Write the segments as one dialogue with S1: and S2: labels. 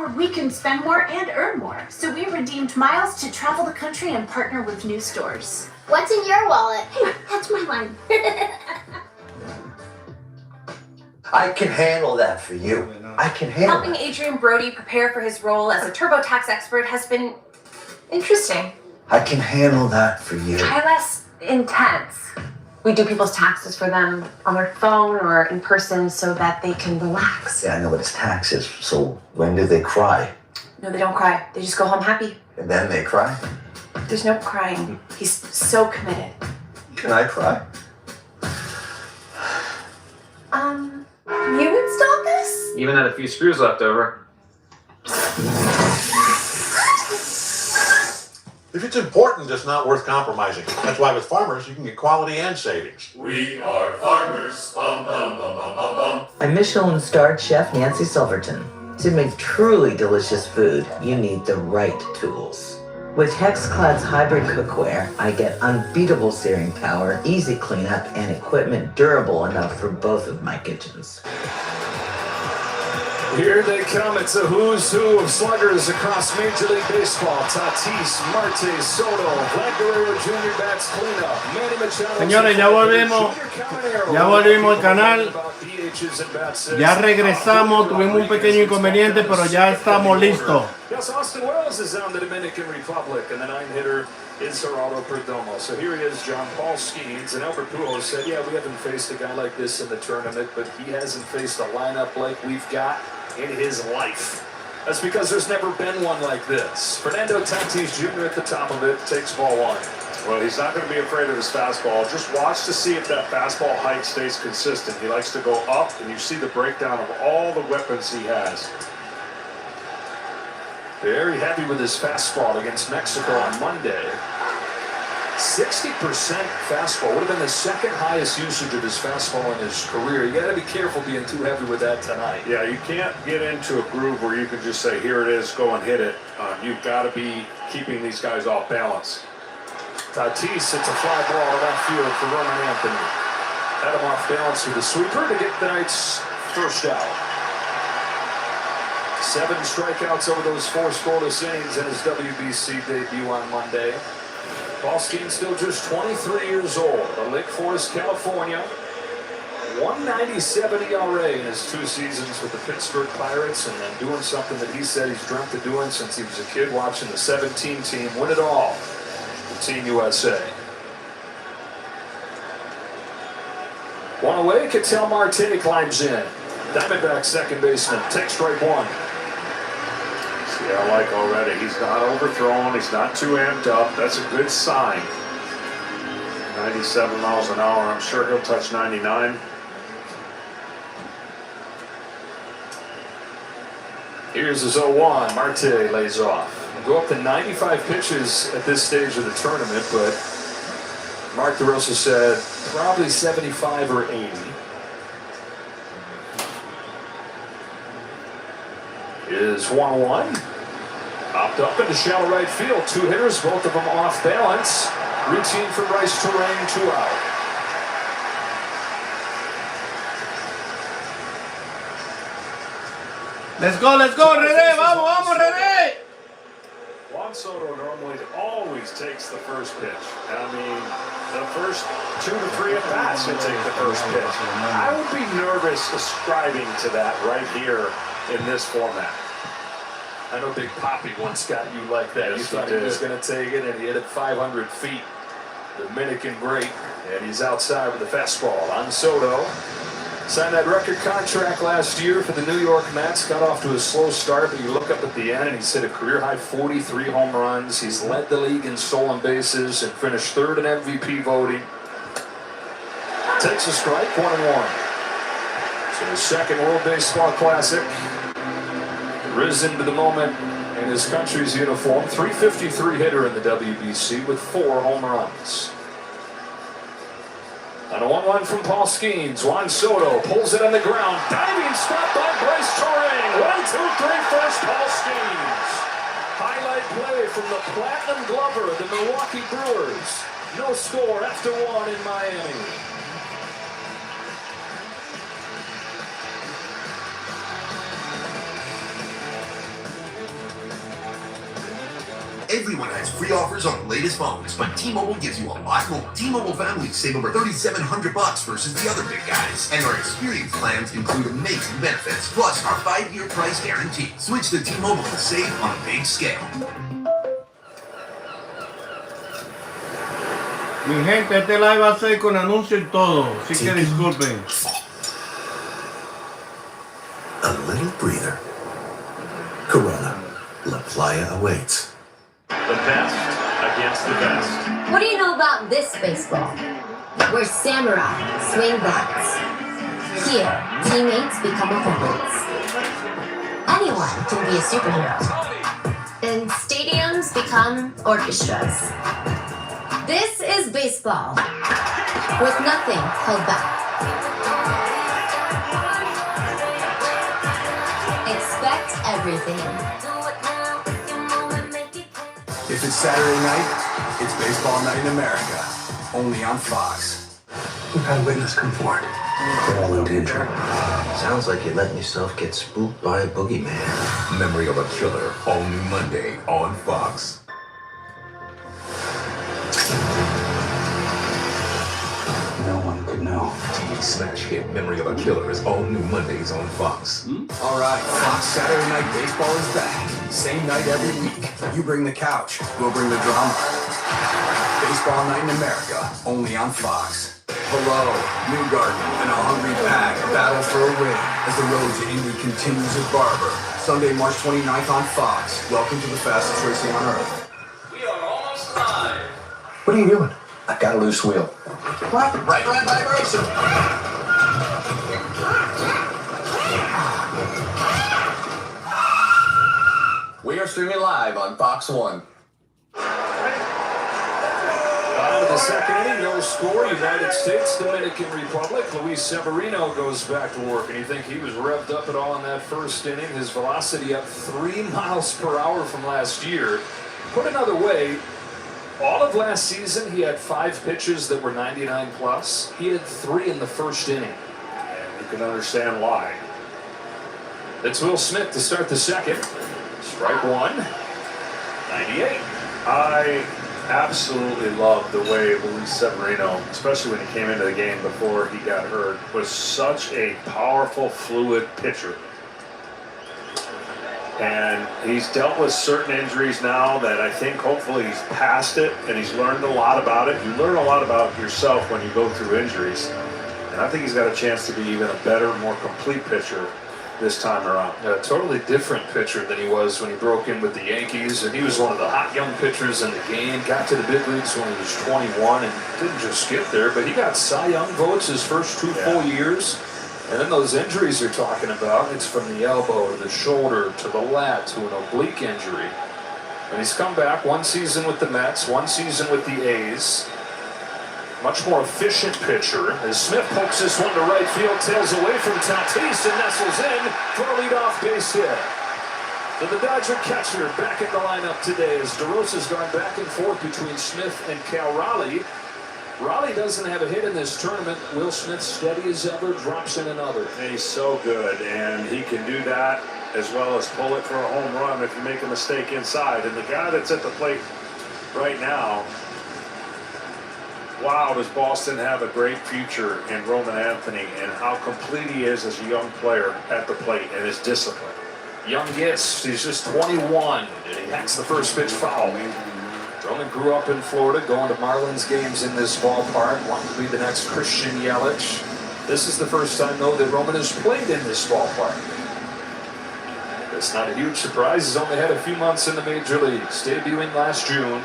S1: Or we can spend more and earn more. So we redeemed miles to travel the country and partner with new stores.
S2: What's in your wallet? Hey, that's my line.
S3: I can handle that for you. I can handle
S4: Helping Adrian Brody prepare for his role as a TurboTax expert has been interesting.
S3: I can handle that for you.
S4: Try less intense. We do people's taxes for them on their phone or in person so that they can relax.
S3: Yeah, I know what it's taxes. So when do they cry?
S4: No, they don't cry. They just go home happy.
S3: And then they cry?
S4: There's no crying. He's so committed.
S3: Can I cry?
S4: You installed this?
S5: Even had a few screws left over.
S6: If it's important, it's not worth compromising. That's why with Farmers, you can get quality and savings.
S7: We are farmers. Bum, bum, bum, bum, bum, bum.
S8: I'm Michelin-starred chef Nancy Silverton. To make truly delicious food, you need the right tools. With Hexclad's hybrid cookware, I get unbeatable searing power, easy cleanup, and equipment durable enough for both of my kitchens.
S9: Here they come. It's a who's who of sluggers across Major League Baseball. Tatis, Marte, Soto, Vlad Guerrero Jr. bats cleanup. Manny Machado.
S10: Señores, ya volvimos. Ya volvimos al canal. Ya regresamos. Tuvimos un pequeño inconveniente, pero ya estamos listos.
S9: Yes, Austin Wells is on the Dominican Republic, and the 9-hitter is Geraldo Perdomo. So here he is, John Paul Skeens, and Albert Pujols said, yeah, we haven't faced a guy like this in the tournament, but he hasn't faced a lineup like we've got in his life. That's because there's never been one like this. Fernando Tatis Jr. at the top of it takes ball one.
S11: Well, he's not going to be afraid of his fastball. Just watch to see if that fastball height stays consistent. He likes to go up, and you see the breakdown of all the weapons he has.
S9: Very happy with his fastball against Mexico on Monday. 60% fastball would have been the second highest usage of his fastball in his career. You got to be careful being too heavy with that tonight.
S11: Yeah, you can't get into a groove where you can just say, here it is, go and hit it. You've got to be keeping these guys off balance.
S9: Tatis hits a fly ball to left field for Roman Anthony. Had him off balance with a sweeper to get the Knights' first out. 7 strikeouts over those 4 scoreless innings in his WBC debut on Monday. Paul Skeens still just 23 years old of Lake Forest, California. 1.97 ERA in his 2 seasons with the Pittsburgh Pirates, and then doing something that he said he's dreamt of doing since he was a kid, watching the 17 team win it all with Team USA. One away, Ketel Marte climbs in. Diamondback second baseman takes strike one.
S11: See, I like already. He's not overthrown. He's not too amped up. That's a good sign. 97 miles an hour. I'm sure he'll touch 99.
S9: Here's his 0-1. Marte lays off. Go up to 95 pitches at this stage of the tournament, but Mark DeRosa said probably 75 or 80. Is 1-1. Popped up into shallow right field. 2 hitters, both of them off balance. Routine for Bryce Terrain, 2 out.
S10: Let's go, René, vamos, René!
S11: Juan Soto normally always takes the first pitch. I mean, the first 2 to 3 at bats can take the first pitch. I would be nervous ascribing to that right here in this format.
S9: I know Big Papi once got you like that.
S11: Yes,
S9: you thought he was going to take it, and he hit it 500 feet. Dominican great, and he's outside with the fastball on Soto. Signed that record contract last year for the New York Mets. Got off to a slow start, but you look up at the end, and he's hit a career-high 43 home runs. He's led the league in stolen bases and finished 3rd in MVP voting. Takes a strike, 1-1. So the second World Baseball Classic. Risen to the moment in his country's uniform. 353 hitter in the WBC with 4 home runs. And a 1-1 from Paul Skeens. Juan Soto pulls it on the ground. Diving stop by Bryce Terrain. 1-2-3 first, Paul Skeens. Highlight play from the Platinum Glover of the Milwaukee Brewers. No score after 1 in Miami.
S7: everyone has free offers on the latest phones, but T-Mobile gives you a lot more. T-Mobile families save over $3,700 versus the other big guys. And our experience plans include amazing benefits, plus our 5-year price guarantee. Switch to T-Mobile and save on a big scale.
S10: Mi gente, este live va a ser con anuncio y todo, así que disculpen.
S7: A little breather. Corona. La Playa awaits.
S11: The best against the best.
S2: What do you know about this baseball? Where samurai swing bats. Here, teammates become opponents. Anyone can be a superhero. And stadiums become orchestras. This is baseball, with nothing held back. Expect everything.
S12: If it's Saturday night, it's baseball night in America, only on Fox.
S3: We've had a witness come forward. They're all in danger. Sounds like you let yourself get spooked by a boogeyman.
S7: Memory of a Killer, all new Monday on Fox.
S3: No one could know.
S7: TV smash hit Memory of a Killer is all new Mondays on Fox.
S12: All right, Fox Saturday Night Baseball is back. Same night every week. You bring the couch, we'll bring the drama. Baseball night in America, only on Fox. Hello, Newgarden and a hungry pack battle for a win as the road to Indy continues at Barber. Sunday, March 29th on Fox. Welcome to the fastest racing on Earth.
S11: We are almost live.
S3: What are you doing? I got a loose wheel.
S7: Right vibration.
S12: We are streaming live on Fox 1.
S9: Out of the second inning, no score. United States, Dominican Republic. Luis Severino goes back to work, and you think he was revved up at all in that first inning. His velocity up 3 miles per hour from last year. Put another way, all of last season, he had 5 pitches that were 99 plus. He had 3 in the first inning, and you can understand why. It's Will Smith to start the second. Strike 1, 98.
S11: I absolutely love the way Luis Severino, especially when he came into the game before he got hurt, was such a powerful, fluid pitcher. And he's dealt with certain injuries now that I think hopefully he's past it and he's learned a lot about it. You learn a lot about yourself when you go through injuries. And I think he's got a chance to be even a better, more complete pitcher this time around.
S9: A totally different pitcher than he was when he broke in with the Yankees, and he was one of the hot young pitchers in the game. Got to the big leagues when he was 21 and didn't just get there, but he got Cy Young votes his first 2 full years. And then those injuries you're talking about, it's from the elbow to the shoulder to the lat to an oblique injury. And he's come back 1 season with the Mets, 1 season with the A's. Much more efficient pitcher as Smith pokes this one to right field, tails away from Tatis and nestles in for a leadoff base hit. So the Dodger catcher back in the lineup today as DeRosa's gone back and forth between Smith and Cal Raleigh. Raleigh doesn't have a hit in this tournament. Will Smith, steady as ever, drops in another.
S11: And he's so good, and he can do that as well as pull it for a home run if you make a mistake inside. And the guy that's at the plate right now, wow, does Boston have a great future in Roman Anthony and how complete he is as a young player at the plate and his discipline.
S9: Young gets, he's just 21, and he hacks the first pitch foul. Roman grew up in Florida, going to Marlins games in this ballpark, wanted to be the next Christian Yelich. This is the first time, though, that Roman has played in this ballpark. It's not a huge surprise. He's only had a few months in the major leagues, debuting last June.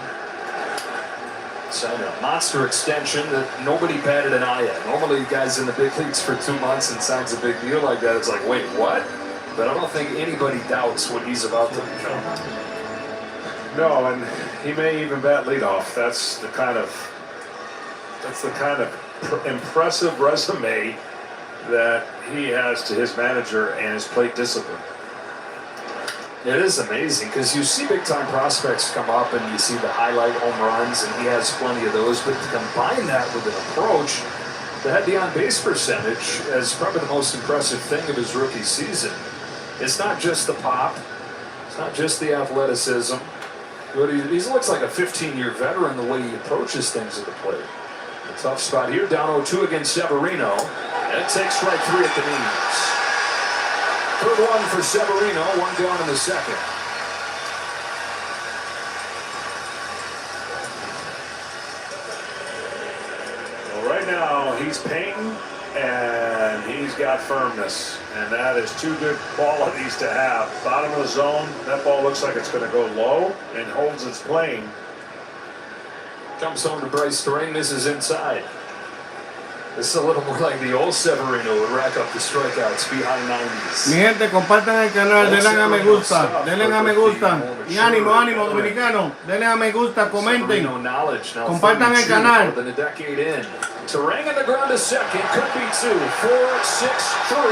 S9: Signed a monster extension that nobody batted an eye at. Normally, guys in the big leagues for 2 months and signs a big deal like that, it's like, wait, what? But I don't think anybody doubts what he's about to become.
S11: No, and he may even bat leadoff. That's the kind of impressive resume that he has to his manager and his plate discipline.
S9: It is amazing because you see big-time prospects come up and you see the highlight home runs, and he has plenty of those. But to combine that with an approach that had the on-base percentage as probably the most impressive thing of his rookie season. It's not just the pop. It's not just the athleticism. But he looks like a 15-year veteran the way he approaches things at the plate. A tough spot here, down 0-2 against Severino. And it takes strike 3 at the knees. Third one for Severino, one gone in the second.
S11: Well, right now he's painting and he's got firmness, and that is two good qualities to have. Bottom of the zone, that ball looks like it's going to go low and holds its plane.
S9: Comes home to Bryce Terrain, misses inside. This is a little more like the old Severino would rack up the strikeouts behind 90s.
S10: Mi gente, compartan el canal, denle a me gusta, denle a me gusta. Y ánimo, ánimo, dominicano. Denle a me gusta, comenten. Compartan el canal.
S9: Terrain in the ground to second, could be 2, 4, 6, 3 on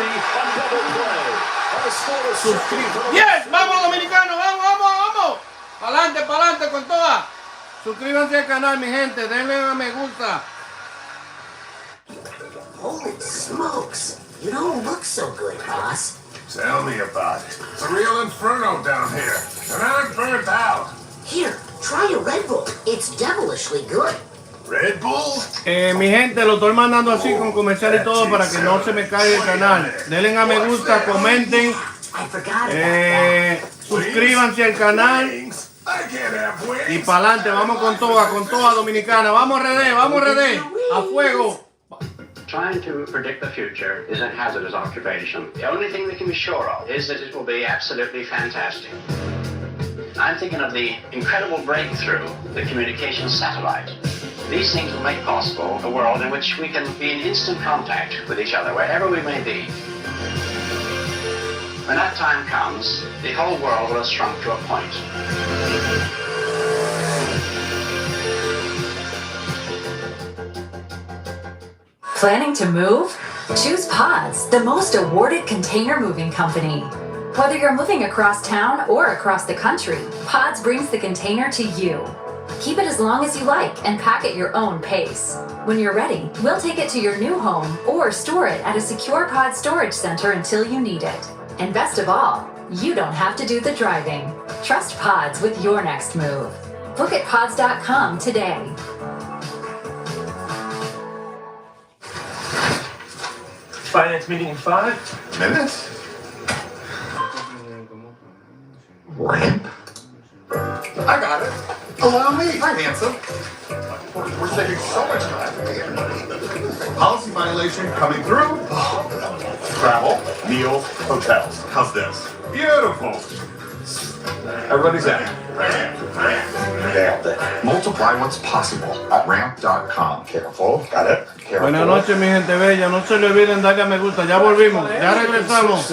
S9: double play.
S10: Yes, vamos dominicano, vamos, vamos, vamos. Pa'lante, pa'lante con toda. Suscríbanse al canal, mi gente, denle a me gusta.
S2: Holy smokes! You don't look so good, boss.
S12: Tell me about it. It's a real inferno down here, and I'm burnt out.
S2: Here, try a Red Bull. It's devilishly good.
S12: Red Bull?
S10: Mi gente, lo estoy mandando así con comercial y todo para que no se me caiga el canal. Denle a me gusta, comenten, suscríbanse al canal y para adelante, vamos con toda dominicana. Vamos RD, a fuego.
S13: Trying to predict the future is a hazardous occupation. The only thing we can be sure of is that it will be absolutely fantastic. I'm thinking of the incredible breakthrough, the communications satellite. These things will make possible a world in which we can be in instant contact with each other, wherever we may be. When that time comes, the whole world will have shrunk to a point.
S14: Planning to move? Choose Pods, the most awarded container moving company. Whether you're moving across town or across the country, Pods brings the container to you. Keep it as long as you like and pack at your own pace. When you're ready, we'll take it to your new home or store it at a secure Pod storage center until you need it. And best of all, you don't have to do the driving. Trust Pods with your next move. Book at pods.com today.
S15: Finance meeting in 5
S12: minutes?
S15: Ramp?
S12: I got it. Allow me. Hi, handsome. We're saving so much time. Policy violation coming through. Travel, meals, hotels. How's this? Beautiful. Everybody's happy. Nailed it. Multiply what's possible at ramp.com. Careful. Got it. Careful.
S10: Buenas noches, mi gente bella. No se le olviden darle a me gusta. Ya volvimos. Ya regresamos.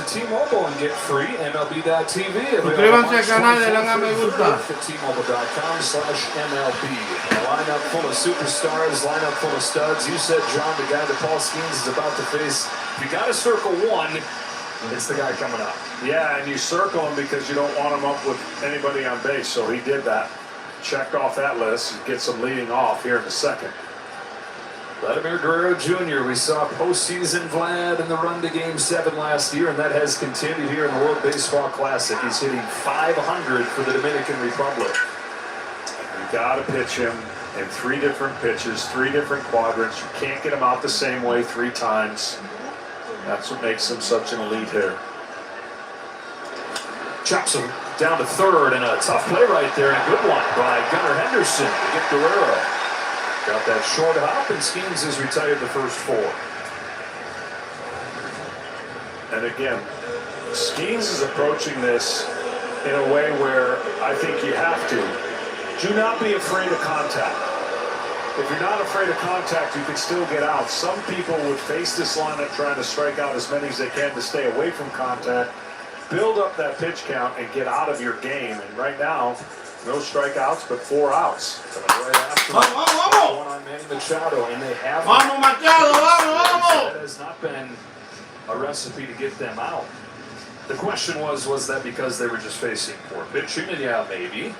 S10: Suscríbanse al canal, denle a me gusta.
S9: T-Mobile.com/MLB. A lineup full of superstars, lineup full of studs. You said, John, the guy that Paul Skeens is about to face. If you got to circle one, it's the guy coming up.
S11: Yeah, and you circle him because you don't want him up with anybody on base, so he did that. Checked off that list and gets him leading off here in the second.
S9: Vladimir Guerrero Jr., we saw postseason Vlad in the run to Game 7 last year, and that has continued here in the World Baseball Classic. He's hitting .500 for the Dominican Republic.
S11: You got to pitch him in 3 different pitches, 3 different quadrants. You can't get him out the same way 3 times. That's what makes him such an elite hitter.
S9: Chops him down to third, and a tough play right there, and a good one by Gunnar Henderson to get Guerrero. Got that short hop, and Skeens has retired the first 4.
S11: And again, Skeens is approaching this in a way where I think you have to. Do not be afraid of contact. If you're not afraid of contact, you can still get out. Some people would face this lineup trying to strike out as many as they can to stay away from contact, build up that pitch count, and get out of your game. And right now, no strikeouts, but 4 outs.
S9: Right after one on Manny Machado, and they have.
S10: Vamos, Machado,
S9: that has not been a recipe to get them out. The question was that because they were just facing poor pitching? And yeah, maybe.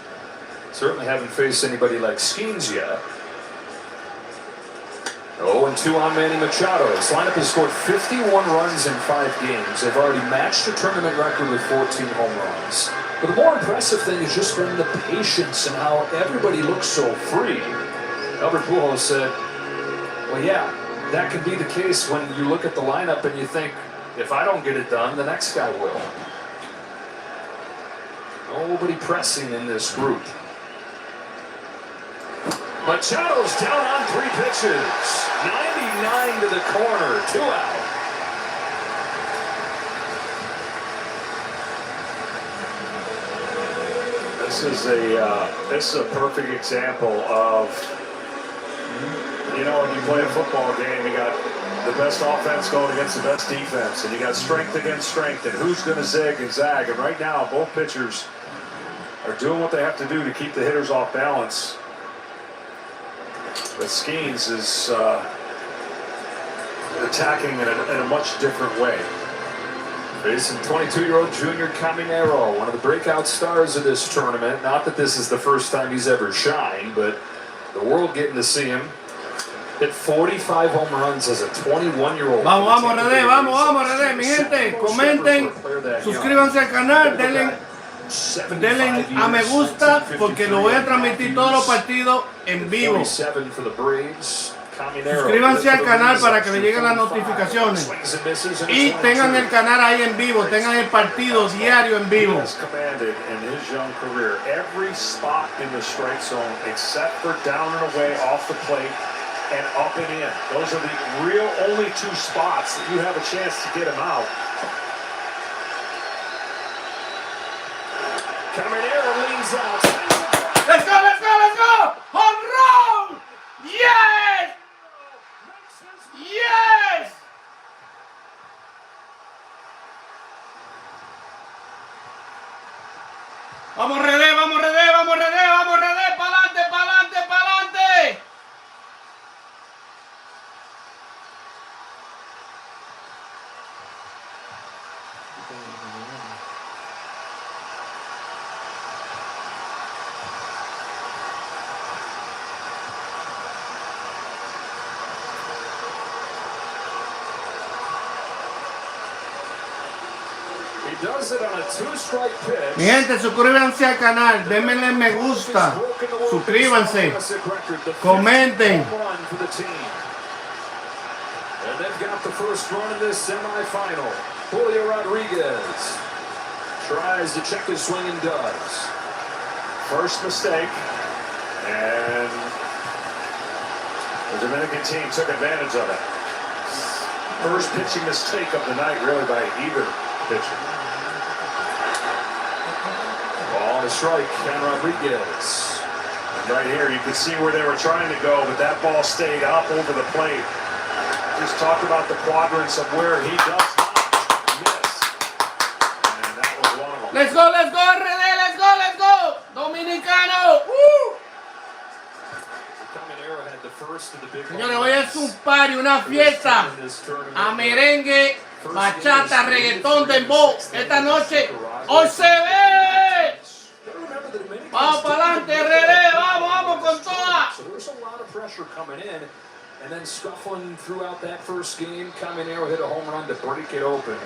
S9: Certainly haven't faced anybody like Skeens yet. 0-2 on Manny Machado. His lineup has scored 51 runs in 5 games. They've already matched the tournament record with 14 home runs. But the more impressive thing has just been the patience and how everybody looks so free. Albert Pujols said, well, yeah, that can be the case when you look at the lineup and you think, if I don't get it done, the next guy will. Nobody pressing in this group. Machado's down on 3 pitches. 99 to the corner, 2 out.
S11: This is a perfect example of, you know, when you play a football game, you got the best offense going against the best defense, and you got strength against strength, and who's going to zig and zag. And right now, both pitchers are doing what they have to do to keep the hitters off balance. But Skeens is attacking in a much different way. Facing 22-year-old Junior Caminero, one of the breakout stars of this tournament. Not that this is the first time he's ever shined, but the world getting to see him. Hit 45 home runs as a 21-year-old.
S10: Vamos, Rede, mi gente, comenten, suscríbanse al canal, denle a me gusta porque lo voy a transmitir todos los partidos en vivo. Suscríbanse al canal para que le lleguen las notificaciones y tengan el canal ahí en vivo, tengan el partido diario en vivo.
S11: Every spot in the strike zone except for down and away off the plate and up and in. Those are the real only 2 spots that you have a chance to get him out. Caminero leans out.
S10: Let's go, let's go, let's go! Home run! Yes! Yes! Vamos, Rede, vamos, Rede, vamos, Rede, vamos, Rede, pa'lante, pa'lante, pa'lante. Mi gente, suscríbanse al canal, denme me gusta, suscríbanse, comenten.
S9: And they've got the first run in this semifinal. Julio Rodriguez tries to check his swing and does.
S11: First mistake, and the Dominican team took advantage of it. First pitching mistake of the night, really, by either pitcher. Ball on the strike, Ken Rodriguez. And right here, you can see where they were trying to go, but that ball stayed up over the plate. Just talk about the quadrants of where he does not miss. And that was one of them.
S10: Let's go, Rede, let's go, let's go. Dominicano. Woo. Señores, hoy es un party, una fiesta. A merengue, bachata, reggaetón, dembow. Esta noche, hoy se ve. Vamos para adelante, Rede, vamos, vamos con toda.
S9: So there's a lot of pressure coming in. And then scuffling throughout that first game, Caminero hit a home run to break it open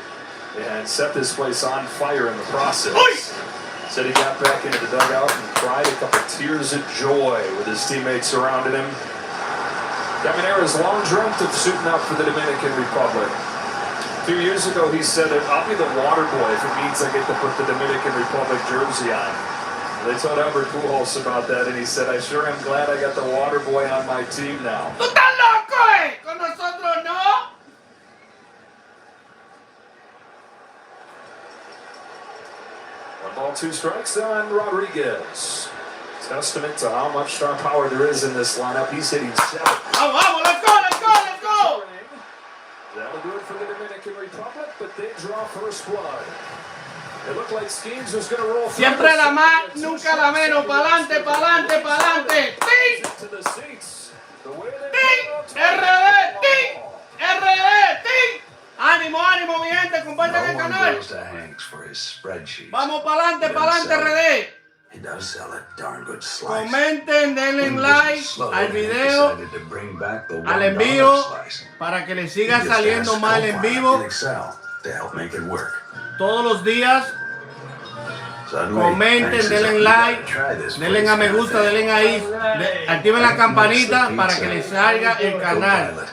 S9: and set this place on fire in the process. Said he got back into the dugout and cried a couple tears of joy with his teammates surrounding him. Caminero's long dreamt of suiting up for the Dominican Republic. A few years ago, he said, I'll be the water boy if it means I get to put the Dominican Republic jersey on. They told Albert Pujols about that, and he said, I sure am glad I got the water boy on my team now.
S10: ¿Tú estás loco, eh? Con nosotros no.
S9: 1 ball, 2 strikes on Rodriguez. Testament to how much star power there is in this lineup. He's hitting 7.
S10: Vamos, vamos, let's go, let's go, let's go.
S9: That'll do it for the Dominican Republic, but they draw first blood. It looked like Skeens was going to roll.
S10: Siempre la más, nunca la menos. Pa'lante, pa'lante, pa'lante. ¡Ting! ¡Ting! ¡RD! ¡Ting! ¡RD! ¡Ting! ¡Ánimo, ánimo, mi gente! ¡Compartan el canal! Vamos pa'lante, pa'lante, RD.
S3: He does sell a darn good slice.
S10: Comenten, denle like al video, al envío, para que le siga saliendo más en vivo.
S3: To help make it work.
S10: Todos los días comenten, denle like, denle a me gusta, denle ahí, activen la campanita para que les salga el canal.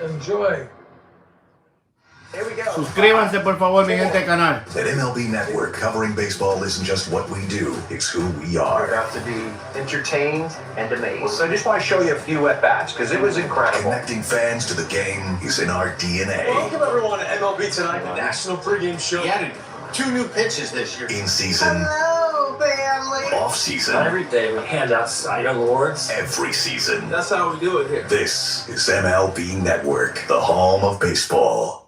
S12: Enjoy.
S10: Suscríbanse por favor, mi gente del canal.
S16: At MLB Network, covering baseball isn't just what we do, it's who we are.
S3: We're about to be entertained and amazed. So I just want to show you a few at-bats, because it was incredible.
S16: Connecting fans to the game is in our DNA.
S12: Welcome everyone to MLB Tonight, the national pregame show.
S3: He added 2 new pitches this year.
S16: In season,
S3: Hello, family.
S16: off season,
S15: Every day we hand out Cy Young awards.
S16: every season.
S12: That's how we do it here.
S16: This is MLB Network, the home of baseball.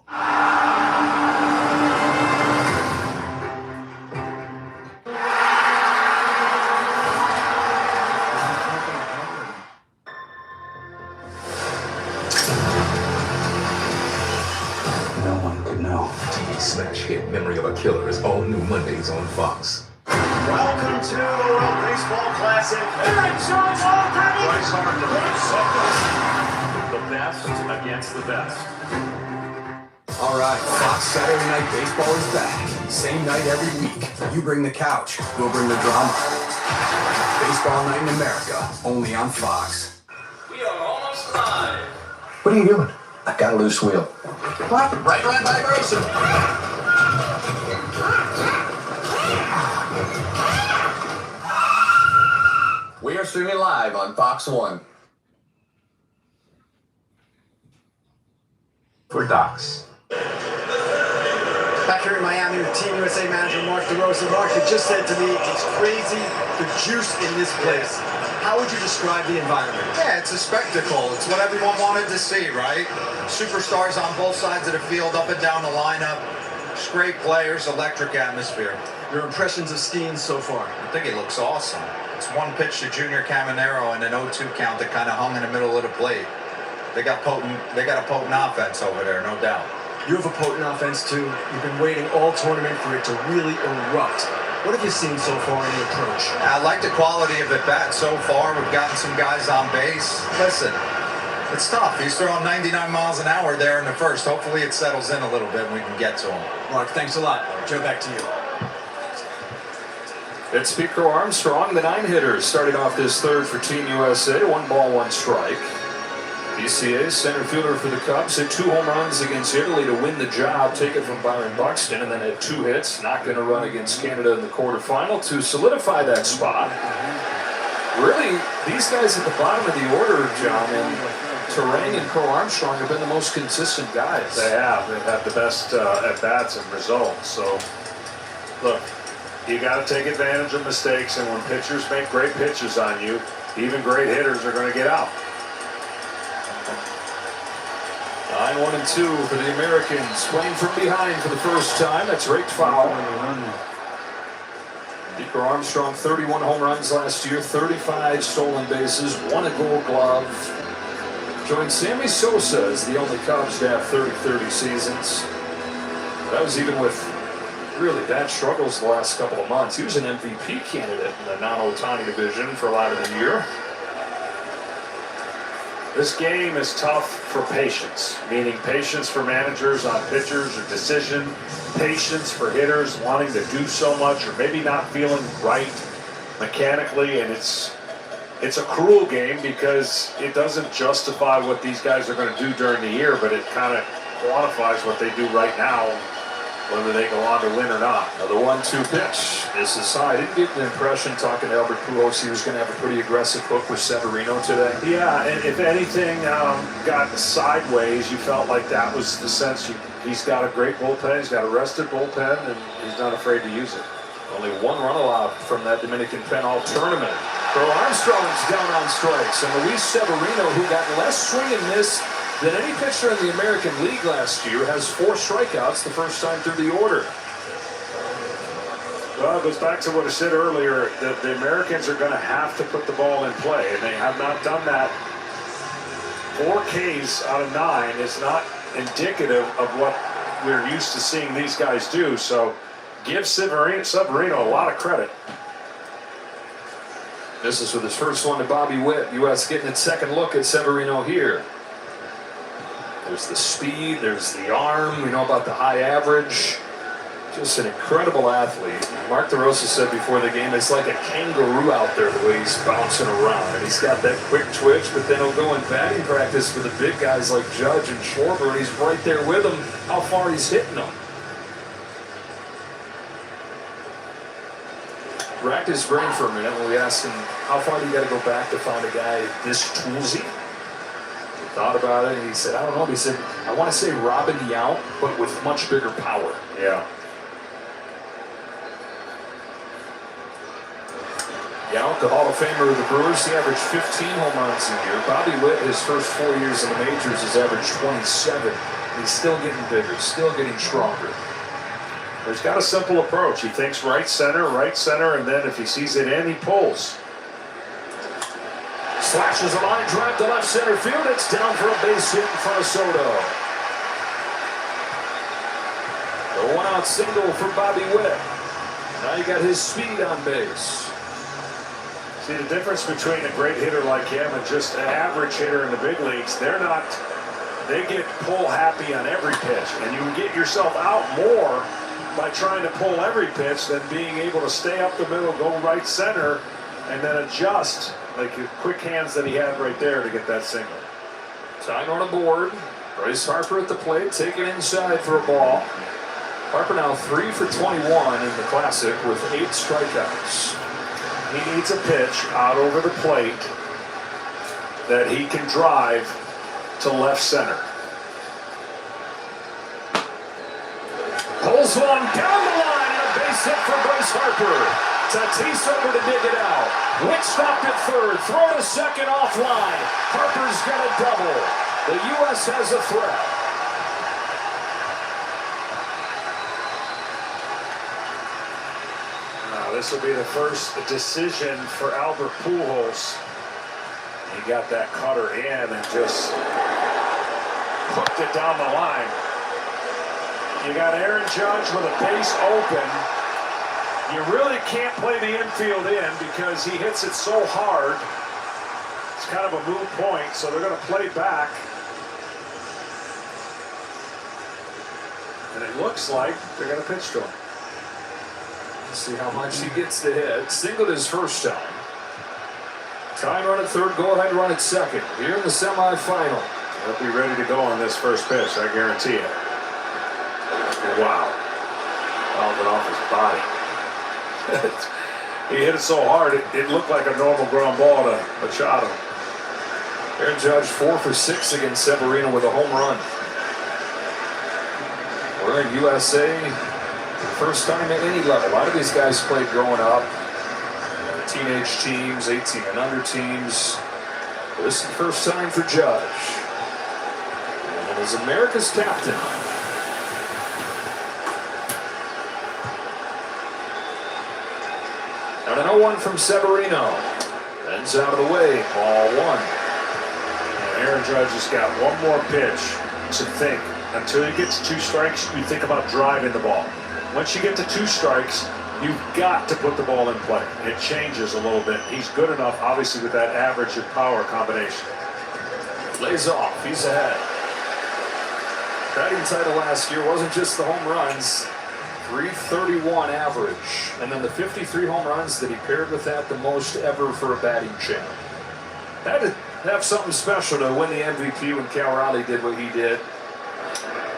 S12: No one could know.
S7: TV smash hit Memory of a Killer is all new Mondays on Fox.
S11: Welcome to the World Baseball Classic. Bryce Harper. The best against the best.
S12: All right, Fox Saturday Night Baseball is back. Same night every week. You bring the couch, we'll bring the drama. Baseball Night in America, only on Fox.
S9: We are almost live.
S3: What are you doing? I got a loose wheel.
S6: Right vibration.
S12: We are streaming live on Fox 1.
S3: For Docs.
S17: Back here in Miami with Team USA manager Mark DeRosa. Mark, you just said to me, it's crazy, the juice in this place. How would you describe the environment?
S6: Yeah, it's a spectacle. It's what everyone wanted to see, right? Superstars on both sides of the field, up and down the lineup. Just great players, electric atmosphere.
S17: Your impressions of Steen so far?
S6: I think he looks awesome. It's one pitch to Junior Caminero and an 0-2 count that kind of hung in the middle of the plate. They got a potent offense over there, no doubt.
S17: You have a potent offense too. You've been waiting all tournament for it to really erupt. What have you seen so far in the approach?
S6: I like the quality of at bat so far. We've gotten some guys on base. Listen, it's tough. He's throwing 99 miles an hour there in the first. Hopefully it settles in a little bit and we can get to him.
S17: Mark, thanks a lot. Joe, back to you.
S9: It's Pico Armstrong, the 9-hitter, starting off this third for Team USA. 1 ball, 1 strike. PCA center fielder for the Cubs hit 2 home runs against Italy to win the job, take it from Byron Buxton, and then had 2 hits, knocked in a run against Canada in the quarterfinal to solidify that spot. Really, these guys at the bottom of the order, John, and Terang and Crow Armstrong have been the most consistent guys.
S11: They have. They've had the best at-bats and results. So, look, you got to take advantage of mistakes, and when pitchers make great pitches on you, even great hitters are going to get out.
S9: 9-1-2 for the Americans, playing from behind for the first time. That's raked foul. Pico Armstrong, 31 home runs last year, 35 stolen bases, 1 a Gold Glove. Joined Sammy Sosa as the only Cubs to have 30-30 seasons. That was even with really bad struggles the last couple of months. He was an MVP candidate in the non-Ohtani division for a lot of the year.
S11: This game is tough for patience, meaning patience for managers on pitchers or decision, patience for hitters wanting to do so much or maybe not feeling right mechanically, and it's a cruel game because it doesn't justify what these guys are going to do during the year, but it kind of quantifies what they do right now, whether they go on to win or not.
S9: Another 1-2 pitch. This is high. I didn't get the impression talking to Albert Pujols he was going to have a pretty aggressive hook with Severino today.
S11: Yeah, and if anything got sideways, you felt like that was the sense. He's got a great bullpen, he's got a rested bullpen, and he's not afraid to use it.
S9: Only 1 run allowed from that Dominican Pennall tournament. Crow Armstrong's down on strikes, and Luis Severino, who got less swing and miss than any pitcher in the American League last year, has 4 strikeouts the first time through the order.
S11: Well, it goes back to what I said earlier, that the Americans are going to have to put the ball in play, and they have not done that. 4 Ks out of 9 is not indicative of what we're used to seeing these guys do, so give Severino a lot of credit.
S9: This is with his first one to Bobby Witt. U.S. getting its second look at Severino here. There's the speed, there's the arm, we know about the high average. Just an incredible athlete. Mark DeRosa said before the game, it's like a kangaroo out there the way he's bouncing around. And he's got that quick twitch, but then he'll go in batting practice for the big guys like Judge and Schwarber, and he's right there with them, how far he's hitting them. Racked his brain for a minute when we asked him, how far do you got to go back to find a guy this toolsy? He thought about it, and he said, I don't know. He said, I want to say Robin Yount, but with much bigger power.
S11: Yeah.
S9: Yount, the Hall of Famer of the Brewers, he averaged 15 home runs a year. Bobby Witt, his first 4 years in the majors, has averaged 27. He's still getting bigger, still getting stronger.
S11: He's got a simple approach. He thinks right center, and then if he sees it in, he pulls.
S9: Slashes a line drive to left center field. It's down for a base hit in front of Soto. The one-out single for Bobby Witt. Now you got his speed on base.
S11: See the difference between a great hitter like him and just an average hitter in the big leagues. They get pull happy on every pitch, and you can get yourself out more by trying to pull every pitch than being able to stay up the middle, go right center, and then adjust like the quick hands that he had right there to get that single.
S9: Tying on a board. Bryce Harper at the plate, taking inside for a ball. Harper now 3 for 21 in the Classic with 8 strikeouts.
S11: He needs a pitch out over the plate that he can drive to left center.
S9: Pulls one down the line and a base hit for Bryce Harper. Tatis over to dig it out. Witt stopped at third. Throw to second offline. Harper's got a double. The U.S. has a threat.
S11: This will be the first decision for Albert Pujols. He got that cutter in and just hooked it down the line. You got Aaron Judge with a base open. You really can't play the infield in because he hits it so hard. It's kind of a moot point, so they're going to play back. And it looks like they're going to pitch to him.
S9: See how much he gets to hit. Singled his first time. Tying run at third, go ahead run at second. Here in the semifinal.
S11: He'll be ready to go on this first pitch, I guarantee it. Wow. Bouncing off his body. He hit it so hard, it looked like a normal ground ball to Machado.
S9: Aaron Judge 4 for 6 against Severino with a home run. We're in USA. First time at any level. A lot of these guys played growing up. Teenage teams, 18 and under teams. This is the first time for Judge. And is America's captain. And an 0-1 from Severino. Ends out of the way. Ball 1.
S11: And Aaron Judge has got one more pitch to think. Until he gets 2 strikes, you think about driving the ball. Once you get to 2 strikes, you've got to put the ball in play. It changes a little bit. He's good enough, obviously, with that average and power combination.
S9: Lays off. He's ahead. Batting title last year wasn't just the home runs. 331 average. And then the 53 home runs that he paired with that, the most ever for a batting champ. Had to have something special to win the MVP when Cal Raleigh did what he did.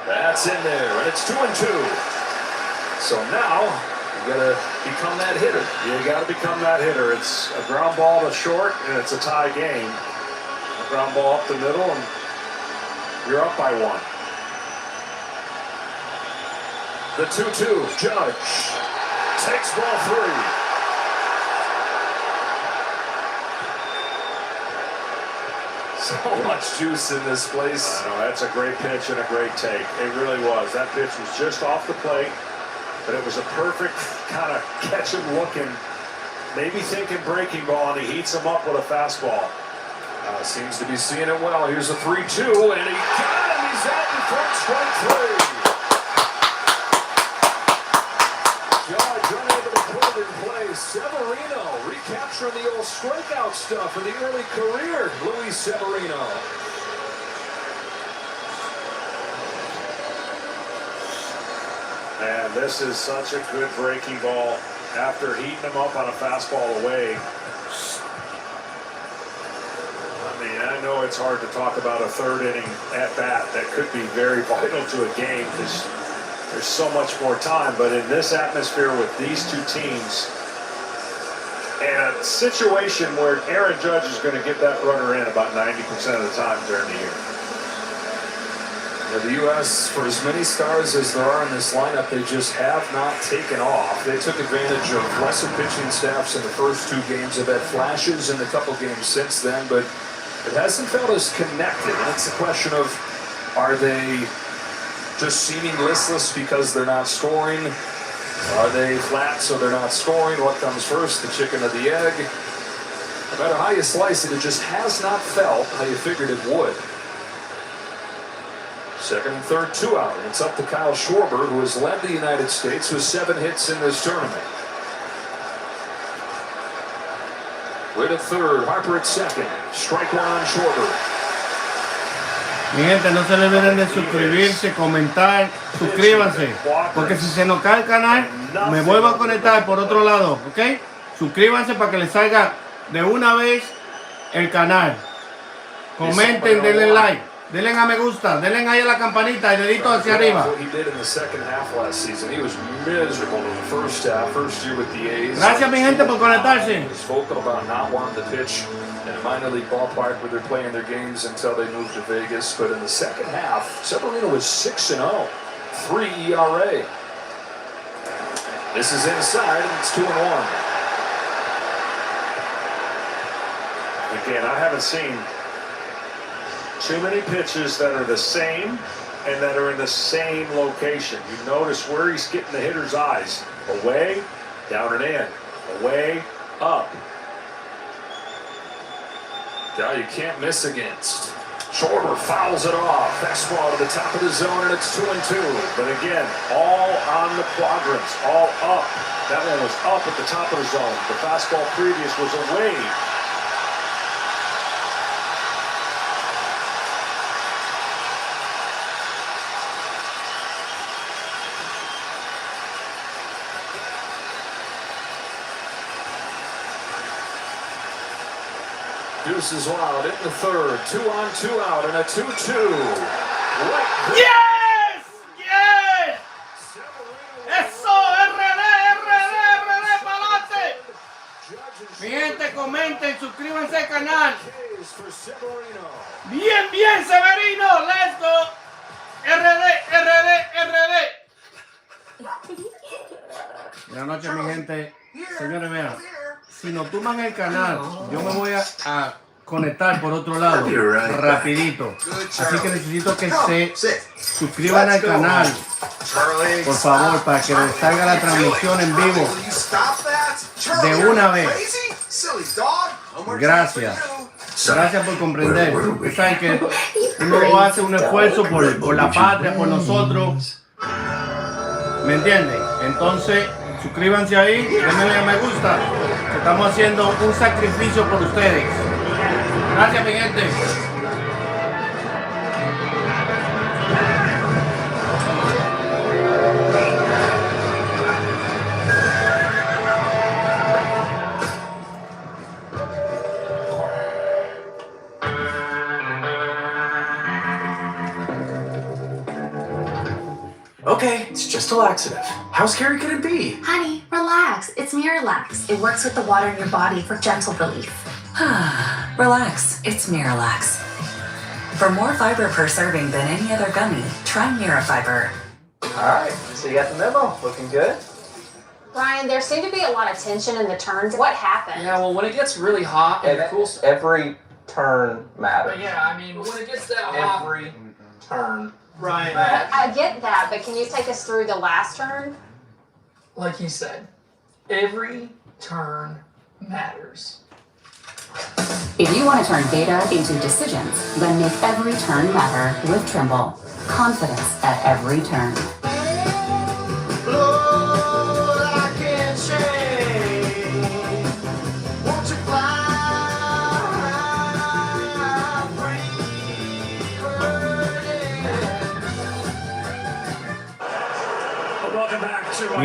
S9: That's in there, and it's 2-2. So now, you gotta become that hitter.
S11: You gotta become that hitter. It's a ground ball to short, and it's a tie game. A ground ball up the middle, and you're up by 1.
S9: The 2-2, Judge takes ball 3. So much juice in this place.
S11: I know, that's a great pitch and a great take. It really was. That pitch was just off the plate. But it was a perfect kind of catch him looking, maybe thinking breaking ball, and he heats him up with a fastball.
S9: Seems to be seeing it well. Here's a 3-2, and he got him. He's out in front, strike 3. Judge unable to put it in play. Severino recapturing the old strikeout stuff of the early career. Luis Severino.
S11: And this is such a good breaking ball after heating him up on a fastball away. I mean, I know it's hard to talk about a third inning at bat that could be very vital to a game because there's so much more time. But in this atmosphere with these two teams, and a situation where Aaron Judge is going to get that runner in about 90% of the time during the year.
S9: The U.S., for as many stars as there are in this lineup, they just have not taken off. They took advantage of lesser pitching staffs in the first two games. They've had flashes in a couple games since then, but it hasn't felt as connected. And it's a question of, are they just seeming listless because they're not scoring? Are they flat so they're not scoring? What comes first, the chicken or the egg? No matter how you slice it, it just has not felt how you figured it would. Second and third, 2 out. It's up to Kyle Schwarber, who has led the United States with 7 hits in this tournament. With a third, Harper at second. Strike one on Schwarber.
S10: Mi gente, no se le olviden de suscribirse, comentar, suscríbanse, porque si se nos cae el canal, me vuelvo a conectar por otro lado, ¿ok? Suscríbanse para que les salga de una vez el canal. Comenten, denle like, denle a me gusta, denle ahí a la campanita y dedito hacia arriba. Gracias mi gente por conectarse.
S9: In a minor league ballpark where they're playing their games until they move to Vegas. But in the second half, Severino was 6-0, 3 ERA. This is inside, and it's 2-1.
S11: Again, I haven't seen too many pitches that are the same and that are in the same location. You notice where he's getting the hitter's eyes. Away, down and in. Away, up.
S9: Guy you can't miss against. Schwarber fouls it off. Fastball to the top of the zone, and it's 2-2.
S11: But again, all on the quadrants, all up. That one was up at the top of the zone. The fastball previous was away.
S9: Deuce is wild in the third. 2 on, 2 out, and a 2-2. Right there.
S10: Yes! Yes! Eso, RD, pa'lante. Mi gente, comenten, suscríbanse al canal. Bien, bien, Severino. Let's go. RD. Buenas noches, mi gente. Señores, vean. Si nos tumban el canal, yo me voy a conectar por otro lado, rapidito. Así que necesito que se suscriban al canal, por favor, para que les salga la transmisión en vivo de una vez. Gracias. Gracias por comprender. Ustedes saben que uno hace un esfuerzo por la patria, por nosotros. ¿Me entienden? Entonces, suscríbanse ahí, denle a me gusta, que estamos haciendo un sacrificio por ustedes. Gracias, mi gente.
S3: Okay, it's just a laxative. How scary could it be?
S1: Honey, relax. It's Miralax. It works with the water in your body for gentle relief.
S14: Relax, it's Miralax. For more fiber per serving than any other gummy, try Mirafiber.
S3: Alright, so you got the memo. Looking good?
S18: Ryan, there seemed to be a lot of tension in the turns. What happened?
S19: Yeah, well, when it gets really hot and it cools...
S3: Every turn matters.
S19: But yeah, I mean, when it gets that hot...
S3: Every turn.
S19: Ryan,
S18: I get that, but can you take us through the last turn?
S19: like he said, every turn matters.
S14: If you want to turn data into decisions, then make every turn matter with Trimble. Confidence at every turn.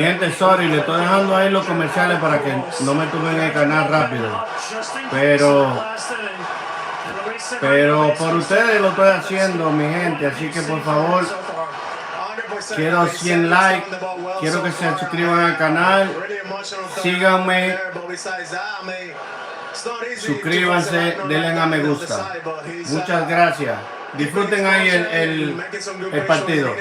S10: Mi gente, sorry, le estoy dejando ahí los comerciales para que no me tumben el canal rápido. Pero por ustedes lo estoy haciendo, mi gente. Así que por favor, quiero 100 likes. Quiero que se suscriban al canal. Síganme. Suscríbanse, denle a me gusta. Muchas gracias. Disfruten ahí el partido.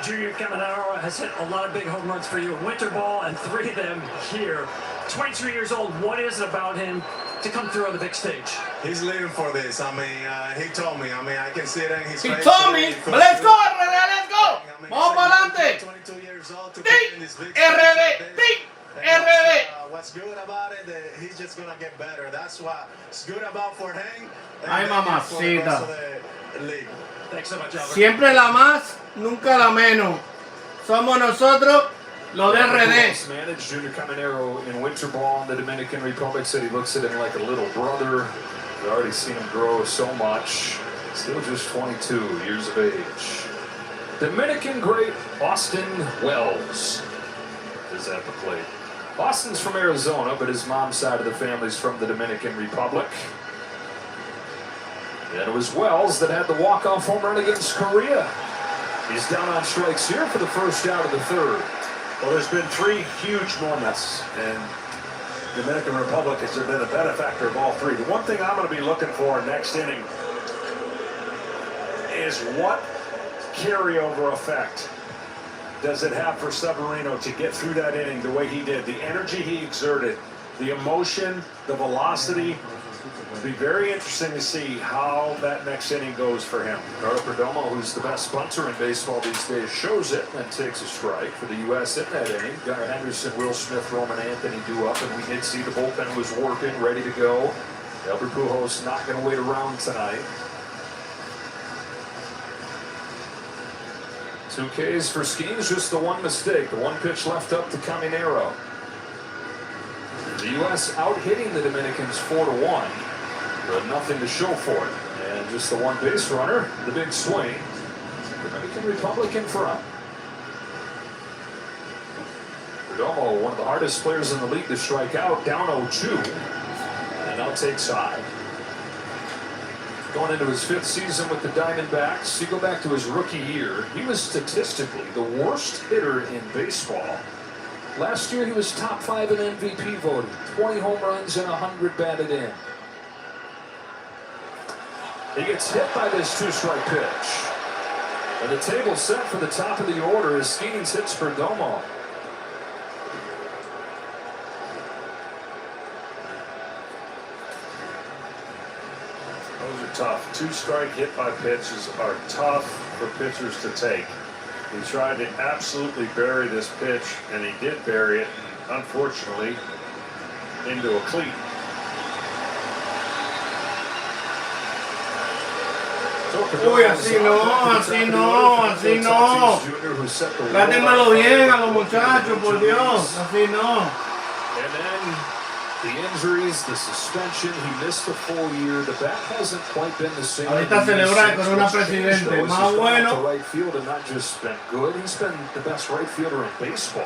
S11: Junior Caminero has hit a lot of big home runs for you. Winter ball and 3 of them here. 23 years old. What is it about him to come through on the big stage?
S6: He's living for this. I mean, he told me. I mean, I can see it in his
S10: He
S6: face.
S10: told me. Let's go, RD, let's go. Vamos para adelante.
S6: 22 years old to
S10: RD,
S6: be in this big stage.
S10: RD.
S6: What's good about it? He's just gonna get better. That's what's good about for him.
S10: Ay, mamacita.
S11: Thanks so much, Albert.
S10: Siempre la más, nunca la menos. Somos nosotros, los de RD.
S9: Managed Junior Caminero in winter ball in the Dominican Republic. Said he looks at him like a little brother. We've already seen him grow so much. Still just 22 years of age. Dominican great Austin Wells is at the plate. Austin's from Arizona, but his mom's side of the family's from the Dominican Republic. And it was Wells that had the walk-off home run against Korea. He's down on strikes here for the first out of the third.
S11: Well, there's been 3 huge moments, and Dominican Republic has been a benefactor of all 3. The one thing I'm going to be looking for next inning is what carryover effect does it have for Severino to get through that inning the way he did? The energy he exerted, the emotion, the velocity. It'll be very interesting to see how that next inning goes for him.
S9: Carter Perdomo, who's the best punter in baseball these days, shows it and takes a strike for the U.S. in that inning. Gunnar Henderson, Will Smith, Roman Anthony due up, and we did see the bullpen was working, ready to go. Albert Pujols not going to wait around tonight. 2 Ks for Skeens, just the one mistake. The one pitch left up to Caminero. The U.S. out hitting the Dominicans 4-1, but nothing to show for it. And just the one base runner, the big swing. Dominican Republic in front. Perdomo, one of the hardest players in the league to strike out, down 0-2, and now takes high. Going into his 5th season with the Diamondbacks, you go back to his rookie year, he was statistically the worst hitter in baseball. Last year he was top 5 in MVP voting, 20 home runs and 100 batted in. He gets hit by this 2-strike pitch. And the table set for the top of the order as Skeens hits Perdomo.
S11: Those are tough. 2-strike hit by pitches are tough for pitchers to take. He tried to absolutely bury this pitch, and he did bury it, unfortunately, into a cleat.
S10: Uy, así no, así no, así no. Trátenmelo bien a los muchachos, por Dios, así no.
S9: And then the injuries, the suspension, he missed a full year. The bat hasn't quite been the same.
S10: Ahorita celebra con una presidente más bueno.
S9: Right field and not just been good. He's been the best right fielder in baseball.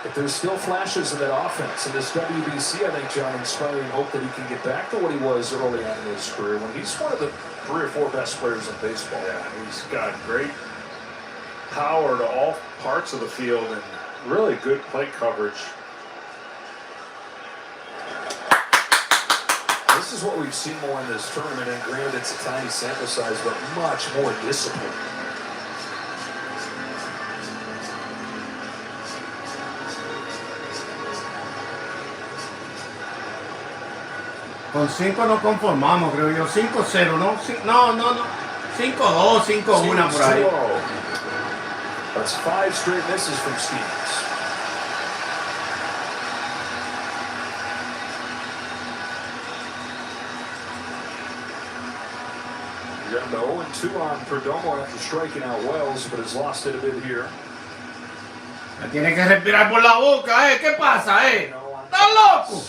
S9: But there's still flashes of that offense. And this WBC, I think, John, inspiring hope that he can get back to what he was early on in his career when he's one of the 3 or 4 best players in baseball.
S11: Yeah, he's got great power to all parts of the field and really good plate coverage.
S9: This is what we've seen more in this tournament, and granted it's a tiny sample size, but much more discipline.
S10: Con 5 nos conformamos, creo yo. 5-0, ¿no? No. 5-2, 5-1 por ahí.
S9: That's 5 straight misses from Skeens. We're down to 0-2 on Perdomo after striking out Wells, but has lost it a bit here.
S10: Tiene que respirar por la boca, ¿eh? ¿Qué pasa, eh? ¿Estás loco?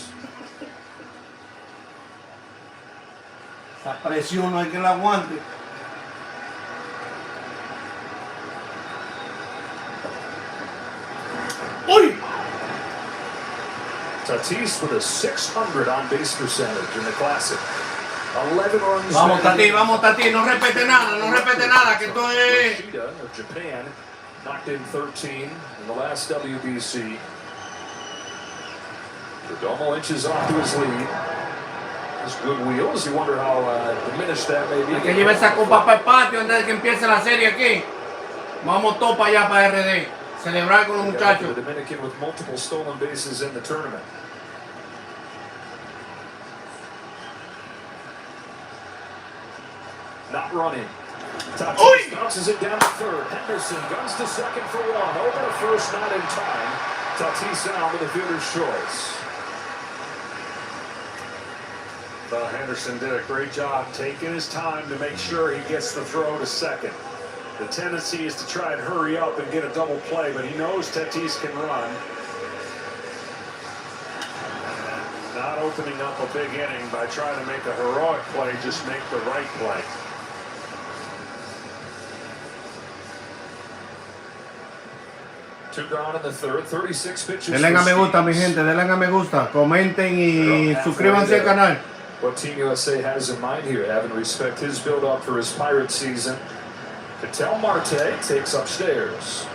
S10: Esa presión no hay que la aguante.
S9: Tatis with a 600 on base percentage in the Classic. 11 runs.
S10: Vamos Tati, no respete nada, que esto es...
S9: Of Japan knocked in 13 in the last WBC. Perdomo inches off to his lead. His good wheels. You wonder how diminished that may be.
S10: Hay que llevar esa copa para el patio antes de que empiece la serie aquí. Vamos todos para allá, para RD. Celebrar con los muchachos.
S9: The Dominican with multiple stolen bases in the tournament. Not running. Tatis bounces it down to third. Henderson guns to second for one. Over to first, not in time. Tatis out with a fielder's choice.
S11: Well, Henderson did a great job taking his time to make sure he gets the throw to second. The tendency is to try and hurry up and get a double play, but he knows Tatis can run. Not opening up a big inning by trying to make a heroic play, just make the right play.
S9: Two gone in the third, 36 pitches.
S10: Denle a me gusta, mi gente, denle a me gusta, comenten y suscríbanse al canal.
S9: What Team USA has in mind here, having respect his build-up for his Pirate season. Ketel Marte takes upstairs.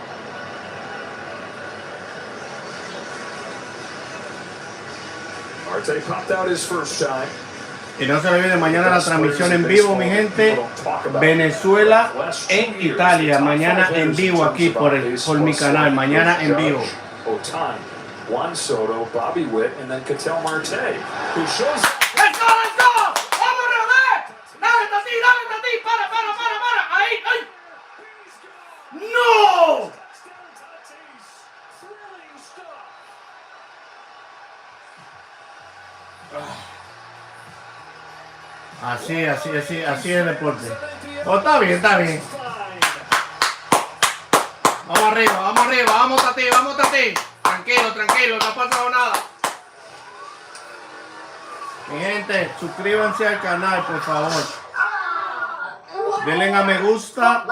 S9: Marte popped out his first time.
S10: Y no se olviden, mañana la transmisión en vivo, mi gente. Venezuela en Italia. Mañana en vivo aquí por mi canal. Mañana en vivo.
S9: Otani, Juan Soto, Bobby Witt, and then Ketel Marte, who shows.
S10: ¡Let's go! ¡Vamos, René! ¡Dale, Tati! ¡Para! ¡Ahí! ¡No! Así es el deporte. Oh, está bien. Vamos arriba, vamos Tati. Tranquilo, no ha pasado nada. Mi gente, suscríbanse al canal, por favor. Denle a me gusta.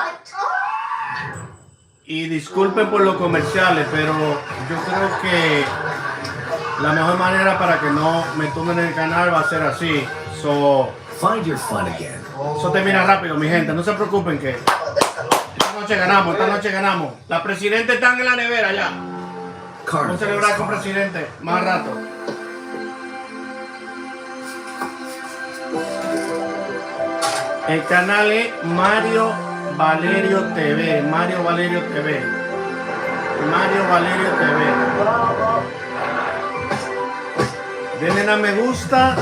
S10: Y disculpen por los comerciales, pero yo creo que la mejor manera para que no me tumben el canal va a ser así.
S16: Find your fun again.
S10: Eso termina rápido, mi gente. No se preocupen que esta noche ganamos. La presidenta está en la nevera ya. Vamos a celebrar con presidente más rato. El canal es Mario Valerio TV. Denle a me gusta.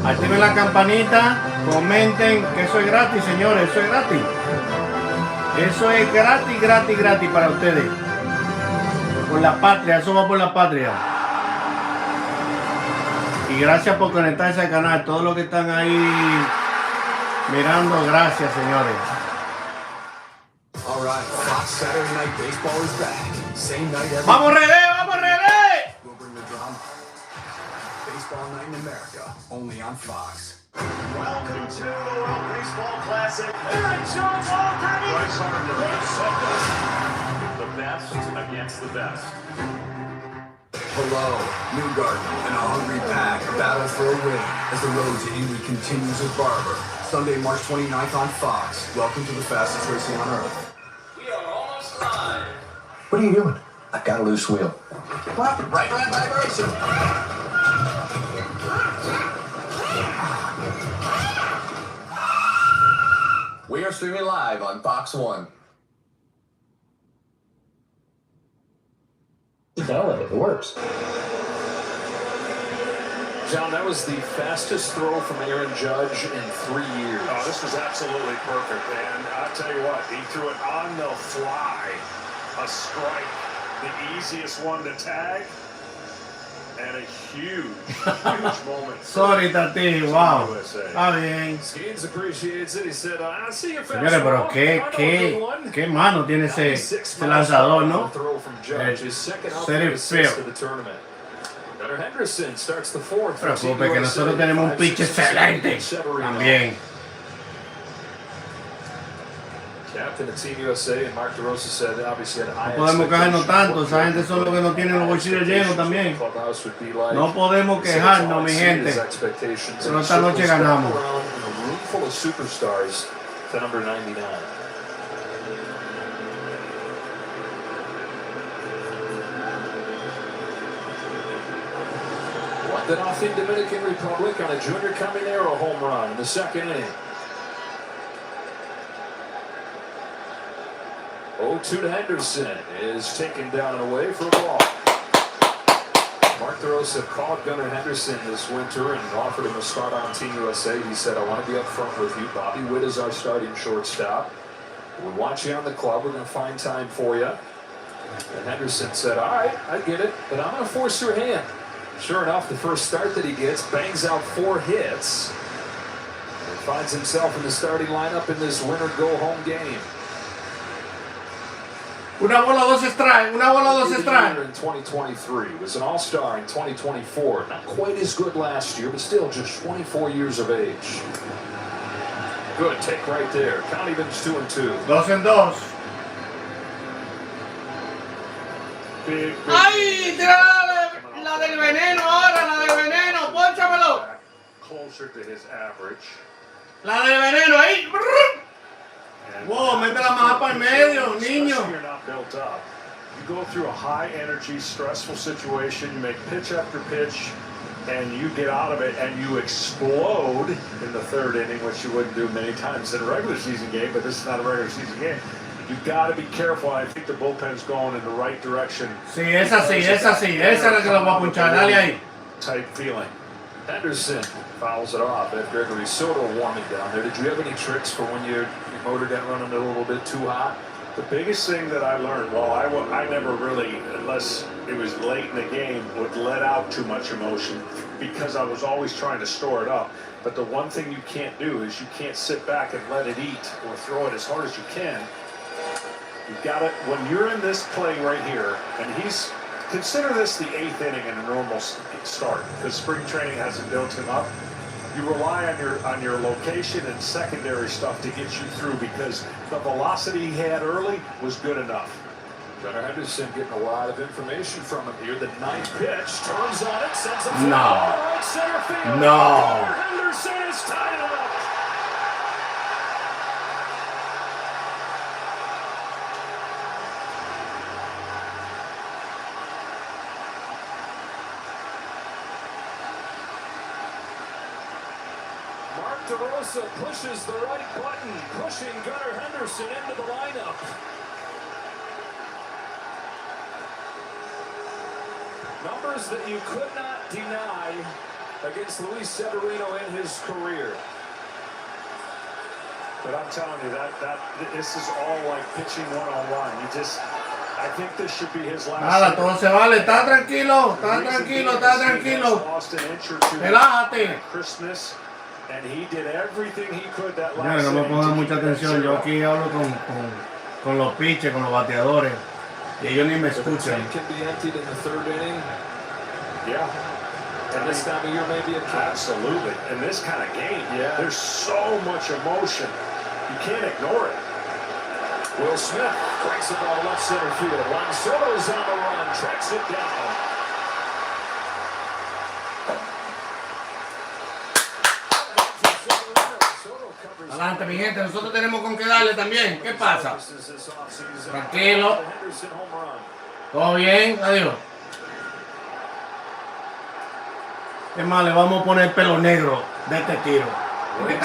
S10: Activen la campanita, comenten, que eso es gratis, señores, eso es gratis. Eso es gratis para ustedes. Por la patria, eso va por la patria. Y gracias por conectarse al canal. Todos los que están ahí mirando, gracias, señores.
S12: All right, Fox Saturday Night Baseball is back. Same night every
S10: ¡Vamos, René!
S12: We'll bring the drama. Baseball Night in America, only on Fox.
S11: Welcome to the World Baseball Classic. Aaron Jones, all-time Bryce Harper. The best against the best.
S12: Hello, Newgarden and a hungry pack battle for a win as the road to Indy continues at Barber. Sunday, March 29th on Fox. Welcome to the fastest racing on earth.
S11: We are almost live.
S3: What are you doing? I got a loose wheel.
S12: What? Right vibration.
S20: We are streaming live on Fox 1.
S3: Download it. It works.
S9: John, that was the fastest throw from Aaron Judge in 3 years.
S11: Oh, this was absolutely perfect, man. I'll tell you what, he threw it on the fly. A strike, the easiest one to tag, and a huge moment.
S10: Sorry, Tati, wow. Está bien.
S9: Skeens appreciates it. He said, I see your fastball.
S10: Señores, pero qué mano tiene ese lanzador, ¿no? Ser feo.
S9: Henderson starts the fourth.
S10: Pero preocupe que nosotros tenemos un pitch excelente también.
S9: Captain of Team USA, and Mark DeRosa said obviously had high
S10: No podemos quejarnos tanto, esa gente son los que no tienen los bolsillos llenos también. No podemos quejarnos, mi gente. Pero esta noche ganamos.
S9: A room full of superstars to number 99. Then off in Dominican Republic on a Junior Caminero home run in the second inning. 0-2 to Henderson is taken down and away for a ball. Mark DeRosa called Gunnar Henderson this winter and offered him a start on Team USA. He said, I want to be up front with you. Bobby Witt is our starting shortstop. We want you on the club. We're going to find time for you. And Henderson said, all right, I get it, but I'm going to force your hand. Sure enough, the first start that he gets, bangs out 4 hits, and finds himself in the starting lineup in this winner go-home game.
S10: Una bola, 2 strikes. Una bola, 2 strikes.
S9: In 2023, was an all-star in 2024. Not quite as good last year, but still just 24 years of age. Good take right there. Count evens 2-2.
S10: 2-2.
S9: Big.
S10: ¡Ay! ¡Tira la del veneno ahora! ¡La del veneno! ¡Pónchamelo!
S11: Closer to his average.
S10: ¡La del veneno! ¡Ahí! ¡Wow! ¡Mete la maja para el medio, niño!
S11: You're not built up. You go through a high-energy, stressful situation. You make pitch after pitch, and you get out of it, and you explode in the 3rd inning, which you wouldn't do many times in a regular season game. But this is not a regular season game. You've got to be careful. I think the bullpen's going in the right direction.
S10: Sí, esa sí, esa sí. Esa es la que la voy a punchar. Dale ahí.
S9: Type feeling. Henderson fouls it off. Ed Gregory Soto warming down there. Did you have any tricks for when your motor got running a little bit too hot?
S11: The biggest thing that I learned, well, I never really, unless it was late in the game, would let out too much emotion because I was always trying to store it up. But the one thing you can't do is you can't sit back and let it eat or throw it as hard as you can. You've got it when you're in this play right here, and consider this the 8th inning in a normal start because spring training hasn't built him up. You rely on your location and secondary stuff to get you through because the velocity he had early was good enough.
S9: Gunnar Henderson getting a lot of information from him here. The 9th pitch turns on it, sends it
S10: No.
S9: right center field.
S10: No.
S9: Gunnar Henderson is tied it up. DeRosa pushes the right button, pushing Gunnar Henderson into the lineup. Numbers that you could not deny against Luis Severino in his career.
S11: But I'm telling you, that this is all like pitching one-on-one. I think this should be his last.
S10: Nada, todo se vale. Está tranquilo, está tranquilo, está tranquilo.
S11: Lost an inch or two.
S10: Relájate.
S11: Christmas. And he did everything he could that last
S10: Mira, no me pongan mucha atención. Yo aquí hablo con los pitchers, con los bateadores. Y ellos ni me escuchan.
S9: Can be emptied in the 3rd inning.
S11: Yeah.
S9: And this time of year maybe a
S11: absolutely. In this kind of game, there's so much emotion. You can't ignore it.
S9: Will Smith breaks the ball left center field. Juan Soto's on the run, tracks it down.
S10: Adelante, mi gente, nosotros tenemos con qué darle también. ¿Qué pasa? Tranquilo. ¿Todo bien? Adiós. Es más, le vamos a poner pelo negro de este tiro.
S9: Looking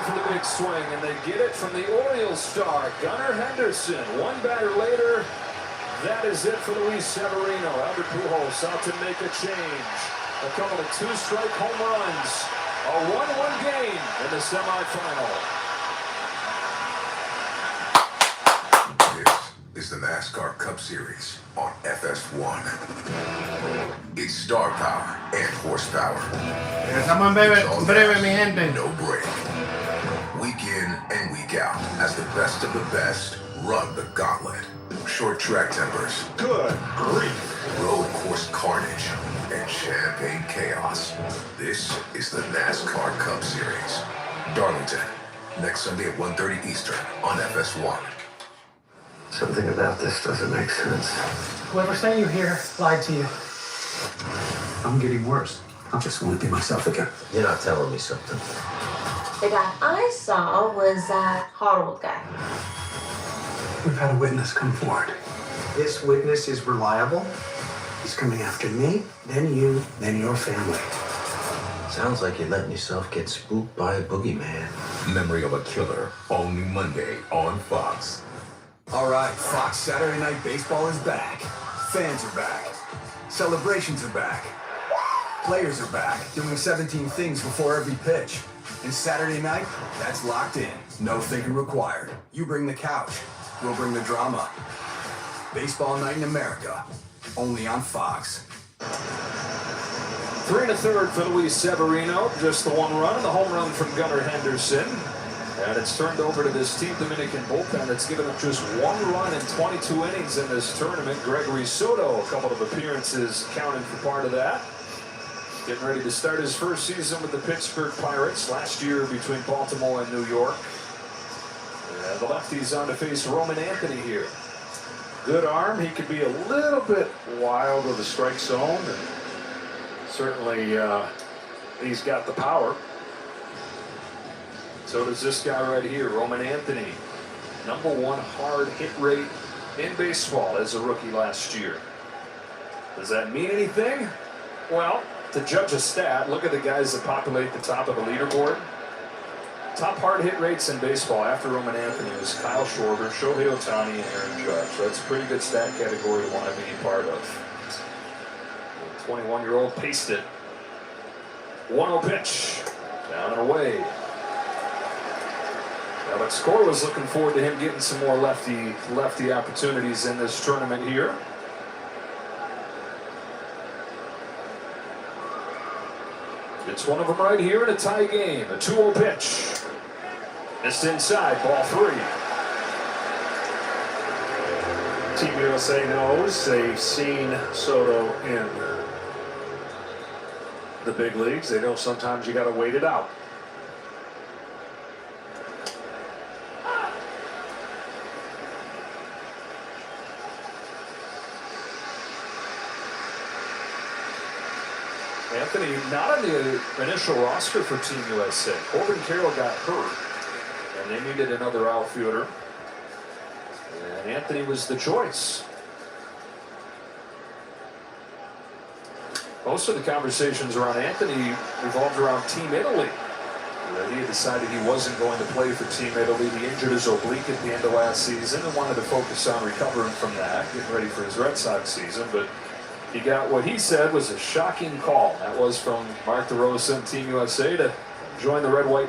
S9: for the big swing, and they get it from the Orioles star, Gunnar Henderson. One batter later, that is it for Luis Severino. Albert Pujols out to make a change. A couple of 2-strike home runs. A 1-1 game in the semifinal.
S16: This is the NASCAR Cup Series on FS1. It's star power and horsepower.
S10: Empezamos en breve, mi gente.
S16: No break. Week in and week out, as the best of the best run the gauntlet. Short track tempers.
S11: Good grief.
S16: Road course carnage. And champagne chaos. This is the NASCAR Cup Series. Darlington, Next Sunday at 1:30 Eastern on FS1.
S3: Something about this doesn't make sense.
S12: Whoever sent you here lied to you. I'm getting worse. I just want to be myself again.
S3: You're not telling me something.
S2: The guy I saw was that hot old guy.
S12: We've had a witness come forward. This witness is reliable. He's coming after me, then you, then your family.
S3: Sounds like you're letting yourself get spooked by a boogeyman.
S16: Memory of a Killer, only Monday on Fox.
S12: All right, Fox Saturday Night Baseball is back. Fans are back. Celebrations are back. Players are back, doing 17 things before every pitch. And Saturday night, that's locked in. No thinking required. You bring the couch, we'll bring the drama. Baseball Night in America, only on Fox.
S9: 3 1/3 for Luis Severino, just the one run, and the home run from Gunnar Henderson. And it's turned over to this Team Dominican bullpen that's given up just 1 run in 22 innings in this tournament. Gregory Soto, a couple of appearances counted for part of that. Getting ready to start his first season with the Pittsburgh Pirates, last year between Baltimore and New York. And the lefty's on to face Roman Anthony here. Good arm. He could be a little bit wild with the strike zone. And certainly he's got the power. So does this guy right here, Roman Anthony. #1 hard hit rate in baseball as a rookie last year. Does that mean anything? Well, to judge a stat, look at the guys that populate the top of the leaderboard. Top hard hit rates in baseball after Roman Anthony was Kyle Schwarber, Shohei Ohtani, and Aaron Judge. So that's a pretty good stat category to want to be part of. The 21-year-old paced it. 1-0 pitch. Down and away. Alex Cora was looking forward to him getting some more lefty opportunities in this tournament here. It's one of them right here in a tie game. A 2-0 pitch. It's inside, ball 3.
S11: Team USA knows they've seen Soto in the big leagues. They know sometimes you got to wait it out.
S9: Anthony not on the initial roster for Team USA. Corbin Carroll got hurt, and they needed another outfielder. And Anthony was the choice. Most of the conversations around Anthony revolved around Team Italy. He had decided he wasn't going to play for Team Italy. He injured his oblique at the end of last season and wanted to focus on recovering from that, getting ready for his Red Sox season. But he got what he said was a shocking call. That was from Mark DeRosa and Team USA to join the Red, White,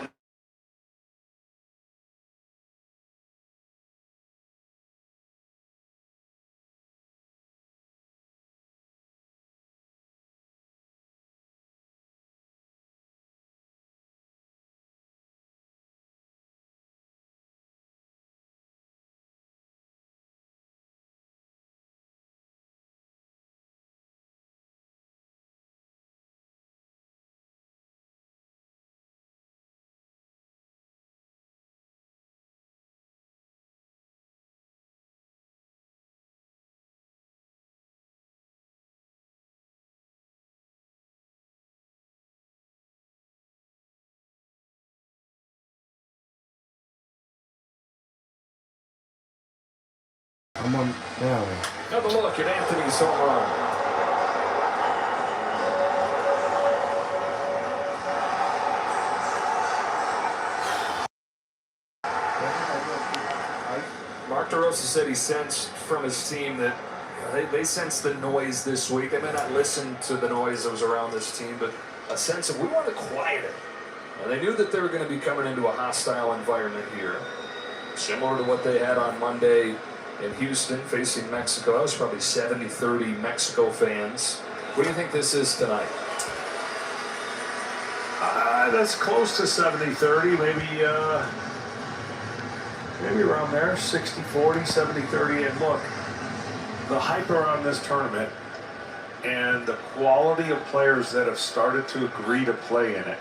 S3: I'm on now.
S9: Another look at Anthony's home run. Mark DeRosa said he sensed from his team that they sensed the noise this week. They may not listen to the noise that was around this team, but a sense of we want to quiet it. And they knew that they were going to be coming into a hostile environment here, similar to what they had on Monday in Houston facing Mexico. That was probably 70-30 Mexico fans. What do you think this is tonight?
S11: That's close to 70-30, maybe around there, 60-40, 70-30. And look, the hype around this tournament and the quality of players that have started to agree to play in it.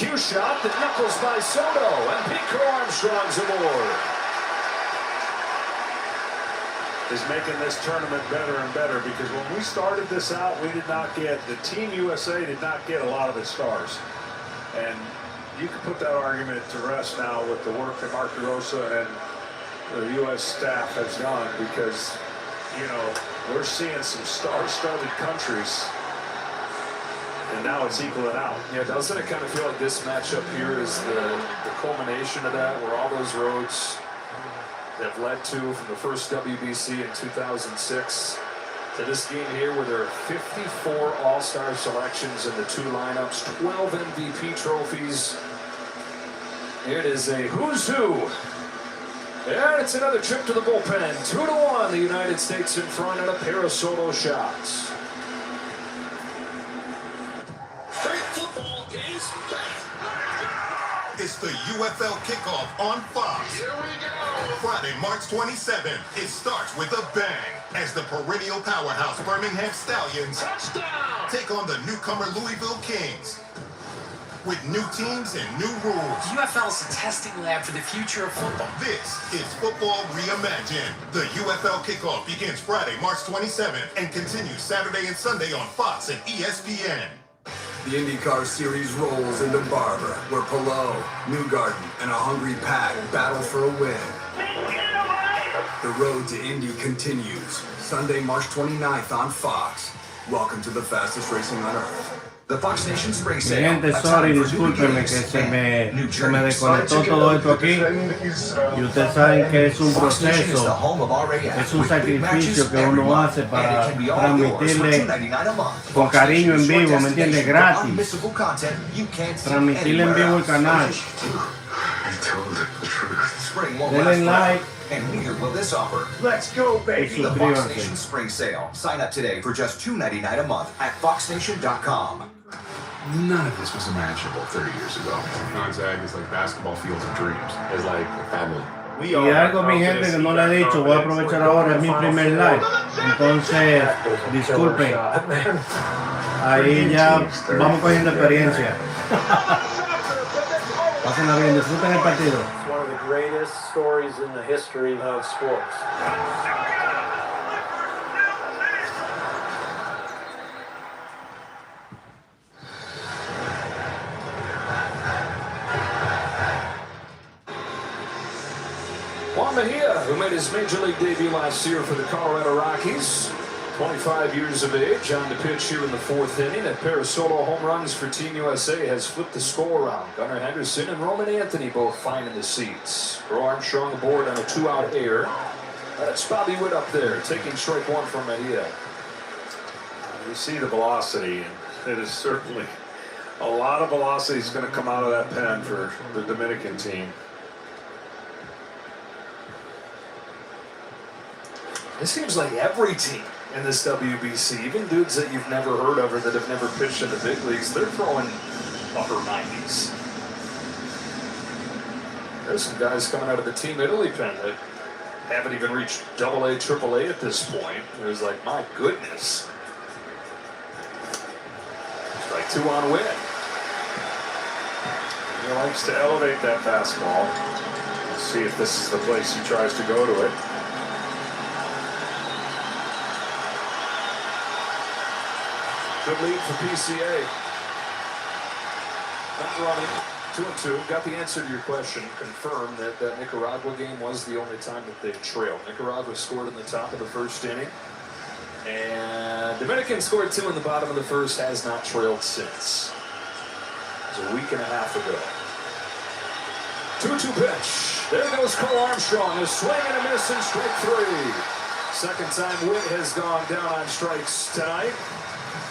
S9: cue shot that knuckles by Soto, and Pico Armstrong's aboard.
S11: Is making this tournament better and better, because when we started this out, we did not get, the Team USA did not get a lot of its stars. And you can put that argument to rest now with the work that Mark DeRosa and the U.S. staff has done, because, you know, we're seeing some star-studded countries, and now it's equaling out.
S9: Yeah, doesn't it kind of feel like this matchup here is the culmination of that, where all those roads have led to from the first WBC in 2006 to this game here, where there are 54 All-Star selections in the two lineups, 12 MVP trophies. It is a who's who. And it's another trip to the bullpen. 2-1, the United States in front and a pair of solo shots.
S16: It's the UFL kickoff on Fox. Here we go. Friday, March 27th. It starts with a bang as the perennial powerhouse Birmingham Stallions take on the newcomer Louisville Kings. With new teams and new rules.
S21: UFL is a testing lab for the future of football.
S16: This is Football Reimagined. The UFL kickoff begins Friday, March 27th and continues Saturday and Sunday on Fox and ESPN.
S12: The IndyCar Series rolls into Barber, where Palou, Newgarden, and a hungry pack battle for a win. The road to Indy continues. Sunday, March 29th on Fox. Welcome to the fastest racing on Earth.
S20: The Fox Nation Spring
S10: Mi
S20: Sale.
S10: gente, sorry, discúlpenme que se me desconectó todo esto aquí. Y ustedes saben que es un proceso, es un sacrificio que uno hace para transmitirle con cariño en vivo, ¿me entiendes? Gratis. Transmitirle en vivo el canal. Denle like.
S20: And neither will this offer.
S10: Let's go, baby.
S20: The Fox Nation Spring Sale. Sign up today for just $2.99 a month at foxnation.com.
S22: None of this was imaginable 30 years ago. Gonzaga is like basketball fields of dreams. It's like a family.
S10: Y algo, mi gente, que no le he dicho, voy a aprovechar ahora, es mi primer live. Entonces, disculpen. Ahí ya vamos cogiendo experiencia. Pásenla bien, disfruten el partido.
S23: It's one of the greatest stories in the history of sports.
S9: Juan Mejia, who made his major league debut last year for the Colorado Rockies, 25 years of age, on the pitch here in the fourth inning. A pair of solo home runs for Team USA has flipped the score around. Gunnar Henderson and Roman Anthony both finding the seats. Bro Armstrong aboard on a 2-out error. That's Bobby Witt up there, taking strike one from Mejia.
S11: You see the velocity, and it is certainly a lot of velocity is going to come out of that pen for the Dominican team.
S9: It seems like every team in this WBC, even dudes that you've never heard of or that have never pitched in the big leagues, they're throwing upper 90s. There's some guys coming out of the Team Italy pen that haven't even reached AA, AAA at this point. It was like, my goodness. Strike two on Witt.
S11: He likes to elevate that fastball. Let's see if this is the place he tries to go to it.
S9: Good lead for PCA. Not running. 2-2. Got the answer to your question. Confirmed that that Nicaragua game was the only time that they've trailed. Nicaragua scored in the top of the first inning. And Dominican scored 2 in the bottom of the first. Has not trailed since. It was a week and a half ago. 2-2 pitch. There goes Cole Armstrong. A swing and a miss in strike 3. Second time Witt has gone down on strikes tonight.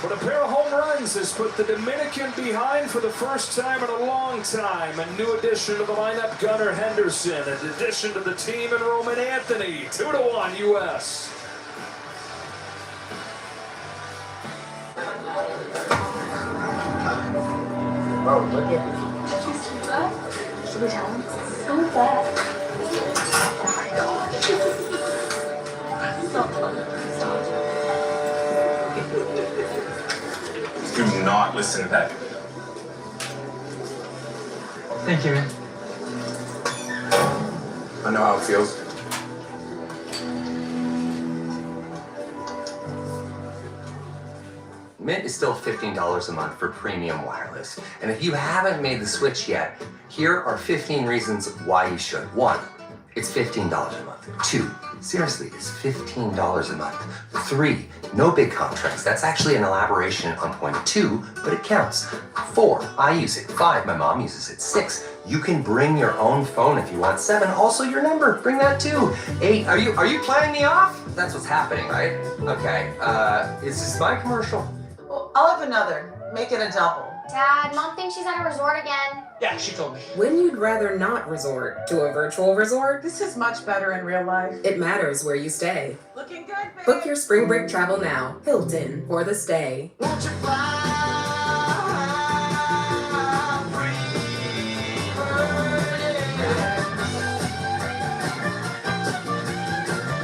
S9: But a pair of home runs has put the Dominican behind for the first time in a long time. A new addition to the lineup, Gunnar Henderson. An addition to the team, and Roman Anthony. 2-1 U.S.
S2: Oh, look at me. Should we tell him? So bad. Oh my God. Stop.
S22: Do not listen to that.
S4: Thank you, man.
S12: I know how it feels.
S3: Mint is still $15 a month for premium wireless. And if you haven't made the switch yet, here are 15 reasons why you should. 1, it's $15 a month. 2, seriously, it's $15 a month. 3, no big contracts. That's actually an elaboration on point 2, but it counts. 4, I use it. 5, my mom uses it. 6, you can bring your own phone if you want. 7, also your number. Bring that too. 8, are you playing me off? That's what's happening, right? Okay, is this my commercial?
S5: I'll have another. Make it a double.
S8: Dad, Mom thinks she's at a resort again.
S4: Yeah, she told me.
S24: When you'd rather not resort to a virtual resort,
S5: This is much better in real life.
S24: it matters where you stay.
S5: Looking good, babe.
S24: Book your spring break travel now. Hilton for the stay.
S3: Where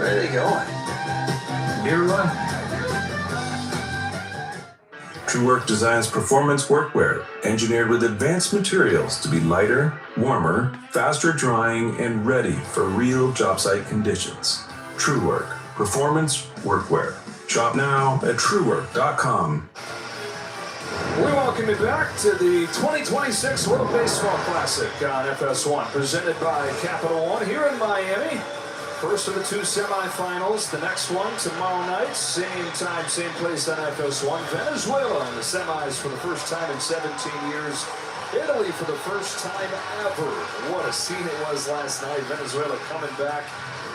S3: are they going?
S12: Year 1.
S25: TrueWork designs performance workwear engineered with advanced materials to be lighter, warmer, faster drying, and ready for real job site conditions. TrueWork, performance workwear. Shop now at truework.com.
S9: We welcome you back to the 2026 World Baseball Classic on FS1, presented by Capital One here in Miami. First of the 2 semifinals. The next one tomorrow night, same time, same place on FS1. Venezuela in the semis for the first time in 17 years. Italy for the first time ever. What a scene it was last night. Venezuela coming back.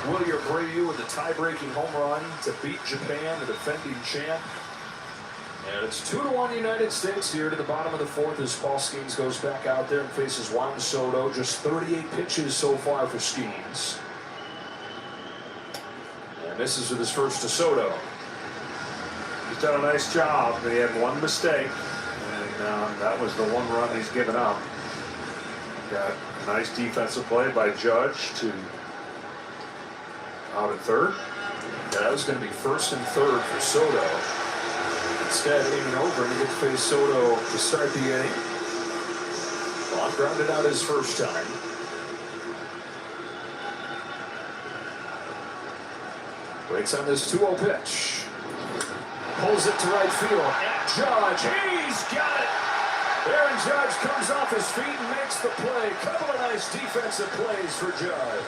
S9: William Abreu with the tie-breaking home run to beat Japan, the defending champ. And it's 2-1 United States here to the bottom of the 4th as Paul Skeens goes back out there and faces Juan Soto. Just 38 pitches so far for Skeens. And misses with his first to Soto.
S11: He's done a nice job. He had one mistake, and that was the one run he's given up. Got a nice defensive play by Judge to out at third.
S9: That was going to be first and third for Soto. Instead, aiming over, and he gets to face Soto to start the inning. Vaughn grounded out his first time. Waits on this 2-0 pitch. Pulls it to right field. And Judge, he's got it! Aaron Judge comes off his feet and makes the play. Couple of nice defensive plays for Judge.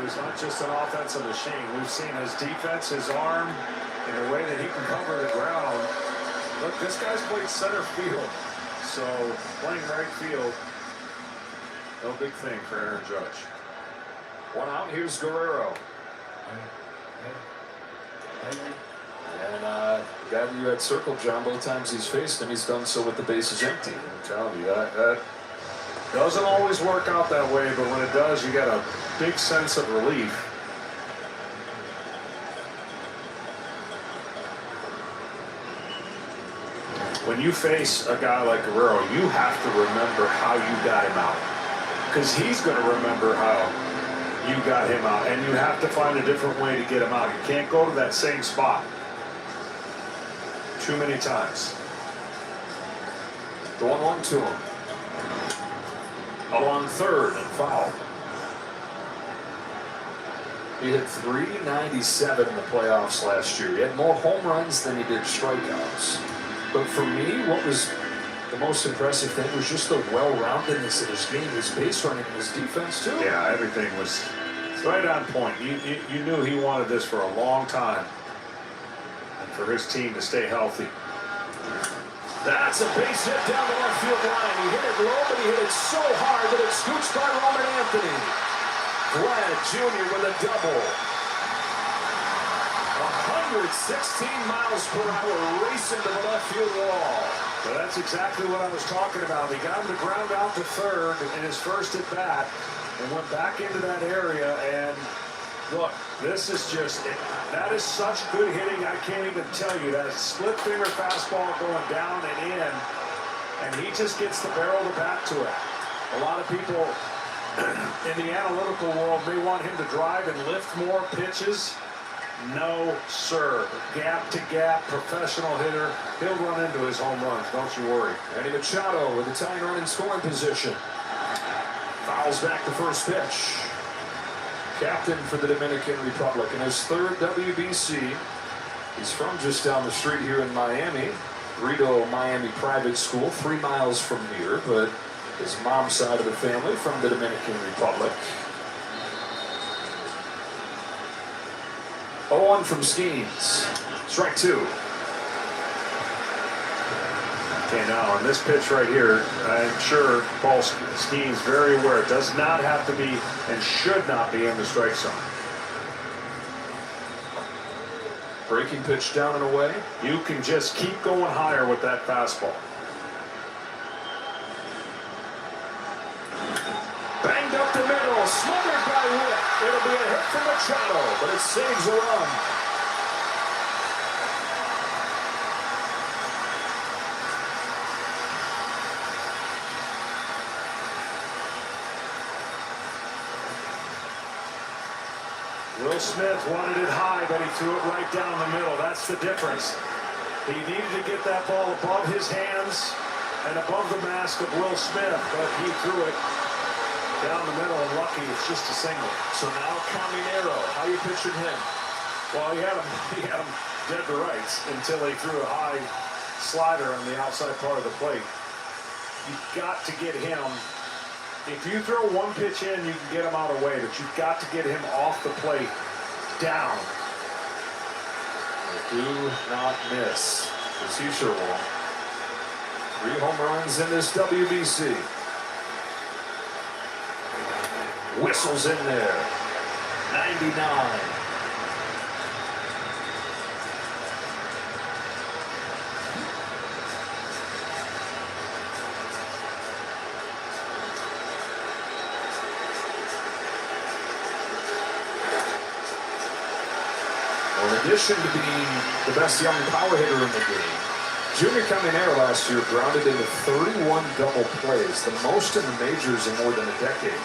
S11: He's not just an offensive machine. We've seen his defense, his arm, in a way that he can cover the ground. Look, this guy's played center field. So playing right field, no big thing for Aaron Judge.
S9: One out, here's Guerrero. And the guy that you had circled, John, both times he's faced him, he's done so with the bases empty.
S11: I'm telling you, that doesn't always work out that way, but when it does, you got a big sense of relief. When you face a guy like Guerrero, you have to remember how you got him out. Because he's going to remember how you got him out. And you have to find a different way to get him out. You can't go to that same spot too many times.
S9: The 1-1 to him. Along third and foul. He hit .397 in the playoffs last year. He had more home runs than he did strikeouts. But for me, what was the most impressive thing was just the well-roundedness of his game, his base running, and his defense too.
S11: Yeah, everything was right on point. You knew he wanted this for a long time, and for his team to stay healthy.
S9: That's a base hit down the left field line. He hit it low, but he hit it so hard that it scoots by Roman Anthony. Vlad Jr. with a double. 116 miles per hour racing to the left field wall.
S11: But that's exactly what I was talking about. He got him to ground out to third in his first at bat and went back into that area. And look, this is just, that is such good hitting. I can't even tell you. That split finger fastball going down and in. And he just gets the barrel of the bat to it. A lot of people in the analytical world may want him to drive and lift more pitches. No, sir. Gap to gap, professional hitter. He'll run into his home runs, don't you worry.
S9: Manny Machado with the tying run in scoring position. Fouls back the first pitch. Captain for the Dominican Republic in his third WBC. He's from just down the street here in Miami. Rito Miami Private School, 3 miles from here, but his mom's side of the family from the Dominican Republic. 0-1 from Skeens. Strike 2.
S11: Okay, now on this pitch right here, I'm sure Paul Skeens very aware. It does not have to be and should not be in the strike zone.
S9: Breaking pitch down and away.
S11: You can just keep going higher with that fastball.
S9: Banged up the middle, smothered by Whip. It'll be a hit from Machado, but it saves a run.
S11: Will Smith wanted it high, but he threw it right down the middle. That's the difference. He needed to get that ball above his hands and above the mask of Will Smith, but he threw it down the middle, and lucky it's just a single.
S9: So now Caminero, how you pitching him?
S11: Well, he had him dead to rights until he threw a high slider on the outside part of the plate. You've got to get him. If you throw one pitch in, you can get him out of the way, but you've got to get him off the plate, down.
S9: Do not miss, as he sure won't. 3 home runs in this WBC. Whistles in there. 99. In addition to being the best young power hitter in the game, Junior Caminero last year grounded into 31 double plays, the most in the majors in more than a decade.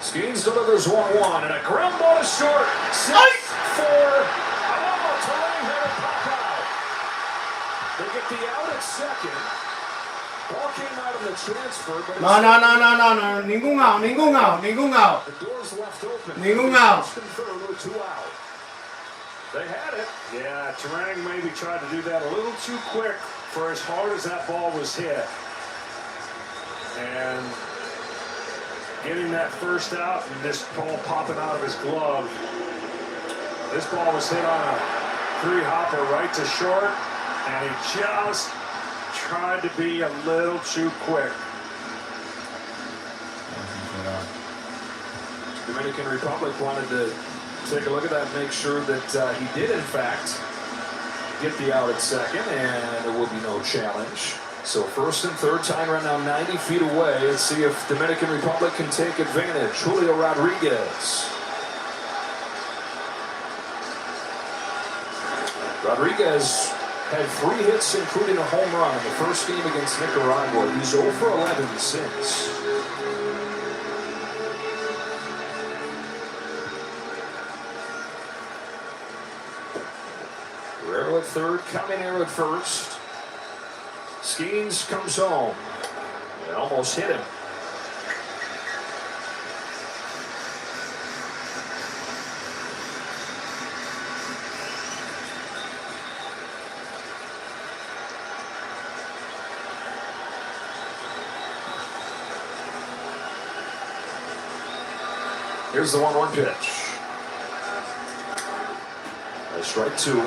S9: Skeens delivers 1-1 and a ground ball to short. 6-4. Terrain hitter pop out. They get the out at second. Ball came out of the transfer, but
S10: No, ningún out.
S9: The door's left open.
S10: Ningún out.
S9: Third, 2 out.
S11: They had it. Yeah, Terang maybe tried to do that a little too quick for as hard as that ball was hit. And getting that first out and this ball popping out of his glove. This ball was hit on a 3-hopper right to short, and he just tried to be a little too quick.
S9: Dominican Republic wanted to take a look at that and make sure that he did in fact get the out at second, and there will be no challenge. So first and third, tying run now 90 feet away. Let's see if Dominican Republic can take advantage. Julio Rodriguez. Rodriguez had 3 hits, including a home run in the first game against Nicaragua. He's 0 for 11 since. Guerrero at third, Caminero at first. Skeens comes home. It almost hit him. Here's the 1-1 pitch. That's strike 2.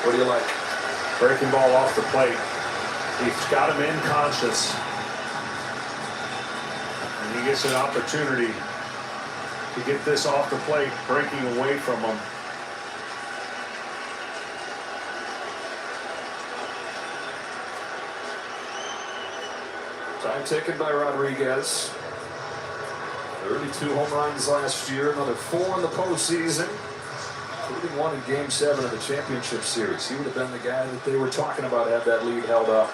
S9: What do you like?
S11: Breaking ball off the plate. He's got him in conscious. And he gets an opportunity to get this off the plate, breaking away from him.
S9: Time taken by Rodriguez. 32 home runs last year, another 4 in the postseason, including 1 in Game 7 of the championship series. He would have been the guy that they were talking about had that lead held up.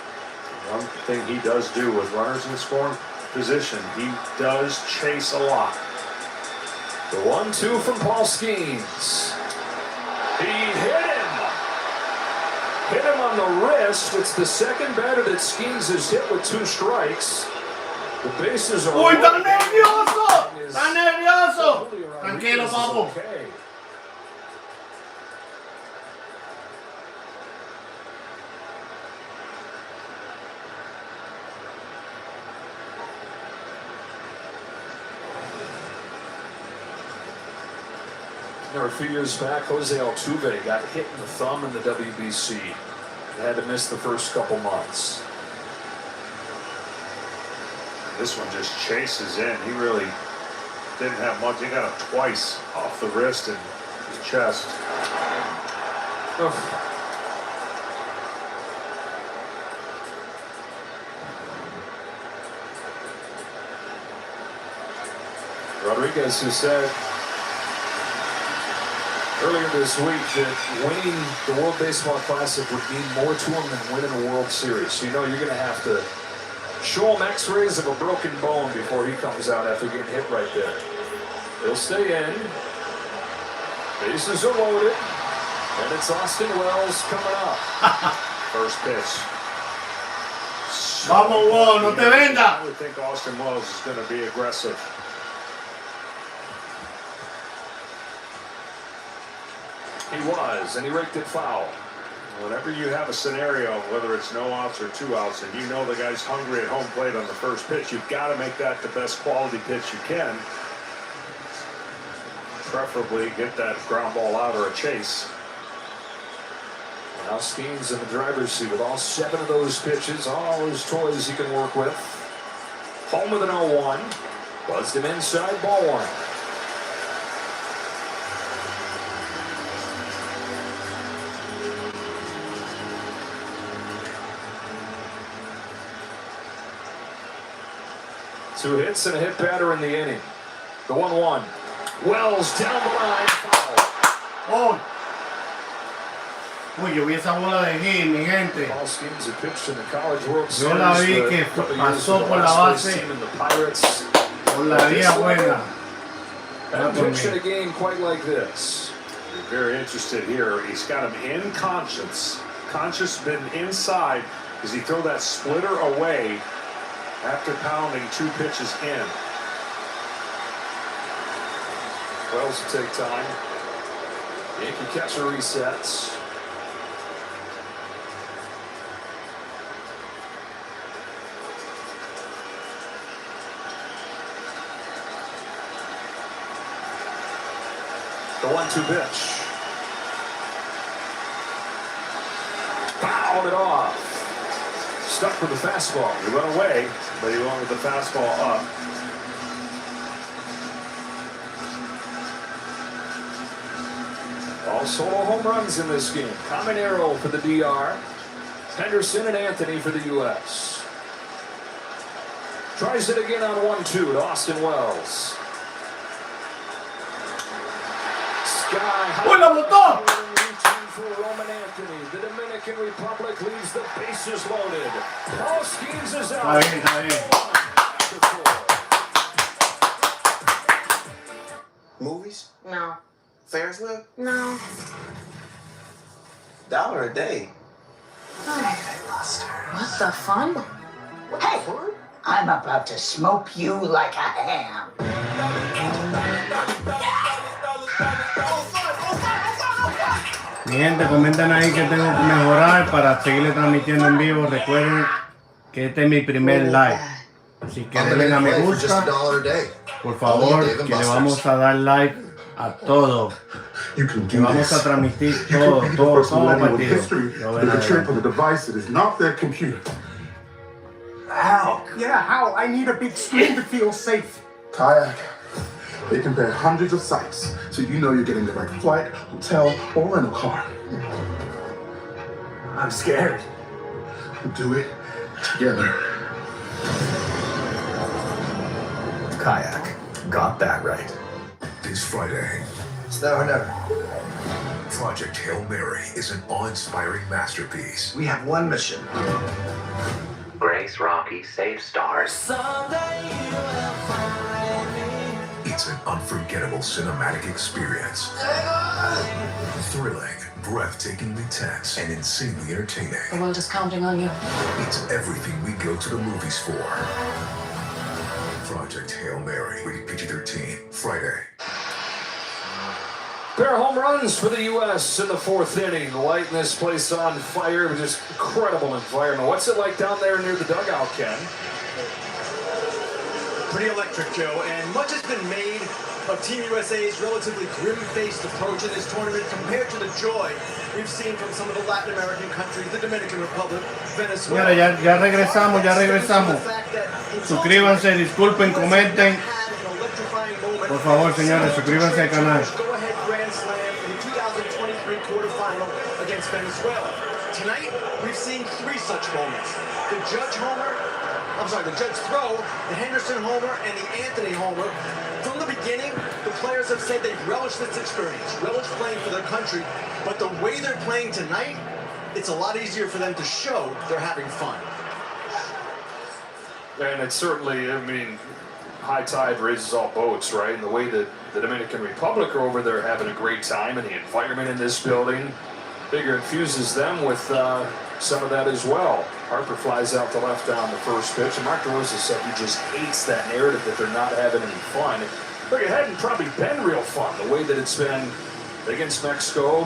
S11: One thing he does do with runners in scoring position, he does chase a lot.
S9: The 1-2 from Paul Skeens. He hit him. Hit him on the wrist. It's the second batter that Skeens has hit with 2 strikes. The bases are...
S10: ¡Uy, está nervioso! ¡Está nervioso! Tranquilo, papo.
S9: Okay. A few years back, Jose Altuve got hit in the thumb in the WBC. He had to miss the first couple months.
S11: This one just chases in. He really didn't have much. He got him twice off the wrist and his chest.
S9: Rodriguez, who said earlier this week that winning the World Baseball Classic would mean more to him than winning a World Series. So you know you're going to have to show him x-rays of a broken bone before he comes out after getting hit right there. He'll stay in. Bases are loaded. And it's Austin Wells coming up.
S11: First pitch.
S10: Vamos, Wall, no te venga.
S11: I would think Austin Wells is going to be aggressive.
S9: He was, and he raked it foul.
S11: Whenever you have a scenario, whether it's no outs or 2 outs, and you know the guy's hungry at home plate on the first pitch, you've got to make that the best quality pitch you can. Preferably get that ground ball out or a chase.
S9: Now Skeens in the driver's seat with all 7 of those pitches, all those toys he can work with. Home with an 0-1. Buzzed him inside, ball 1. Two hits and a hit batter in the inning. The 1-1. Wells down the line. Foul.
S10: Uy, yo vi esa bola de hit, mi gente.
S9: Paul Skeens had pitched in the College World Series.
S10: Yo la vi que pasó por la base. Por la vía buena.
S9: Haven't pitched in a game quite like this.
S11: You're very interested here. He's got him in conscious. Conscious been inside. Does he throw that splitter away after pounding 2 pitches in?
S9: Wells will take time. Yankee catcher resets. The 1-2 pitch. Fouled it off. Stuck with the fastball.
S11: He went away, but he went with the fastball up.
S9: All solo home runs in this game. Caminero for the DR. Henderson and Anthony for the U.S. Tries it again on 1-2 to Austin Wells. Sky high. For Roman Anthony. The Dominican Republic leaves the bases loaded. Paul Skeens is out.
S4: Movies?
S8: No.
S4: Ferris wheel?
S8: No.
S4: $1 a day.
S8: What the fun?
S7: Hey, I'm about to smoke you like a ham.
S10: Mi gente, comenten ahí que tengo que mejorar para seguirle transmitiendo en vivo. Recuerden que este es mi primer live. Así que denle a me gusta. Por favor, que le vamos a dar like a todo. Que vamos a transmitir todo partido.
S13: The chip on the device that is not their computer.
S15: How? Yeah, how? I need a big screen to feel safe.
S13: Kayak. They compare hundreds of sites, so you know you're getting the right flight, hotel, or rental car.
S15: I'm scared.
S13: We'll do it together.
S12: Kayak. Got that right.
S17: This Friday.
S13: It's now or never.
S17: Project Hail Mary is an awe-inspiring masterpiece.
S15: We have one mission.
S1: Grace Rocky Save Stars.
S17: It's an unforgettable cinematic experience. Thrilling, breathtakingly tense, and insanely entertaining.
S6: The world is counting on you.
S17: It's everything we go to the movies for. Project Hail Mary, rated PG-13, Friday.
S9: Pair of home runs for the U.S. in the fourth inning, lighting this place on fire. Just incredible environment. What's it like down there near the dugout, Ken?
S14: Pretty electric, Joe, and much has been made of Team USA's relatively grim-faced approach in this tournament compared to the joy we've seen from some of the Latin American countries, the Dominican Republic, Venezuela.
S10: Señores, ya regresamos. Suscríbanse, disculpen, comenten. Por favor, señores, suscríbanse al canal.
S14: Go-ahead grand slam in the 2023 quarterfinal against Venezuela. Tonight, we've seen 3 such moments. The Judge throw, the Henderson homer, and the Anthony homer. From the beginning, the players have said they've relished this experience, relished playing for their country, but the way they're playing tonight, it's a lot easier for them to show they're having fun.
S9: And it's certainly, I mean, high tide raises all boats, right? And the way that the Dominican Republic are over there having a great time, and the environment in this building, figure infuses them with some of that as well. Harper flies out to left on the first pitch, and Mark DeRosa said he just hates that narrative that they're not having any fun. Look, it hadn't probably been real fun the way that it's been against Mexico.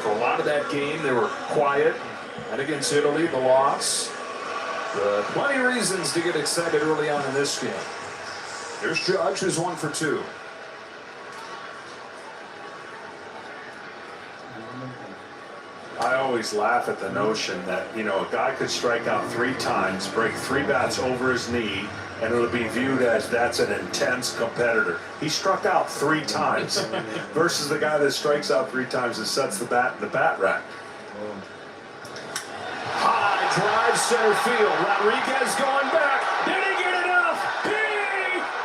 S9: For a lot of that game, they were quiet, and against Italy, the loss. Plenty of reasons to get excited early on in this game. Here's Judge, who's 1 for 2.
S11: I always laugh at the notion that, you know, a guy could strike out 3 times, break 3 bats over his knee, and it'll be viewed as that's an intense competitor. He struck out 3 times versus the guy that strikes out 3 times and sets the bat in the bat rack.
S9: High drive center field. Rodriguez going back. Did he get enough? He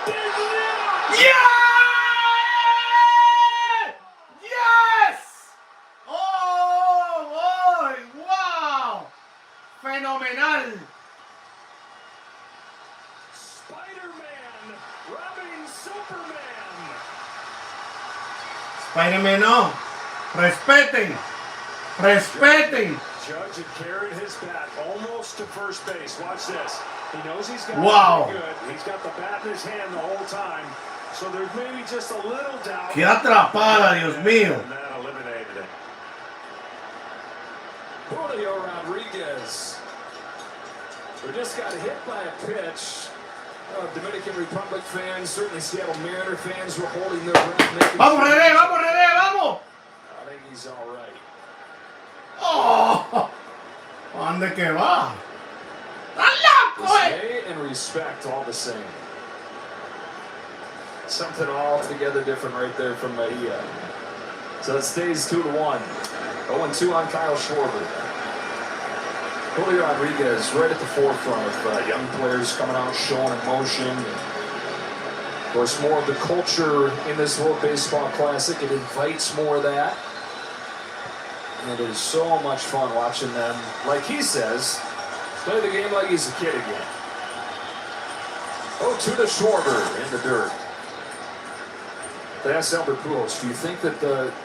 S9: did not!
S10: Yeah! Yes! Oh, boy, wow! Fenomenal.
S11: Spider-Man rubbing Superman.
S10: Spider-Man, no. Respeten.
S11: Judge had carried his bat almost to first base. Watch this. He knows he's got
S10: Wow.
S11: it good. He's got the bat in his hand the whole time. So there's maybe just a little doubt.
S10: Qué atrapada, Dios mío.
S11: And that eliminated it.
S9: Julio Rodriguez, who just got hit by a pitch. Dominican Republic fans, certainly Seattle Mariner fans were holding their breath.
S10: Vamos, René, vamos.
S9: I think he's all right.
S10: Oh, ¿dónde que va? ¡Está loco,
S9: Dismay and respect all the same. Something altogether different right there from Mejia. So it stays 2-1. 0-2 on Kyle Schwarber. Julio Rodriguez right at the forefront of young players coming out, showing emotion. Of course, more of the culture in this World Baseball Classic. It invites more of that. And it is so much fun watching them, like he says, play the game like he's a kid again. 0-2 to Schwarber in the dirt. They asked Albert Pujols, do you think that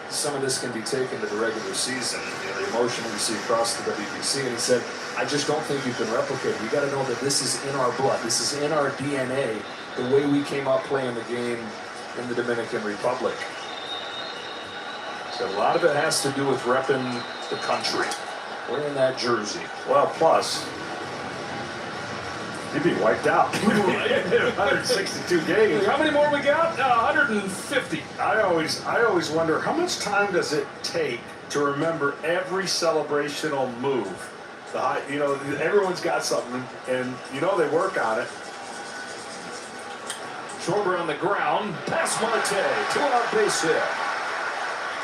S9: some of this can be taken to the regular season? You know, the emotion we see across the WBC, and he said, I just don't think you can replicate it. You got to know that this is in our blood. This is in our DNA, the way we came up playing the game in the Dominican Republic. So a lot of it has to do with repping the country, wearing that jersey.
S11: Well, plus, you'd be wiped out. 162 games.
S9: How many more we got? 150.
S11: I always wonder, how much time does it take to remember every celebrational move? You know, everyone's got something, and you know they work on it.
S9: Schwarber on the ground, past Marte, 2-out base hit.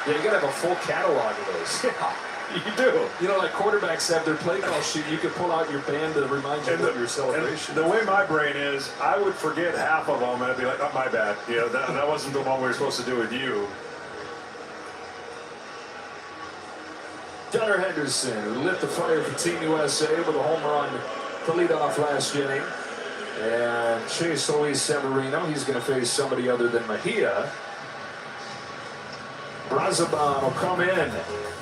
S9: Yeah, you gotta have a full catalog of those.
S11: Yeah, you do.
S9: You know, like quarterbacks have their play call sheet. You can pull out your band to remind you of your celebration.
S11: The way my brain is, I would forget half of them, and I'd be like, oh, my bad. You know, that wasn't the one we were supposed to do with you.
S9: Gunnar Henderson, who lit the fire for Team USA with a home run to lead off last inning. And Chase Luis Severino, he's going to face somebody other than Mejia. Brazoban will come in.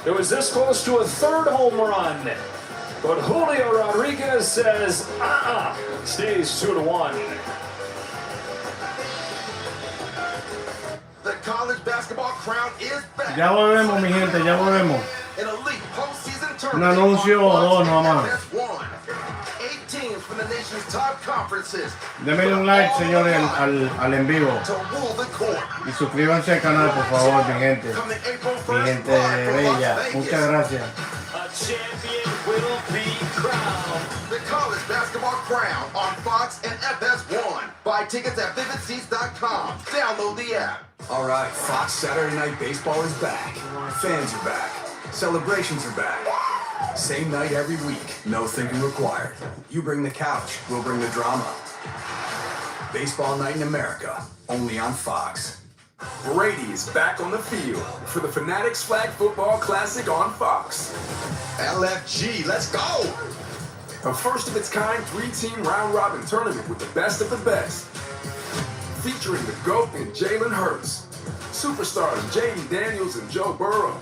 S9: It was this close to a third home run. But Julio Rodriguez says, stays 2-1.
S14: The college basketball crown is back.
S10: Ya volvemos, mi gente, ya volvemos.
S14: An elite postseason
S10: Un
S14: tournament
S10: anuncio o dos nomás.
S14: FS1. 8 teams from the nation's top conferences.
S10: Denme un like, señores, al en vivo.
S14: To rule the court.
S10: Y suscríbanse al canal, por favor, mi gente. Mi gente bella. Muchas gracias.
S14: A champion will be crowned. The college basketball crown on Fox and FS1. Buy tickets at vividseats.com. Download the app.
S12: All right, Fox Saturday Night Baseball is back. Fans are back. Celebrations are back. Same night every week. No thinking required. You bring the couch, we'll bring the drama. Baseball Night in America, only on Fox.
S25: Brady is back on the field for the Fanatics Flag Football Classic on Fox.
S14: LFG, let's go!
S25: A first-of-its-kind three-team round-robin tournament with the best of the best. Featuring the GOAT and Jalen Hurts, superstars J.D. Daniels and Joe Burrow,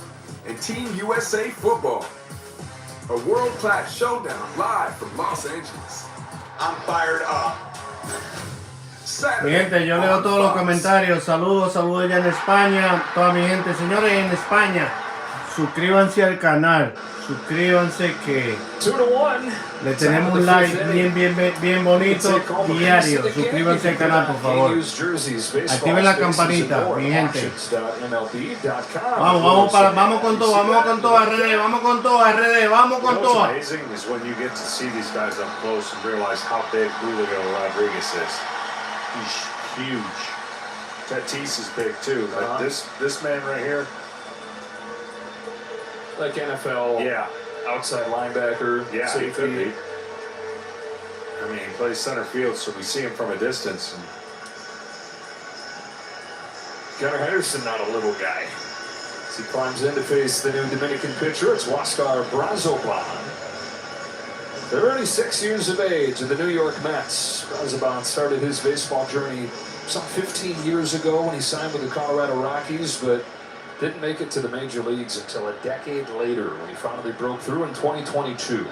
S25: and Team USA Football. A world-class showdown live from Los Angeles.
S14: I'm fired up.
S10: Mi gente, yo leo todos los comentarios. Saludos ya en España. Toda mi gente, señores, en España. Suscríbanse al canal. Suscríbanse que le tenemos un like bien bonito diario. Suscríbanse al canal, por favor. Activen la campanita, mi gente. Vamos con todo, RD, vamos con todo.
S11: What's amazing is when you get to see these guys up close and realize how big Julio Rodriguez is. He's huge. Tatis is big too. But this man right here,
S9: Like NFL, outside linebacker,
S11: he could
S9: safety.
S11: be. I mean, he plays center field, so we see him from a distance. And
S9: Gunnar Henderson, not a little guy. As he climbs in to face the new Dominican pitcher, it's Huáscar Brazoban. 36 years of age in the New York Mets. Brazoban started his baseball journey some 15 years ago when he signed with the Colorado Rockies, but didn't make it to the major leagues until a decade later when he finally broke through in 2022.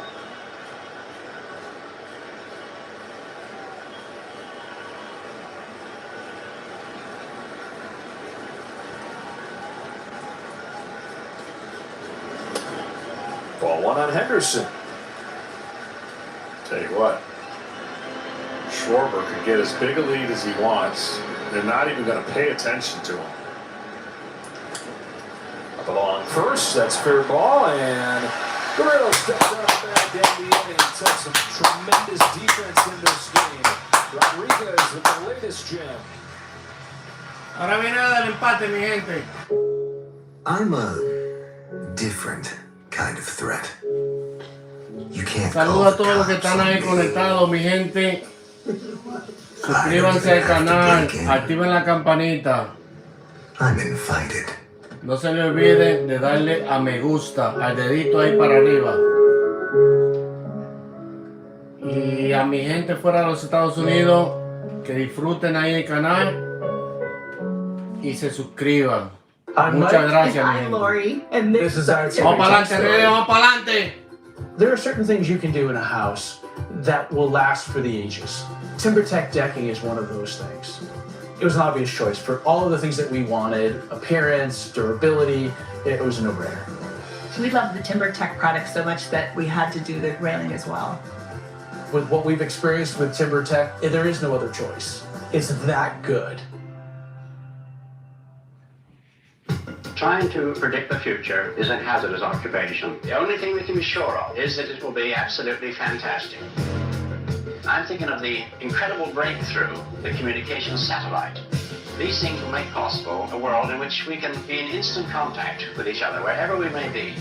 S9: Ball one on Henderson.
S11: tell you what, Schwarber could get as big a lead as he wants. They're not even going to pay attention to him.
S9: Up along first, that's fair ball, and Guerrero steps out back down the inning and took some tremendous defense in this game. Rodriguez with the latest gem.
S10: Ahora viene la del empate, mi gente.
S17: I'm a different kind of threat. You can't
S10: Saludos a todos los que están ahí conectados, mi gente. Suscríbanse al canal, activen la campanita.
S17: I'm invited.
S10: No se le olvide de darle a me gusta, al dedito ahí para arriba. Y a mi gente fuera de los Estados Unidos, que disfruten ahí el canal y se suscriban. Muchas gracias, mi gente.
S6: Lori, and this is our
S10: Vamos para adelante, vamos para adelante.
S6: There are certain things you can do in a house that will last for the ages. TimberTech decking is one of those things. It was an obvious choice for all of the things that we wanted, appearance, durability. It was a no-brainer.
S16: We love the TimberTech product so much that we had to do the railing as well.
S6: With what we've experienced with TimberTech, there is no other choice. It's that good.
S18: Trying to predict the future is a hazardous occupation. The only thing we can be sure of is that it will be absolutely fantastic. I'm thinking of the incredible breakthrough, the communications satellite. These things will make possible a world in which we can be in instant contact with each other, wherever we may be.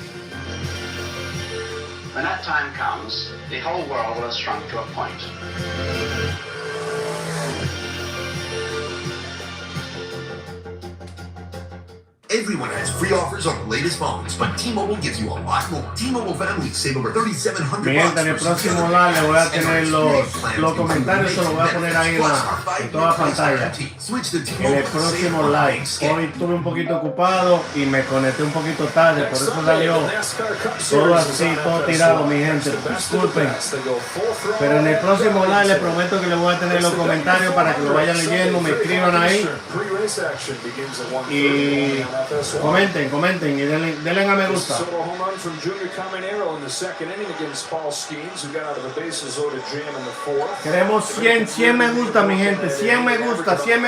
S18: When that time comes, the whole world will have shrunk to a point.
S17: Everyone has free offers on the latest phones, but T-Mobile gives you a lot more. T-Mobile families save over $3,700.
S10: Mi gente, en el próximo live le voy a tener los comentarios, se los voy a poner ahí en toda pantalla. En el próximo live. Hoy estuve un poquito ocupado y me conecté un poquito tarde, por eso salió todo así, todo tirado, mi gente. Disculpen. Pero en el próximo live les prometo que les voy a tener los comentarios para que lo vayan leyendo, me escriban ahí. Y comenten y denle a me gusta. Queremos 100 me gusta, mi gente, 100 me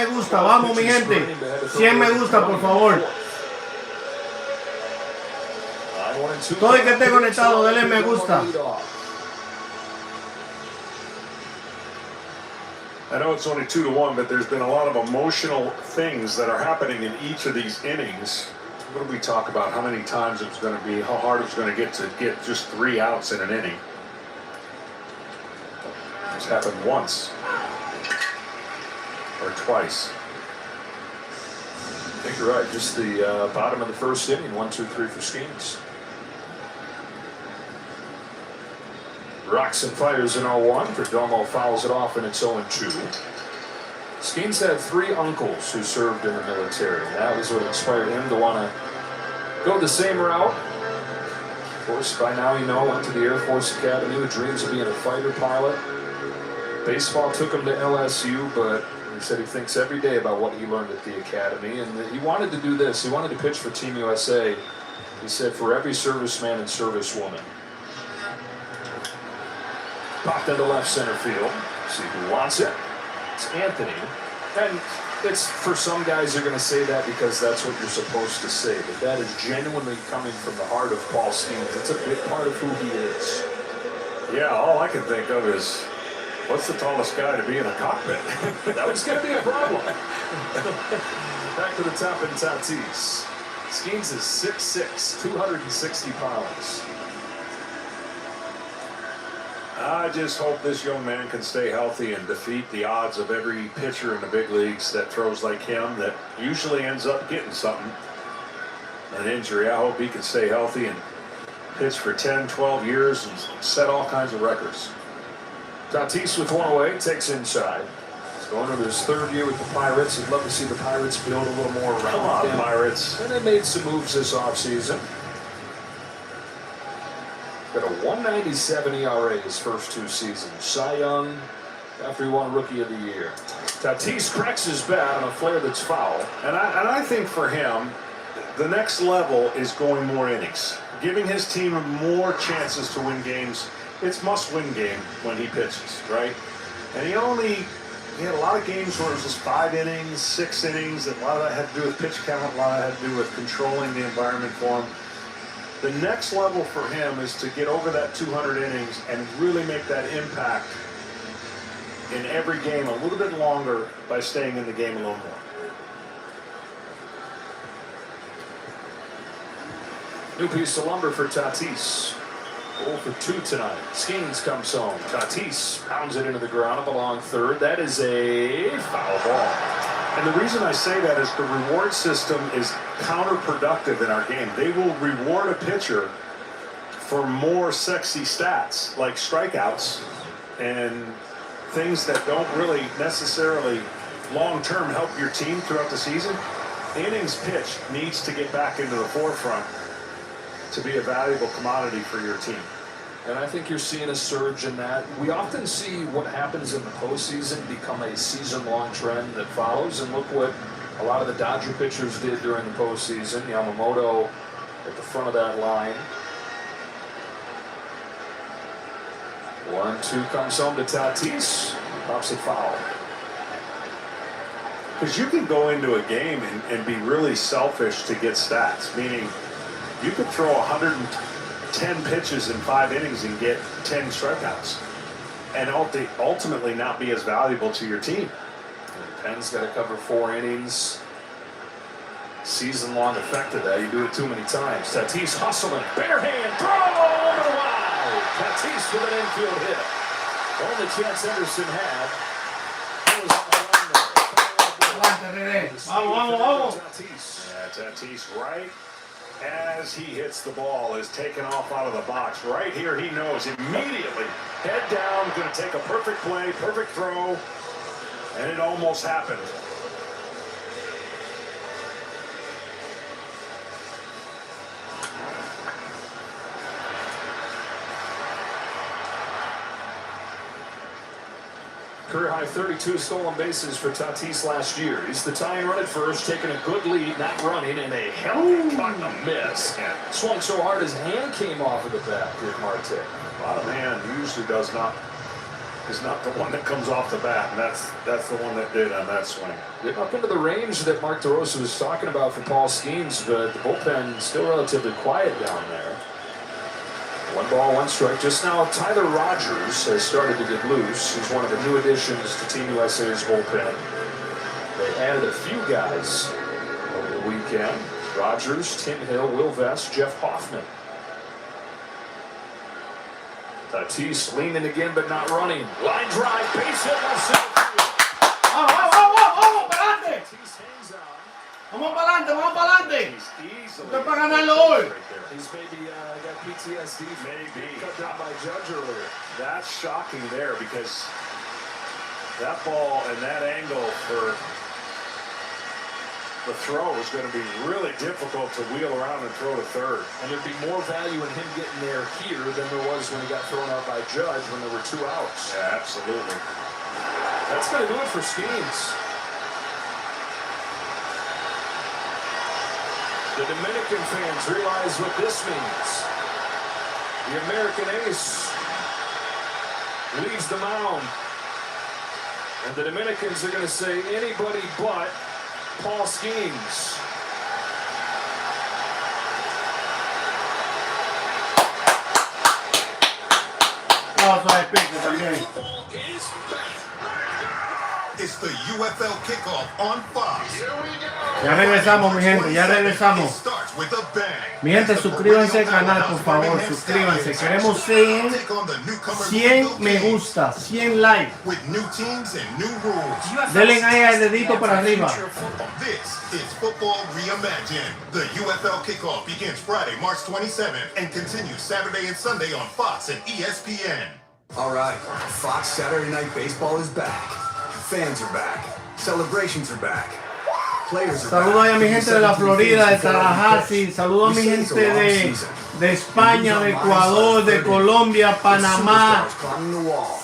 S10: gusta, vamos mi gente, 100 me gusta por favor. Todo el que esté conectado, denle me gusta.
S11: I know it's only 2-1, but there's been a lot of emotional things that are happening in each of these innings. What did we talk about? How many times it's going to be, how hard it's going to get just 3 outs in an inning. It's happened once or twice. I think you're right. Just the bottom of the first inning, 1-2-3 for Skeens. Rocks and fires in 0-1. Perdomo fouls it off and it's 0-2. Skeens had 3 uncles who served in the military. That was what inspired him to want to go the same route. Of course, by now you know, went to the Air Force Academy with dreams of being a fighter pilot. Baseball took him to LSU, but he said he thinks every day about what he learned at the academy, and he wanted to do this. He wanted to pitch for Team USA. He said, for every serviceman and servicewoman. Popped into left center field. See who wants it. It's Anthony. And it's, for some guys, they're going to say that because that's what you're supposed to say. But that is genuinely coming from the heart of Paul Skeens. It's a big part of who he is.
S22: Yeah, all I can think of is, what's the tallest guy to be in a cockpit?
S11: That was going to be a problem. Back to the top in Tatis. Skeens is 6'6", 260 pounds.
S22: I just hope this young man can stay healthy and defeat the odds of every pitcher in the big leagues that throws like him that usually ends up getting something, an injury. I hope he can stay healthy and pitch for 10, 12 years and set all kinds of records.
S11: Tatis with 1 away, takes inside. He's going into his 3rd year with the Pirates. He'd love to see the Pirates build a little more around him.
S22: Pirates.
S11: And they made some moves this offseason. Got a 1.97 ERA his first 2 seasons. Cy Young after he won Rookie of the Year. Tatis cracks his bat on a flare that's foul.
S22: And I think for him, the next level is going more innings, giving his team more chances to win games. It's must-win game when he pitches, right? And he had a lot of games where it was just 5 innings, 6 innings. A lot of that had to do with pitch count. A lot of that had to do with controlling the environment for him. The next level for him is to get over that 200 innings and really make that impact in every game a little bit longer by staying in the game a little more.
S11: New piece of lumber for Tatis. 0 for 2 tonight. Skeens comes home. Tatis pounds it into the ground up along 3rd. That is a foul ball.
S22: And the reason I say that is the reward system is counterproductive in our game. They will reward a pitcher for more sexy stats like strikeouts and things that don't really necessarily long-term help your team throughout the season. Innings pitch needs to get back into the forefront to be a valuable commodity for your team.
S11: And I think you're seeing a surge in that. We often see what happens in the postseason become a season-long trend that follows. And look what a lot of the Dodger pitchers did during the postseason. Yamamoto at the front of that line. 1-2 comes home to Tatis. Pops it foul.
S22: Because you can go into a game and be really selfish to get stats, meaning you could throw 110 pitches in 5 innings and get 10 strikeouts and ultimately not be as valuable to your team.
S11: Penn's got to cover 4 innings. Season-long effect of that. You do it too many times. Tatis hustling. Bare hand. Throw over the wide. Tatis with an infield hit. Only chance Henderson had.
S10: La adelante, René. Vamos, vamos, vamos.
S22: Yeah, Tatis, right as he hits the ball, is taken off out of the box. Right here, he knows immediately. Head down, going to take a perfect play, perfect throw, and it almost happened.
S9: Career high 32 stolen bases for Tatis last year. He's the tying run at first, taking a good lead, not running, and a hell caught a miss. Swung so hard his hand came off of the bat with Marte.
S22: Bottom hand usually is not the one that comes off the bat, and that's the one that did on that swing.
S9: Getting up into the range that Mark DeRosa was talking about for Paul Skeens, but the bullpen still relatively quiet down there. 1 ball, 1 strike. Just now, Tyler Rogers has started to get loose. He's one of the new additions to Team USA's bullpen. They added a few guys over the weekend. Rogers, Tim Hill, Will Vest, Jeff Hoffman. Tatis leaning again, but not running. Line drive, base hit, left center field.
S10: Vamos, vamos, vamos, vamos, para adelante.
S9: Tatis hangs on.
S10: Vamos para adelante, vamos para adelante.
S22: Easily.
S10: Esto es para ganarlo hoy.
S9: He's maybe got PTSD.
S22: Maybe.
S9: Cut down by Judge earlier.
S22: That's shocking there, because that ball and that angle for the throw is going to be really difficult to wheel around and throw to third.
S9: And there'd be more value in him getting there here than there was when he got thrown out by Judge when there were 2 outs.
S22: Yeah, absolutely.
S9: That's going to do it for Skeens. The Dominican fans realize what this means. The American ace leaves the mound. And the Dominicans are going to say anybody but Paul Skeens.
S10: Vamos a despedir también.
S17: It's the UFL kickoff on Fox.
S10: Ya regresamos, mi gente, ya regresamos.
S17: Starts with a bang.
S10: Mi gente, suscríbanse al canal, por favor, suscríbanse. Queremos 100 me gusta, 100 likes.
S17: With new teams and new rules.
S10: Denle ahí al dedito para arriba.
S17: This is Football Reimagined. The UFL kickoff begins Friday, March 27th and continues Saturday and Sunday on Fox and ESPN.
S12: All right, Fox Saturday Night Baseball is back. Fans are back. Celebrations are back. Players are
S10: Saludos
S12: back.
S10: a mi gente de la Florida, de Tallahassee. Saludos a mi gente de España, de Ecuador, de Colombia, Panamá.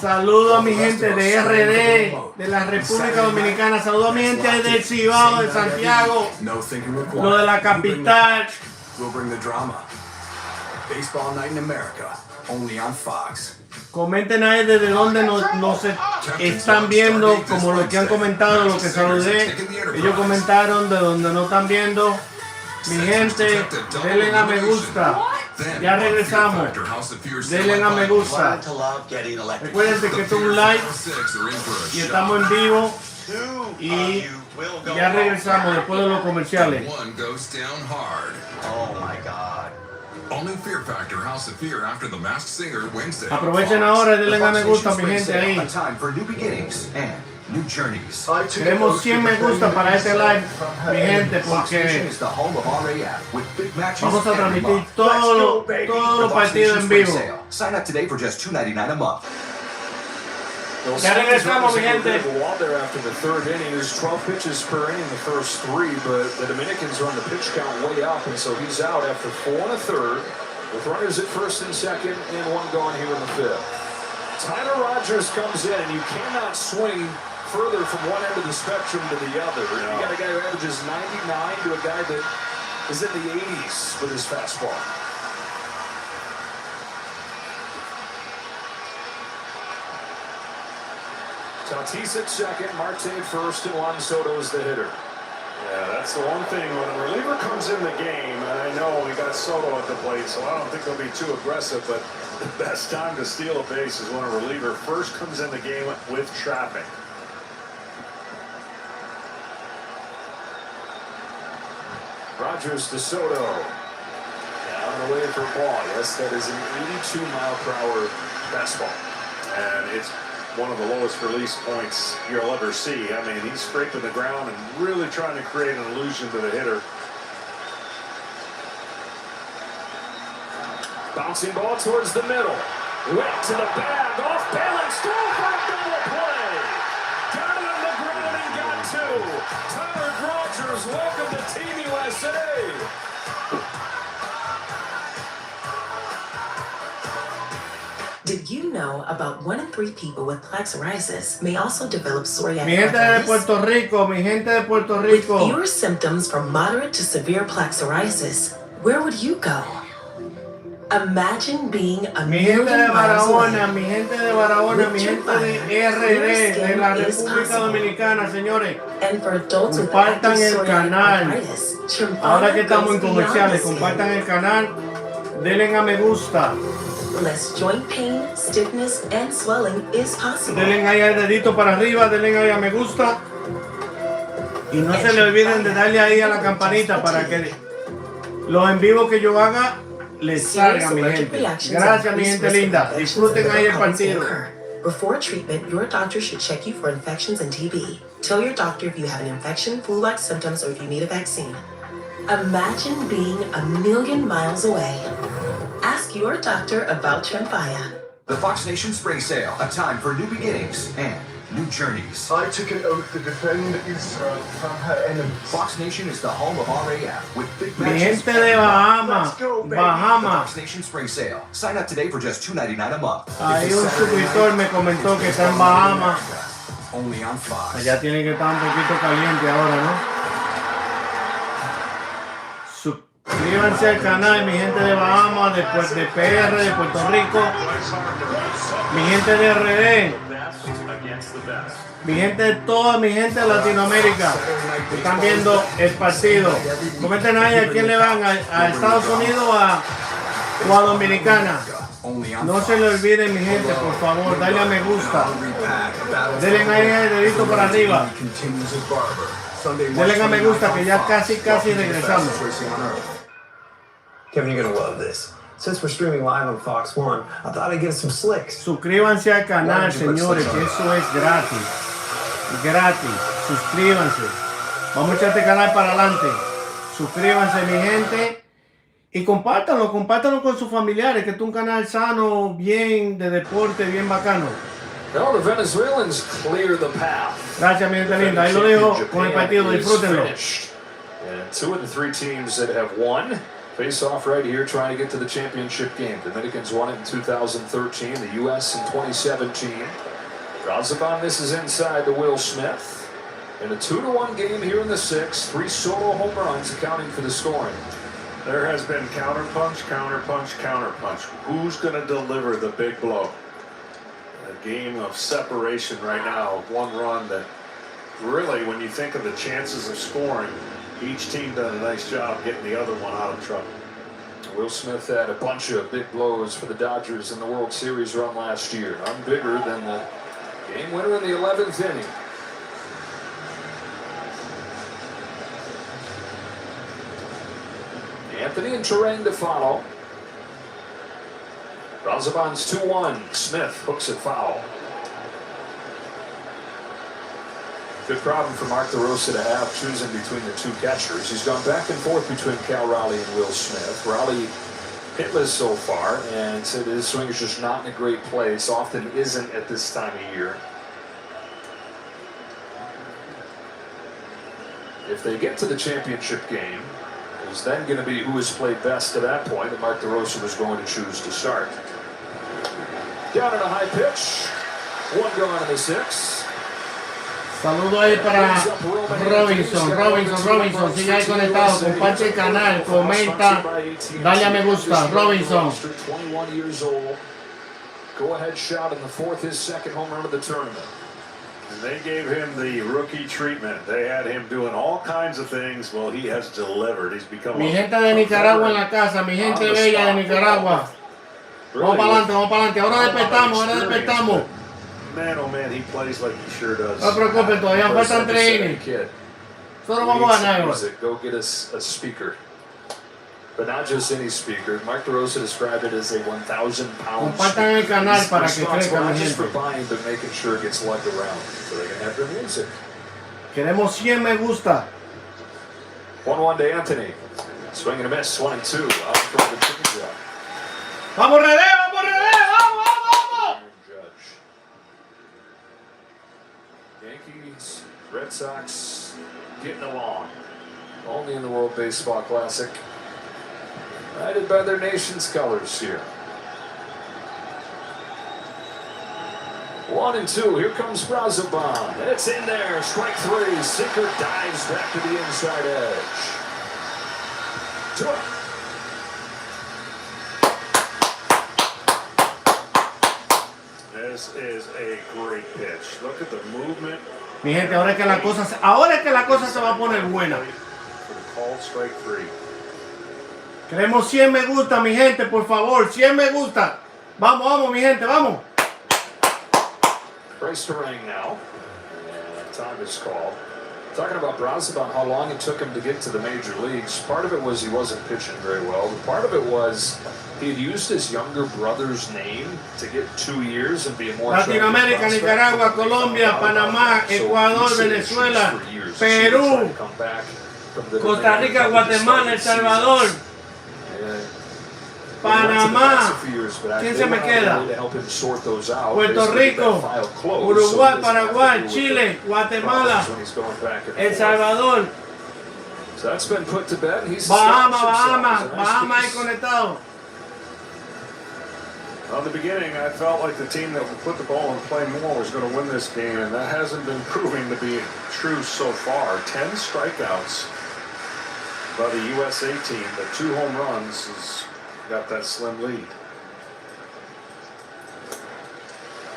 S10: Saludos a mi gente de RD, de la República Dominicana. Saludos a mi gente de Cibao, de Santiago, lo de la capital.
S12: We'll bring the drama. Baseball Night in America, only on Fox.
S10: Comenten ahí desde donde nos están viendo, como lo que han comentado, lo que saludé. Ellos comentaron de donde nos están viendo. Mi gente, denle a me gusta. Ya regresamos. Denle a me gusta. Recuerden que esto es un live y estamos en vivo. Y ya regresamos después de los comerciales.
S17: Oh my God. Only Fear Factor House of Fear after the Masked Singer Wednesday.
S10: Aprovechen ahora y denle a me gusta, mi gente ahí.
S12: Time for new beginnings and new journeys.
S10: Queremos 100 me gusta para este live, mi gente, porque vamos a transmitir todos los partidos en vivo.
S12: Sign up today for just $2.99 a month.
S10: Ya regresamos, mi gente.
S9: There after the 3rd inning, there's 12 pitches per inning the first 3, but the Dominicans run the pitch count way up, and so he's out after 4 1/3, with runners at 1st and 2nd, and 1 gone here in the 5th. Tyler Rogers comes in, and you cannot swing further from one end of the spectrum to the other. You got a guy who averages 99 to a guy that is in the 80s with his fastball. Tatis at 2nd, Marte at 1st, and Juan Soto's the hitter.
S22: Yeah, that's the one thing. When a reliever comes in the game, and I know we got Soto at the plate, so I don't think they'll be too aggressive, but the best time to steal a base is when a reliever first comes in the game with traffic.
S9: Rogers to Soto. Down and away for a ball. Yes, that is an 82-mile-per-hour fastball.
S22: And it's one of the lowest release points you'll ever see. I mean, he's scraping the ground and really trying to create an illusion to the hitter.
S11: Bouncing ball towards the middle. Went to the bag, off balance, through for a double play. Got it on the ground and got two. Tyler Rogers, welcome to Team USA.
S24: Did you know about 1 in 3 people with plaque psoriasis may also develop psoriatic
S10: Mi gente de
S24: arthritis?
S10: Puerto Rico, mi gente de Puerto
S24: With
S10: Rico.
S24: fewer symptoms from moderate to severe plaque psoriasis, where would you go? Imagine being a
S10: Mi gente de
S24: million miles
S10: Barahona,
S24: away.
S10: mi gente de Barahona, mi gente de RD, de la
S24: Is
S10: República
S24: possible.
S10: Dominicana, señores.
S24: And for adults with
S10: Compartan
S24: active
S10: el
S24: psoriatic
S10: canal.
S24: arthritis,
S10: Ahora que
S24: Tremfya
S10: estamos en
S24: goes beyond
S10: comerciales,
S24: the skin.
S10: compartan el canal, denle a me gusta,
S24: Less joint pain, stiffness, and swelling is possible.
S10: denle ahí al dedito para arriba, denle ahí a me gusta. Y no se le olviden de darle ahí a la campanita para que los en vivo que yo haga les salga, mi gente. Gracias, mi gente linda. Disfruten ahí el partido.
S24: Before treatment, your doctor should check you for infections and TB. Tell your doctor if you have an infection, flu-like symptoms, or if you need a vaccine. Imagine being a million miles away. Ask your doctor about Tremfya.
S12: The Fox Nation Spring Sale, a time for new beginnings and new journeys.
S13: I took an oath to defend Israel from her enemies.
S12: Fox Nation is the home of RAF with big
S10: Mi
S12: matches.
S10: gente de Bahamas,
S12: The
S10: Bahamas.
S12: Fox Nation Spring Sale. Sign up today for just $2.99 a month.
S10: Ahí un suscriptor me comentó que está en Bahamas.
S12: Only on Fox.
S10: Allá tiene que estar un poquito caliente ahora, ¿no? Suscríbanse al canal, mi gente de Bahamas, después de PR, de Puerto Rico, mi gente de RD, mi gente de toda mi gente de Latinoamérica que están viendo el partido. Comenten ahí a quién le van, a Estados Unidos o a Dominicana. No se le olviden, mi gente, por favor, dale a me gusta. Denle ahí el dedito para arriba. Denle a me gusta que ya casi regresamos.
S14: Kevin, you're gonna love this. Since we're streaming live on Fox 1, I thought I'd get some slicks.
S10: Suscríbanse al canal, señores, que eso es gratis. Gratis. Suscríbanse. Vamos a echar este canal para adelante. Suscríbanse, mi gente. Y compártanlo con sus familiares, que es un canal sano, bien de deporte, bien bacano.
S11: Well, the Venezuelans clear the path.
S10: Gracias, mi gente linda. Ahí lo dejo con el partido. Disfrútenlo.
S11: And 2 of the 3 teams that have won face off right here trying to get to the championship game. The Dominicans won it in 2013, the U.S. in 2017. Razaban misses inside to Will Smith. In a 2-1 game here in the 6th, 3 solo home runs accounting for the scoring.
S22: There has been counterpunch, counterpunch, counterpunch. Who's going to deliver the big blow? A game of separation right now, 1 run that really, when you think of the chances of scoring, each team done a nice job getting the other one out of trouble.
S11: Will Smith had a bunch of big blows for the Dodgers in the World Series run last year. None bigger than the game winner in the 11th inning. Anthony and Terang to follow. Razaban's 2-1. Smith hooks it foul. Good problem for Mark DeRosa to have, choosing between the 2 catchers. He's gone back and forth between Cal Raleigh and Will Smith. Raleigh hitless so far, and said his swing is just not in a great place. Often isn't at this time of year. If they get to the championship game, it's then going to be who has played best to that point that Mark DeRosa was going to choose to start. Down in a high pitch. 1 gone in the 6th.
S10: Saludo ahí para Robinson, sigue ahí conectado, comparte el canal, comenta, dale a me gusta, Robinson.
S11: 21 years old. Go ahead shot in the 4th, his 2nd home run of the tournament.
S22: And they gave him the rookie treatment. They had him doing all kinds of things. Well, he has delivered. He's become
S10: Mi gente de Nicaragua en la casa, mi gente bella de Nicaragua. Vamos para adelante, ahora despertamos.
S22: Man, oh man, he plays like he sure does.
S10: No se preocupen, todavía faltan 3 innings. Solo vamos a ganar.
S11: Go get us a speaker.
S9: But not just any speaker. Mark DeRosa described it as a 1,000-pound
S10: Compartan el canal
S9: speaker.
S10: para que crezca, mi
S9: Not just for
S10: gente.
S9: buying, but making sure it gets lugged around so they can have their music.
S10: Queremos 100 me gusta.
S9: 1-1 to Anthony. Swing and a miss. 1-2. Out from the change-up.
S10: Vamos, Rede, vamos, Rede, vamos, vamos.
S9: Yankees, Red Sox getting along. Only in the World Baseball Classic. United by their nation's colors here. 1-2. Here comes Brazoban. It's in there. Strike three. Sinker dives back to the inside edge. 2-1.
S22: This is a great pitch. Look at the movement.
S10: Mi gente, ahora es que la cosa se va a poner buena.
S22: For the called strike three.
S10: Queremos 100 me gusta, mi gente, por favor, 100 me gusta. Vamos, vamos, mi gente, vamos.
S9: Race to ring now. And time is called. Talking about Brazoban, how long it took him to get to the major leagues. Part of it was he wasn't pitching very well. But part of it was he had used his younger brother's name to get 2 years and be a more
S10: Latinoamérica, Nicaragua, Colombia, Panamá, Ecuador, Venezuela, Perú, Costa Rica, Guatemala, El Salvador, Panamá. ¿Quién se me queda? Puerto Rico, Uruguay, Paraguay, Chile, Guatemala, El Salvador, Bahamas ahí conectado.
S22: In the beginning, I felt like the team that would put the ball and play more was going to win this game, and that hasn't been proving to be true so far. 10 strikeouts by the USA team, but 2 home runs has got that slim lead.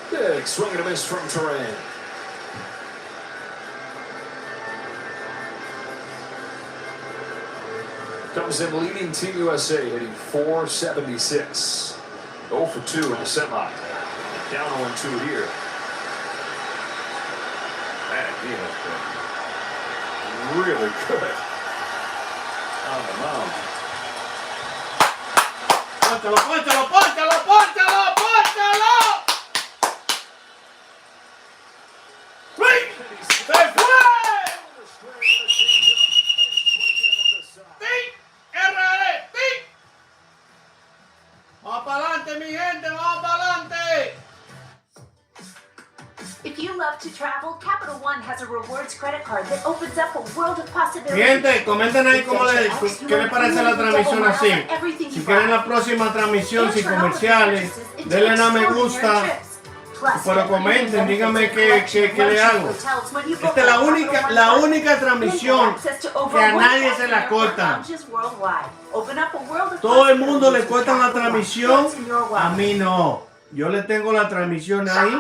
S9: Big swing and a miss from Turan. Comes in leading Team USA, hitting .476. 0 for 2 in the semi. Down 0-2 here.
S22: Man, he has been really good on the mound.
S10: Póntalo, póntalo, póntalo, póntalo, póntalo. ¡Se fue! Vamos para adelante, mi gente, vamos para adelante.
S2: If you love to travel, Capital One has a rewards credit card that opens up a world of possibilities.
S10: Mi gente, comenten ahí qué les parece la transmisión así. Si quieren la próxima transmisión sin comerciales, denle a me gusta. Pero comenten, díganme qué le hago. Esta es la única transmisión que a nadie se la cortan. Todo el mundo le cortan la transmisión, a mí no. Yo le tengo la transmisión ahí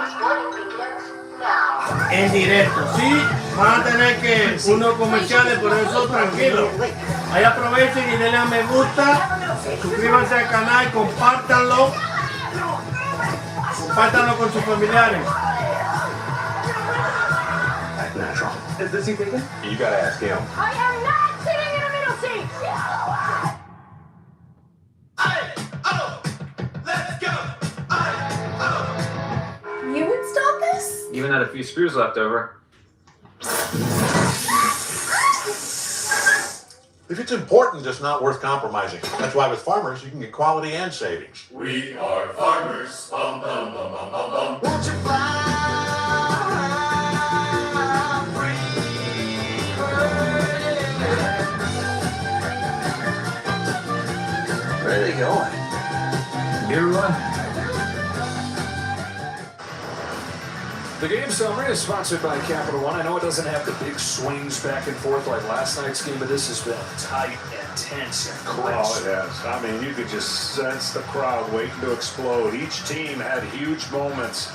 S10: en directo. Sí, van a tener que unos comerciales, pero eso tranquilo. Ahí aprovechen y denle a me gusta, suscríbanse al canal, compártanlo. Compártanlo con sus familiares.
S1: That's natural. Is this he thinking? You gotta ask him.
S2: I am not sitting in a middle seat.
S5: You installed this?
S19: Even had a few screws left over.
S20: If it's important, it's not worth compromising. That's why with Farmers, you can get quality and savings.
S12: We are farmers. Bum, bum, bum, bum, bum, bum.
S14: Won't you fly free?
S3: Where are they going?
S19: Beer run?
S9: The game summary is sponsored by Capital One. I know it doesn't have the big swings back and forth like last night's game, but this has been tight and tense and close.
S22: Oh, it has. I mean, you could just sense the crowd waiting to explode. Each team had huge moments.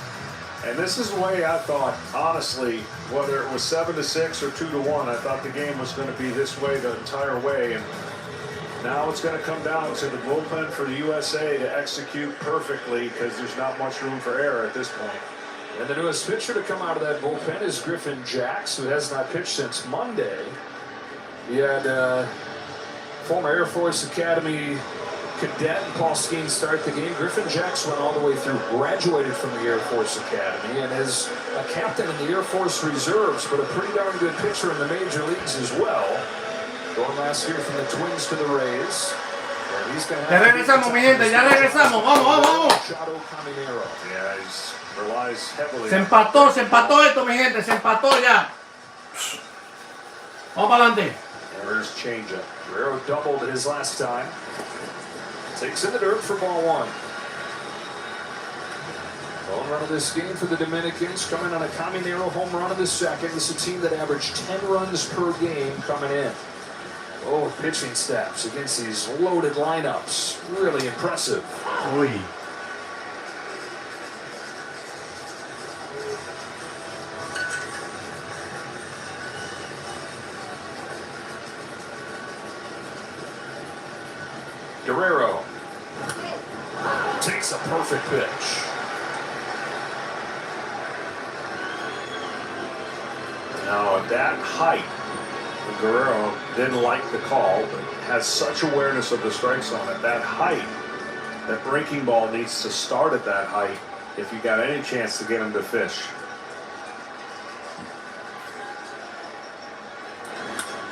S22: And this is the way I thought, honestly, whether it was 7-6 or 2-1, I thought the game was going to be this way the entire way. And now it's going to come down to the bullpen for the USA to execute perfectly because there's not much room for error at this point.
S9: And the newest pitcher to come out of that bullpen is Griffin Jacks, who has not pitched since Monday. He had former Air Force Academy cadet and Paul Skeen start the game. Griffin Jacks went all the way through, graduated from the Air Force Academy, and is a captain in the Air Force Reserves, but a pretty darn good pitcher in the major leagues as well. Going last year from the Twins to the Rays. And he's going to
S10: Ya regresamos, mi gente, ya regresamos. Vamos, vamos, vamos.
S22: Yeah, he relies heavily.
S10: Se empató esto, mi gente, se empató ya. Vamos para adelante.
S9: There's changeup. Guerrero doubled his last time. Takes in the dirt for ball one. Home run of this game for the Dominicans, coming on a Caminero home run of the second. This is a team that averaged 10 runs per game coming in. Oh, pitching staffs against these loaded lineups. Really impressive.
S10: Uy.
S9: Guerrero takes a perfect pitch.
S22: Now at that height, Guerrero didn't like the call, but has such awareness of the strike zone at that height. That breaking ball needs to start at that height if you got any chance to get him to fish.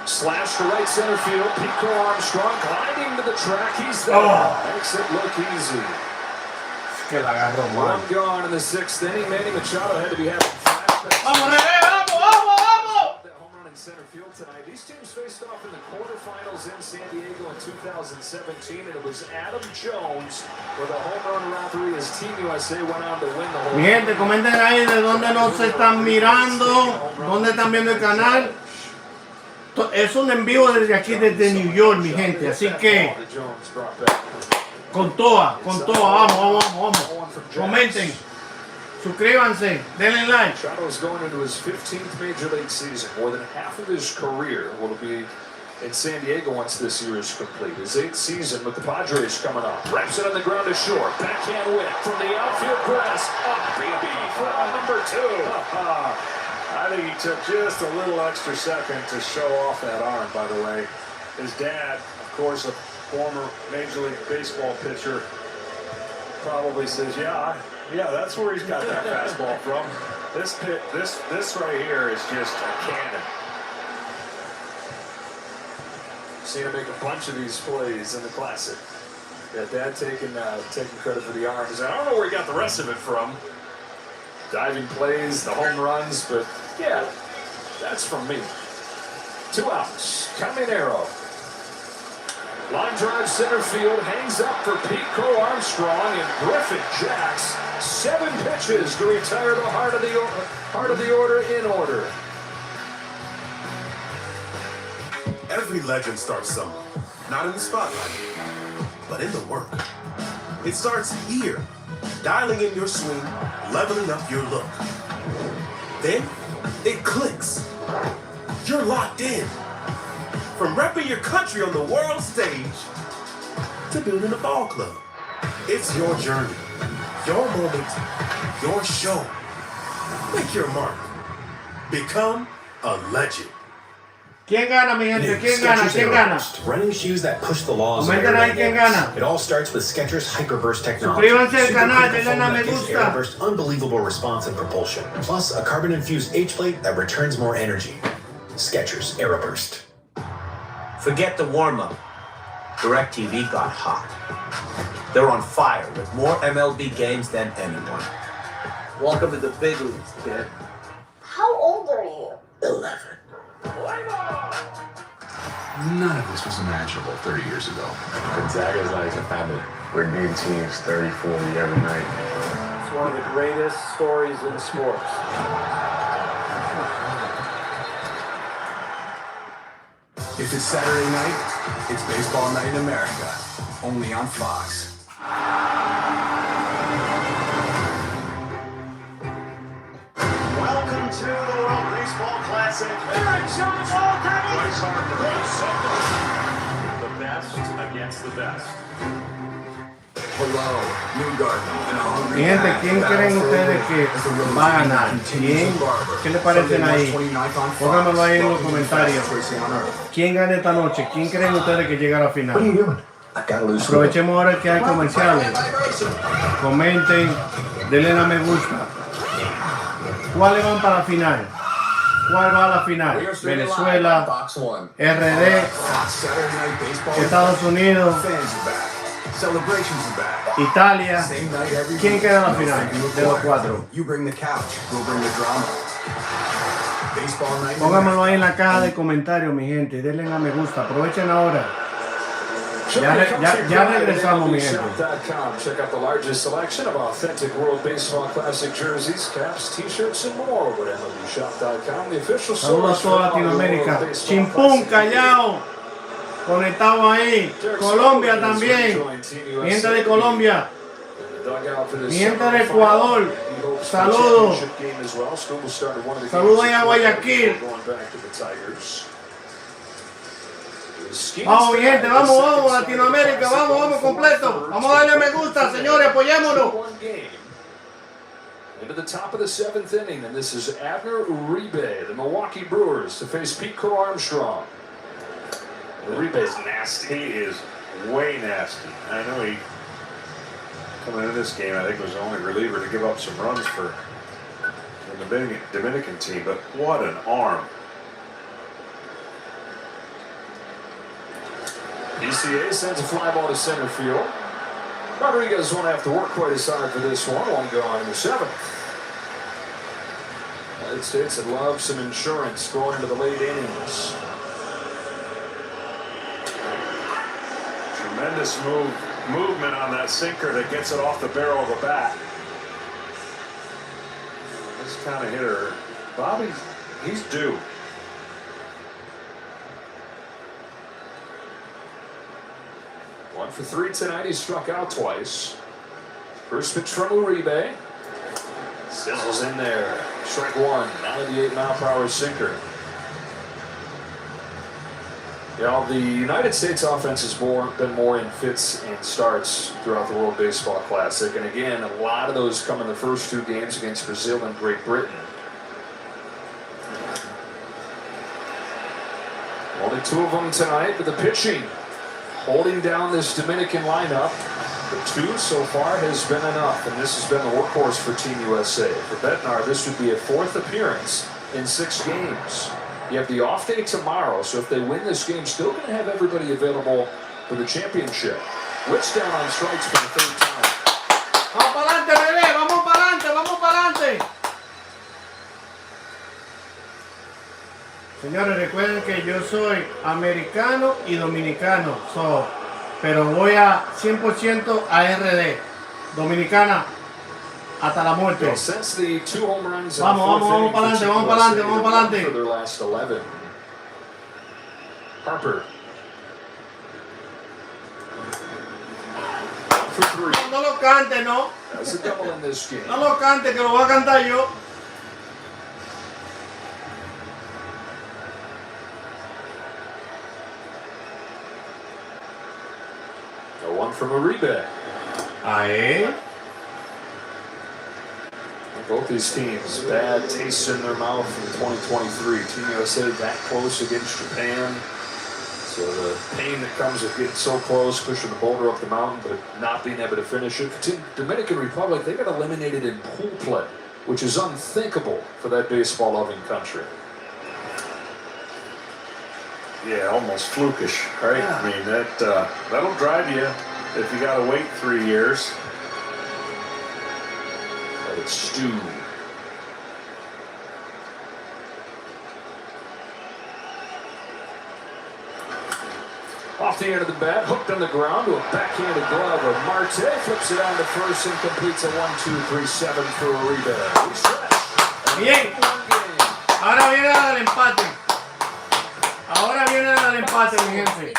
S9: Slash to right center field. Pico Armstrong gliding to the track. He's there. Makes it look easy. One gone in the sixth inning. Manny Machado had to be having flashbacks.
S10: Vamos, vamos.
S9: That home run in center field tonight. These teams faced off in the quarterfinals in San Diego in 2017, and it was Adam Jones with a home run robbery as Team USA went on to win the whole.
S10: Mi gente, comenten ahí de dónde nos están mirando, dónde están viendo el canal. Es un en vivo desde aquí, desde New York, mi gente. Así que con toda, vamos. Comenten, suscríbanse, denle like.
S9: Machado is going into his 15th major league season. More than half of his career will be in San Diego once this year is complete. His 8th season with the Padres coming up. Wraps it on the ground to short. Backhand whip from the outfield grass. Up, baby, for number 2.
S22: I think he took just a little extra second to show off that arm, by the way. His dad, of course, a former Major League Baseball pitcher, probably says, yeah, that's where he's got that fastball from. This right here is just a cannon.
S9: Seen him make a bunch of these plays in the Classic. Yeah, Dad taking credit for the arms. I don't know where he got the rest of it from. Diving plays, the home runs, but yeah, that's from me. 2 outs. Caminero. Line drive center field, hangs up for Pico Armstrong and Griffin Jacks. 7 pitches to retire the heart of the order in order.
S4: Every legend starts somewhere, not in the spotlight, but in the work. It starts here, dialing in your swing, leveling up your look. Then it clicks. You're locked in. From repping your country on the world stage to building a ball club. It's your journey, your moment, your show. Make your mark. Become a legend.
S10: ¿Quién gana, mi gente? ¿Quién gana? ¿Quién gana?
S7: Running shoes that push the laws of
S10: Comenten ahí quién gana.
S7: It all starts with Skechers Hyperburst technology.
S10: Suscríbanse al canal, denle a me
S7: Gives
S10: gusta.
S7: Airburst unbelievable response and propulsion, plus a carbon-infused H-plate that returns more energy. Skechers Aeroburst.
S8: Forget the warm-up. DirecTV got hot. They're on fire with more MLB games than anyone. Welcome to the big leagues, kid.
S5: How old are you?
S8: 11.
S21: None of this was imaginable 30 years ago. Gonzaga's like a family. We're beating teams 30, 40 every night.
S14: It's one of the greatest stories in sports.
S12: If it's Saturday night, it's baseball night in America, only on Fox.
S14: Welcome to the World Baseball Classic. Eric Jones, all
S22: The best against the best.
S12: Hello, New Garden, and a hungry
S10: Mi gente,
S12: cat
S10: ¿quién
S12: battle
S10: creen
S12: for
S10: ustedes
S12: a
S10: que
S12: win as the road
S10: va a
S12: team
S10: ganar?
S12: continues
S10: ¿Quién?
S12: in Barber.
S10: ¿Qué le parecen
S12: Sunday,
S10: ahí?
S12: March 29th on Fox.
S10: Pónganmelo ahí en los
S12: Welcome to the
S10: comentarios.
S12: fastest racing on earth.
S10: ¿Quién gana esta noche? ¿Quién creen ustedes que llega a la final?
S12: What are you doing? I gotta lose.
S10: Aprovechemos ahora que hay comerciales. Comenten, denle a me gusta. ¿Cuáles van para la final? ¿Cuál va a la final? Venezuela, RD, Estados Unidos, Italia. ¿Quién queda en la final de los cuatro? Pónganmelo ahí en la caja de comentarios, mi gente. Denle a me gusta. Aprovechen ahora. Ya regresamos, mi gente.
S9: Check out the largest selection of authentic World Baseball Classic jerseys, caps, t-shirts, and more with MLBshop.com, the official
S10: Saludos a
S9: source
S10: toda
S9: for
S10: Latinoamérica.
S9: World Baseball
S10: Chimpún,
S9: Classic
S10: Callao. Conectado ahí. Colombia también. Mi gente de Colombia. Mi gente de Ecuador. Saludos. Saludos ahí a Guayaquil. Vamos, mi gente, vamos, Latinoamérica, vamos completo. Vamos a darle me gusta, señores, apoyémonos.
S9: Into the top of the 7th inning, and this is Abner Uribe, the Milwaukee Brewers, to face Pico Armstrong.
S22: Uribe's nasty. He is way nasty. I know he, coming into this game, I think was the only reliever to give up some runs for the Dominican team, but what an arm.
S9: ECA sends a fly ball to center field. Rodriguez won't have to work quite as hard for this one. One gone in the 7th. United States would love some insurance going into the late innings.
S22: Tremendous movement on that sinker that gets it off the barrel of the bat. This kind of hitter, Bobby, he's due.
S9: One for 3 tonight. He struck out twice. First pitch from Uribe. Sizzles in there. Strike one. 98-mile-per-hour sinker. You know, the United States offense has been more in fits and starts throughout the World Baseball Classic. And again, a lot of those come in the first 2 games against Brazil and Great Britain. Only 2 of them tonight, but the pitching holding down this Dominican lineup. The 2 so far has been enough, and this has been the workhorse for Team USA. For Bednar, this would be a 4th appearance in 6 games. You have the off day tomorrow, so if they win this game, still going to have everybody available for the championship. Wits down on strikes for the 3rd time.
S10: Vamos para adelante, bebé, vamos para adelante, vamos para adelante. Señores, recuerden que yo soy americano y dominicano, pero voy a 100% a RD, Dominicana, hasta la muerte.
S9: Well, since the 2 home runs
S10: Vamos para adelante, vamos para adelante, vamos para adelante.
S9: For their last 11. Harper. For 3.
S10: No lo cante, no.
S9: That's a double in this game.
S10: No lo cante, que lo voy a cantar yo.
S9: One from Uribe.
S10: Aye.
S9: Both these teams, bad taste in their mouth in 2023. Team USA that close against Japan. So the pain that comes with getting so close, pushing the boulder up the mountain, but not being able to finish it. For Dominican Republic, they got eliminated in pool play, which is unthinkable for that baseball-loving country.
S22: Yeah, almost flukish, right? Yeah. I mean, that'll drive you if you got to wait 3 years.
S9: But it's Stu. Off the end of the bat, hooked on the ground to a backhanded glove of Marte. Flips it on to first and completes a 1-2-3-7 for Uribe.
S10: Bien. Ahora viene el empate. Ahora viene el empate, mi gente.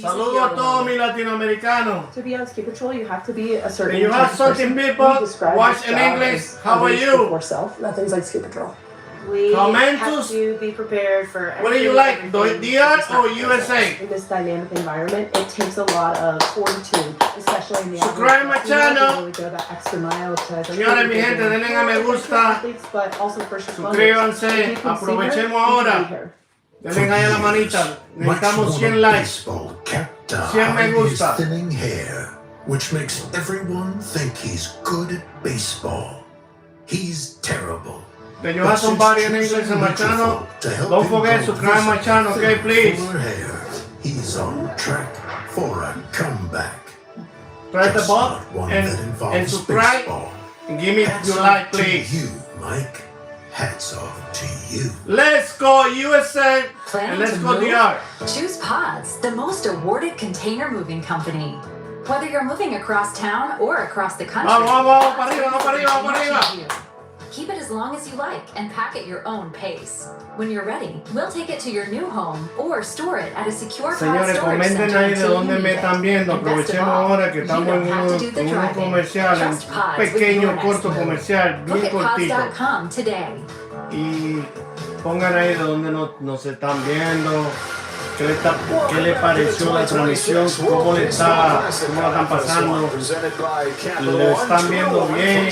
S10: Saludos a todos mis latinoamericanos.
S6: To be on Ski Patrol, you have to be a certain.
S10: You have certain people watch in English. How are you?
S6: Yourself. Nothing's like Ski Patrol. We
S10: Commentus?
S6: have to be prepared for
S10: What do you like, DR or USA?
S6: In this dynamic environment, it takes a lot of fortitude, especially in the
S10: Subscribe my channel.
S6: really go that extra mile to
S10: Señores, mi gente, denle a me gusta.
S6: but also first responders.
S10: Suscríbanse,
S6: If you can see her,
S10: aprovechemos
S6: you can
S10: ahora.
S6: be here.
S10: Denle ahí a la manita. Necesitamos 100 likes. 100 me gusta.
S15: Thinning hair, which makes everyone think he's good at baseball. He's terrible.
S10: Que yo have somebody in English in my channel. Don't forget to subscribe my channel, okay, please.
S15: Hair. He's on track for a comeback.
S10: Press the button and subscribe. And give me your like, please.
S15: To you, Mike. Hats off to you.
S10: Let's go USA and let's go DR.
S16: Choose Pods, the most awarded container moving company. Whether you're moving across town or across the country.
S10: Vamos, para arriba, vamos para arriba, vamos para arriba.
S16: Keep it as long as you like and pack at your own pace. When you're ready, we'll take it to your new home or store it at a secure pod
S10: Señores,
S16: storage
S10: comenten
S16: center
S10: ahí de
S16: until you
S10: dónde
S16: need
S10: me
S16: it.
S10: están viendo.
S16: And best of
S10: Aprovechemos
S16: all,
S10: ahora que
S16: you
S10: estamos
S16: don't
S10: en
S16: have to do the
S10: un
S16: driving.
S10: comercial, un
S16: Trust Pods with
S10: pequeño
S16: your
S10: corto
S16: next move.
S10: comercial,
S16: Look
S10: bien
S16: at
S10: cortito.
S16: pods.com today.
S10: Y pongan ahí de dónde nos están viendo. ¿Qué le pareció la transmisión? ¿Cómo la están pasando? ¿Lo están viendo bien?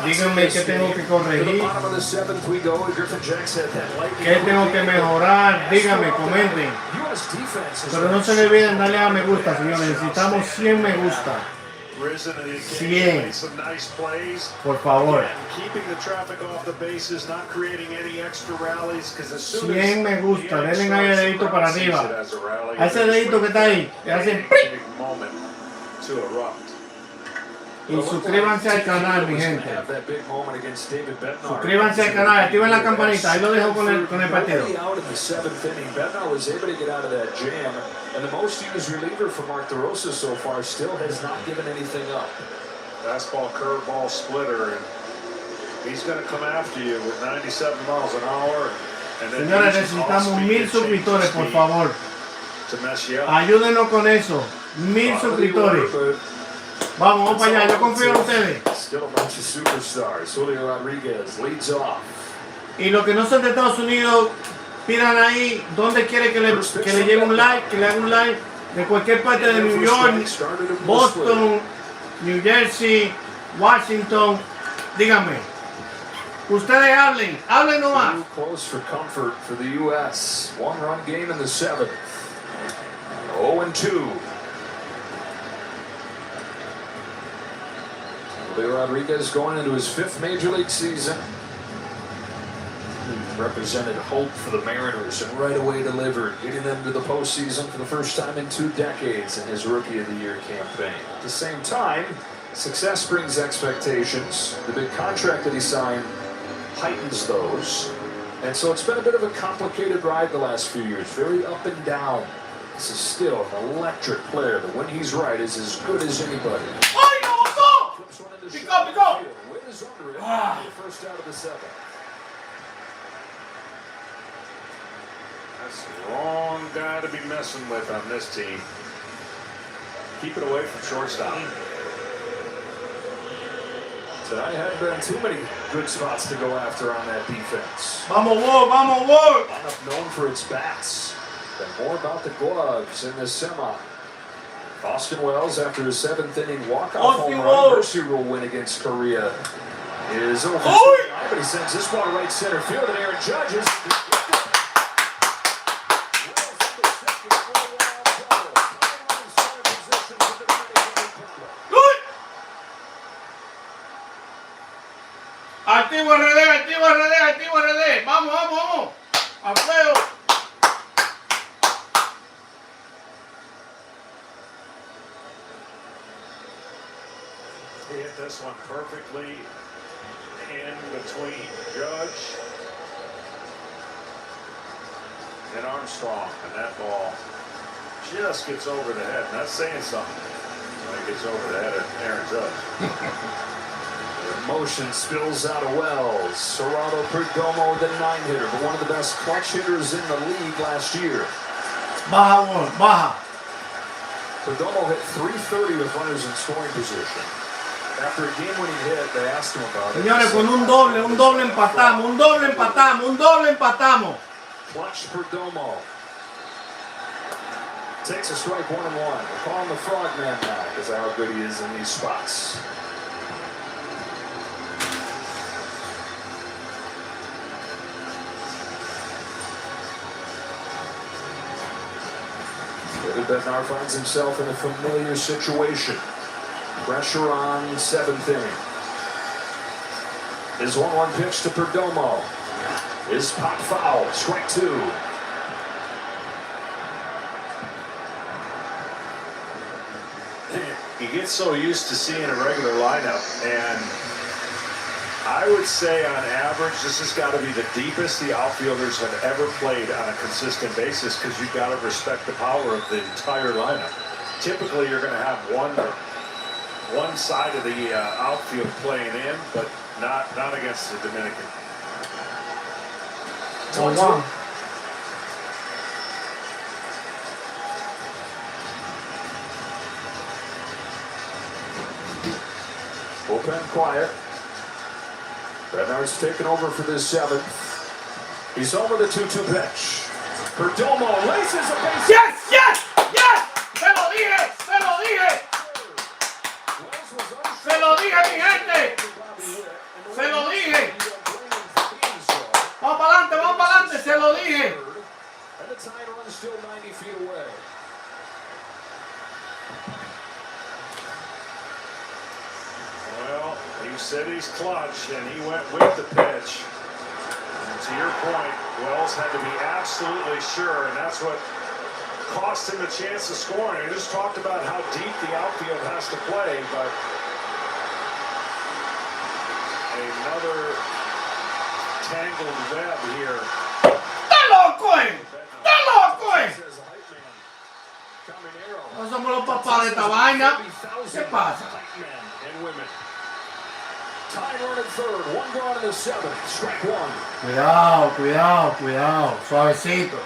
S10: Díganme qué tengo que corregir. ¿Qué tengo que mejorar? Díganme, comenten. Pero no se le olviden darle a me gusta, señores. Necesitamos 100 me gusta. 100. Por favor. 100 me gusta. Denle ahí el dedito para arriba. A ese dedito que está ahí. Le hacen ¡pip! Y suscríbanse al canal, mi gente. Suscríbanse al canal, activen la campanita. Ahí lo dejo con el partido.
S9: And the most used reliever for Mark DeRosa so far still has not given anything up.
S22: Fastball, curveball, splitter, and he's going to come after you with 97 miles an hour. And then
S10: Señores, necesitamos 1000 suscriptores, por favor. Ayúdenos con eso. 1000 suscriptores. Vamos para allá. Yo confío en ustedes.
S9: Still a bunch of superstars. Julio Rodriguez leads off.
S10: Y los que no son de Estados Unidos, pidan ahí dónde quiere que le lleve un like, que le haga un like de cualquier parte de New York, Boston, New Jersey, Washington. Díganme. Ustedes hablen nomás.
S9: Too close for comfort for the U.S. One-run game in the 7th. 0-2. Julio Rodriguez going into his 5th major league season. Represented hope for the Mariners and right away delivered, getting them to the postseason for the first time in 2 decades in his Rookie of the Year campaign. At the same time, success brings expectations. The big contract that he signed heightens those. And so it's been a bit of a complicated ride the last few years, very up and down. This is still an electric player that when he's right is as good as anybody.
S10: ¡Ay, no, botó! ¡Picó!
S9: Wind is under it. The first out of the 7th.
S22: That's the wrong guy to be messing with on this team. Keep it away from shortstop.
S9: Tonight hadn't been too many good spots to go after on that defense.
S10: Vamos, Ward! Vamos, Ward!
S9: Lineup known for its bats, but more about the gloves in the semi. Austin Wells, after his 7th inning walk-off home run mercy rule win against Korea, is over. But he sends this ball to right center field, and Aaron Judge is.
S10: Activo RD. Vamos. A fuego.
S22: He hit this one perfectly in between Judge and Armstrong, and that ball just gets over the head. And that's saying something when it gets over the head of Aaron Judge.
S9: Emotion spills out of Wells. Gerardo Perdomo, the 9-hitter, but one of the best clutch hitters in the league last year.
S10: Baja.
S9: Perdomo hit .330 with runners in scoring position. After a game-winning hit, they asked him about it.
S10: Señores, con un doble empatamos, un doble empatamos.
S9: Clutch Perdomo. Takes a strike 1-1. We'll call him the Frogman now because of how good he is in these spots. David Bednar finds himself in a familiar situation. Pressure on seventh inning. His 1-1 pitch to Perdomo is pop foul, strike 2.
S22: He gets so used to seeing a regular lineup, and I would say on average this has got to be the deepest the outfielders have ever played on a consistent basis, because you've got to respect the power of the entire lineup. Typically you're going to have one side of the outfield playing in, but not against the Dominican.
S10: 1-1.
S9: Bullpen quiet. Bednar's taken over for this seventh. He's home with a 2-2 pitch. Perdomo laces a base.
S10: Yes! Se lo dije! Se lo dije, mi gente. Se lo dije. Vamos para adelante, se lo dije.
S9: And the tie run still 90 feet away.
S22: Well, he said he's clutch, and he went with the pitch. And to your point, Wells had to be absolutely sure, and that's what cost him a chance of scoring. We just talked about how deep the outfield has to play, but another tangled web here.
S10: ¡Está loco, No somos los papás de esta vaina. ¿Qué pasa?
S9: Tied run at third, 1 gone in the 7th, strike 1.
S10: Cuidado. Suavecito.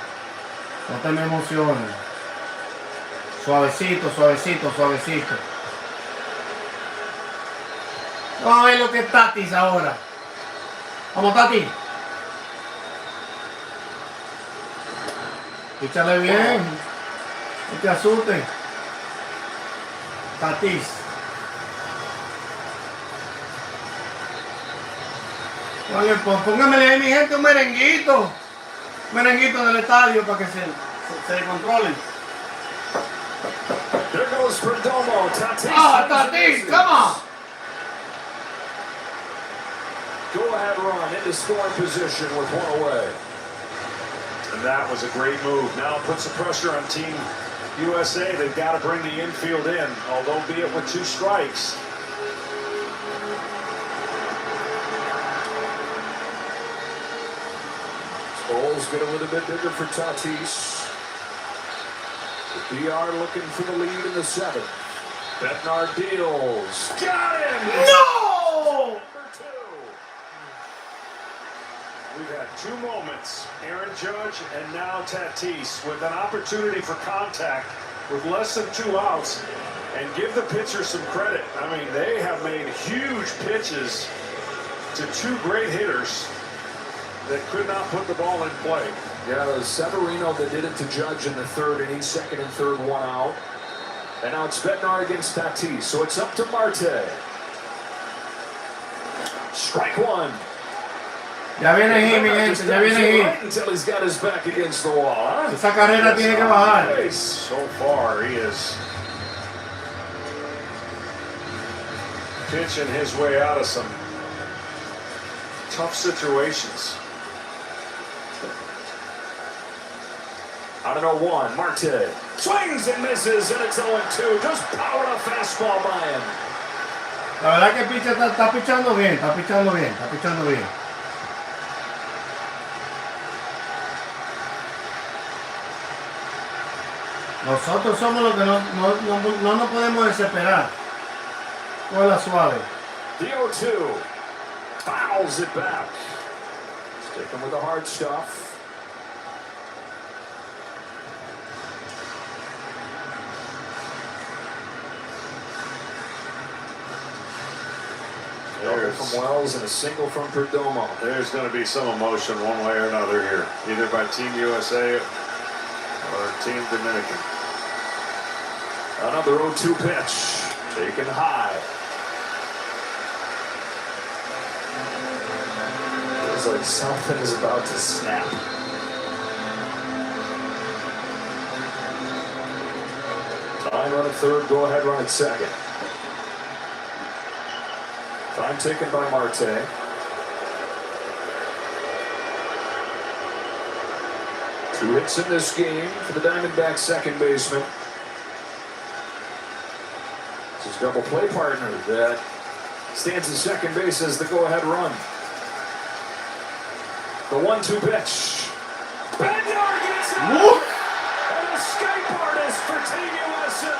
S10: No te me emociones. Suavecito. Vamos a ver lo que es Tatis ahora. Vamos, Tati. Échale bien. No te asustes. Tatis. Oye, pues póngamele ahí, mi gente, un merenguito. Un merenguito en el estadio para que se controlen.
S9: There goes Perdomo. Tatis.
S10: Tatis, come on.
S9: Go-ahead run into scoring position with 1 away.
S22: And that was a great move. Now it puts the pressure on Team USA. They've got to bring the infield in, although be it with 2 strikes.
S9: Holes get a little bit bigger for Tatis. The PR looking for the lead in the 7th. Bednar deals. Got him!
S10: No!
S22: We've had 2 moments, Aaron Judge and now Tatis, with an opportunity for contact with less than 2 outs, and give the pitcher some credit. I mean, they have made huge pitches to 2 great hitters that could not put the ball in play.
S9: Yeah, it was Severino that did it to Judge in the 3rd inning, 2nd and 3rd, 1 out. And now it's Bednar against Tatis, so it's up to Marte. Strike 1.
S10: Ya viene ahí, mi gente, ya viene ahí.
S9: Until he's got his back against the wall, huh?
S10: Esa carrera tiene que bajar.
S22: So far, he is pitching his way out of some tough situations.
S9: On an 0-1, Marte swings and misses, and it's 0-2. Just power a fastball by him.
S10: La verdad que el pitcher está pichando bien. Nosotros somos los que no nos podemos desesperar. Cola suave.
S9: The 0-2 fouls it back. Sticking with the hard stuff. Double from Wells and a single from Perdomo.
S22: There's going to be some emotion one way or another here, either by Team USA or Team Dominican.
S9: Another 0-2 pitch, taken high. Feels like something is about to snap. Time run at third, go ahead run at second. Time taken by Marte. Two hits in this game for the Diamondbacks second baseman. It's his double play partner that stands at second base as the go-ahead run. The 1-2 pitch. Bednar gets it! An escape artist for Team USA!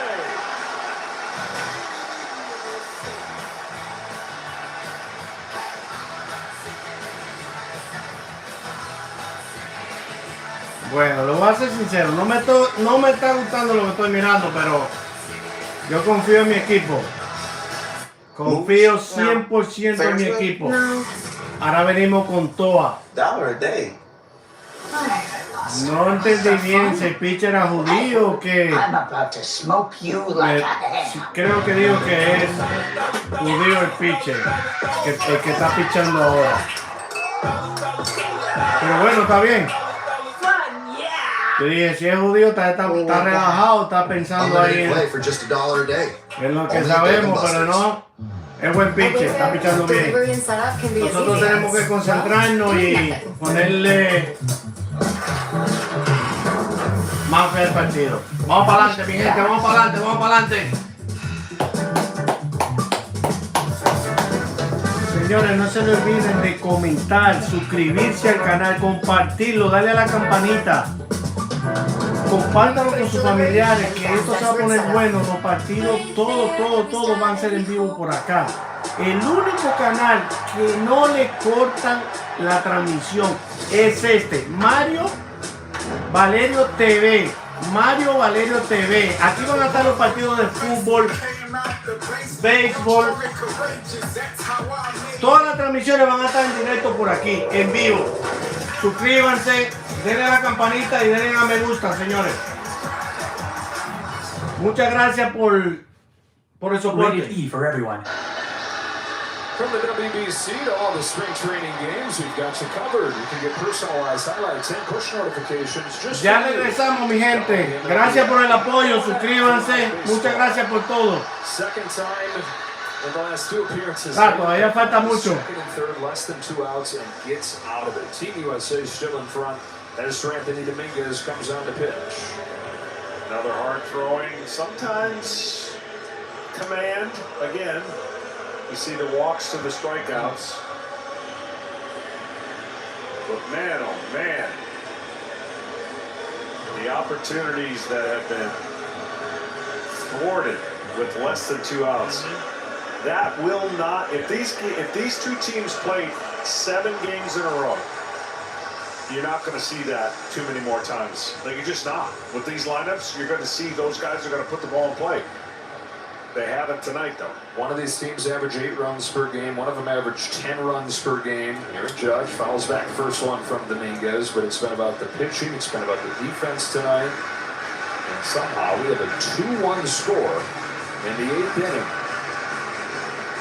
S10: Bueno, lo voy a ser sincero, no me está gustando lo que estoy mirando, pero yo confío en mi equipo. Confío 100% en mi equipo. Ahora venimos con Toa.
S17: $1 a day.
S10: No entendí bien si el pitcher era judío o que... Creo que digo que es judío el pitcher, el que está pichando ahora. Pero bueno, está bien. Yo dije, si es judío, está relajado, está pensando ahí en lo que sabemos, pero no, es buen pitcher, está pichando bien. Nosotros tenemos que concentrarnos y ponerle más fe al partido. Vamos para adelante, mi gente, vamos para adelante, vamos para adelante. Señores, no se le olviden de comentar, suscribirse al canal, compartirlo, darle a la campanita. Compártanlo con sus familiares, que esto se va a poner bueno. Los partidos, todos van a ser en vivo por acá. El único canal que no le cortan la transmisión es este, Mario Valerio TV. Mario Valerio TV. Aquí van a estar los partidos de fútbol, béisbol. Todas las transmisiones van a estar en directo por aquí, en vivo. Suscríbanse, denle a la campanita y denle a me gusta, señores. Muchas gracias por el soporte.
S9: From the WBC to all the spring training games, we've got you covered. You can get personalized highlights and push notifications just
S10: Ya regresamos, mi gente. Gracias por el apoyo, suscríbanse. Muchas gracias por todo.
S9: Second time in the last two appearances.
S10: Todavía falta mucho.
S9: Second and third, less than 2 outs, and gets out of it. Team USA still in front as Anthony Dominguez comes on to pitch.
S22: Another hard throwing, sometimes command. Again, you see the walks to the strikeouts. But man, oh man, the opportunities that have been thwarted with less than 2 outs. That will not, if these two teams play 7 games in a row, you're not going to see that too many more times. Like, you're just not. With these lineups, you're going to see those guys are going to put the ball in play. They haven't tonight, though.
S9: One of these teams average 8 runs per game. One of them averaged 10 runs per game. Aaron Judge fouls back the first one from Dominguez, but it's been about the pitching. It's been about the defense tonight. And somehow we have a 2-1 score in the 8th inning.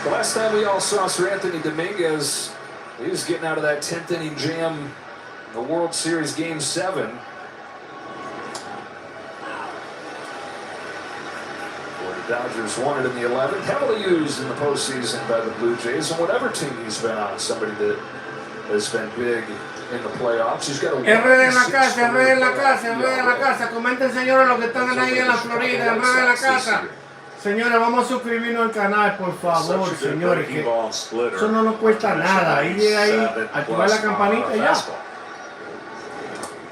S9: The last time we all saw Sir Anthony Dominguez, he was getting out of that 10th inning jam in the World Series Game 7. Dodgers won it in the 11th, heavily used in the postseason by the Blue Jays, and whatever team he's been on, somebody that has been big in the playoffs. He's got a
S10: RD en la casa, RD en la casa, RD en la casa. Comenten, señores, los que están ahí en la Florida, RD en la casa. Señores, vamos a suscribirnos al canal, por favor, señores, que eso no nos cuesta nada. Ahí llega ahí, activar la campanita y ya.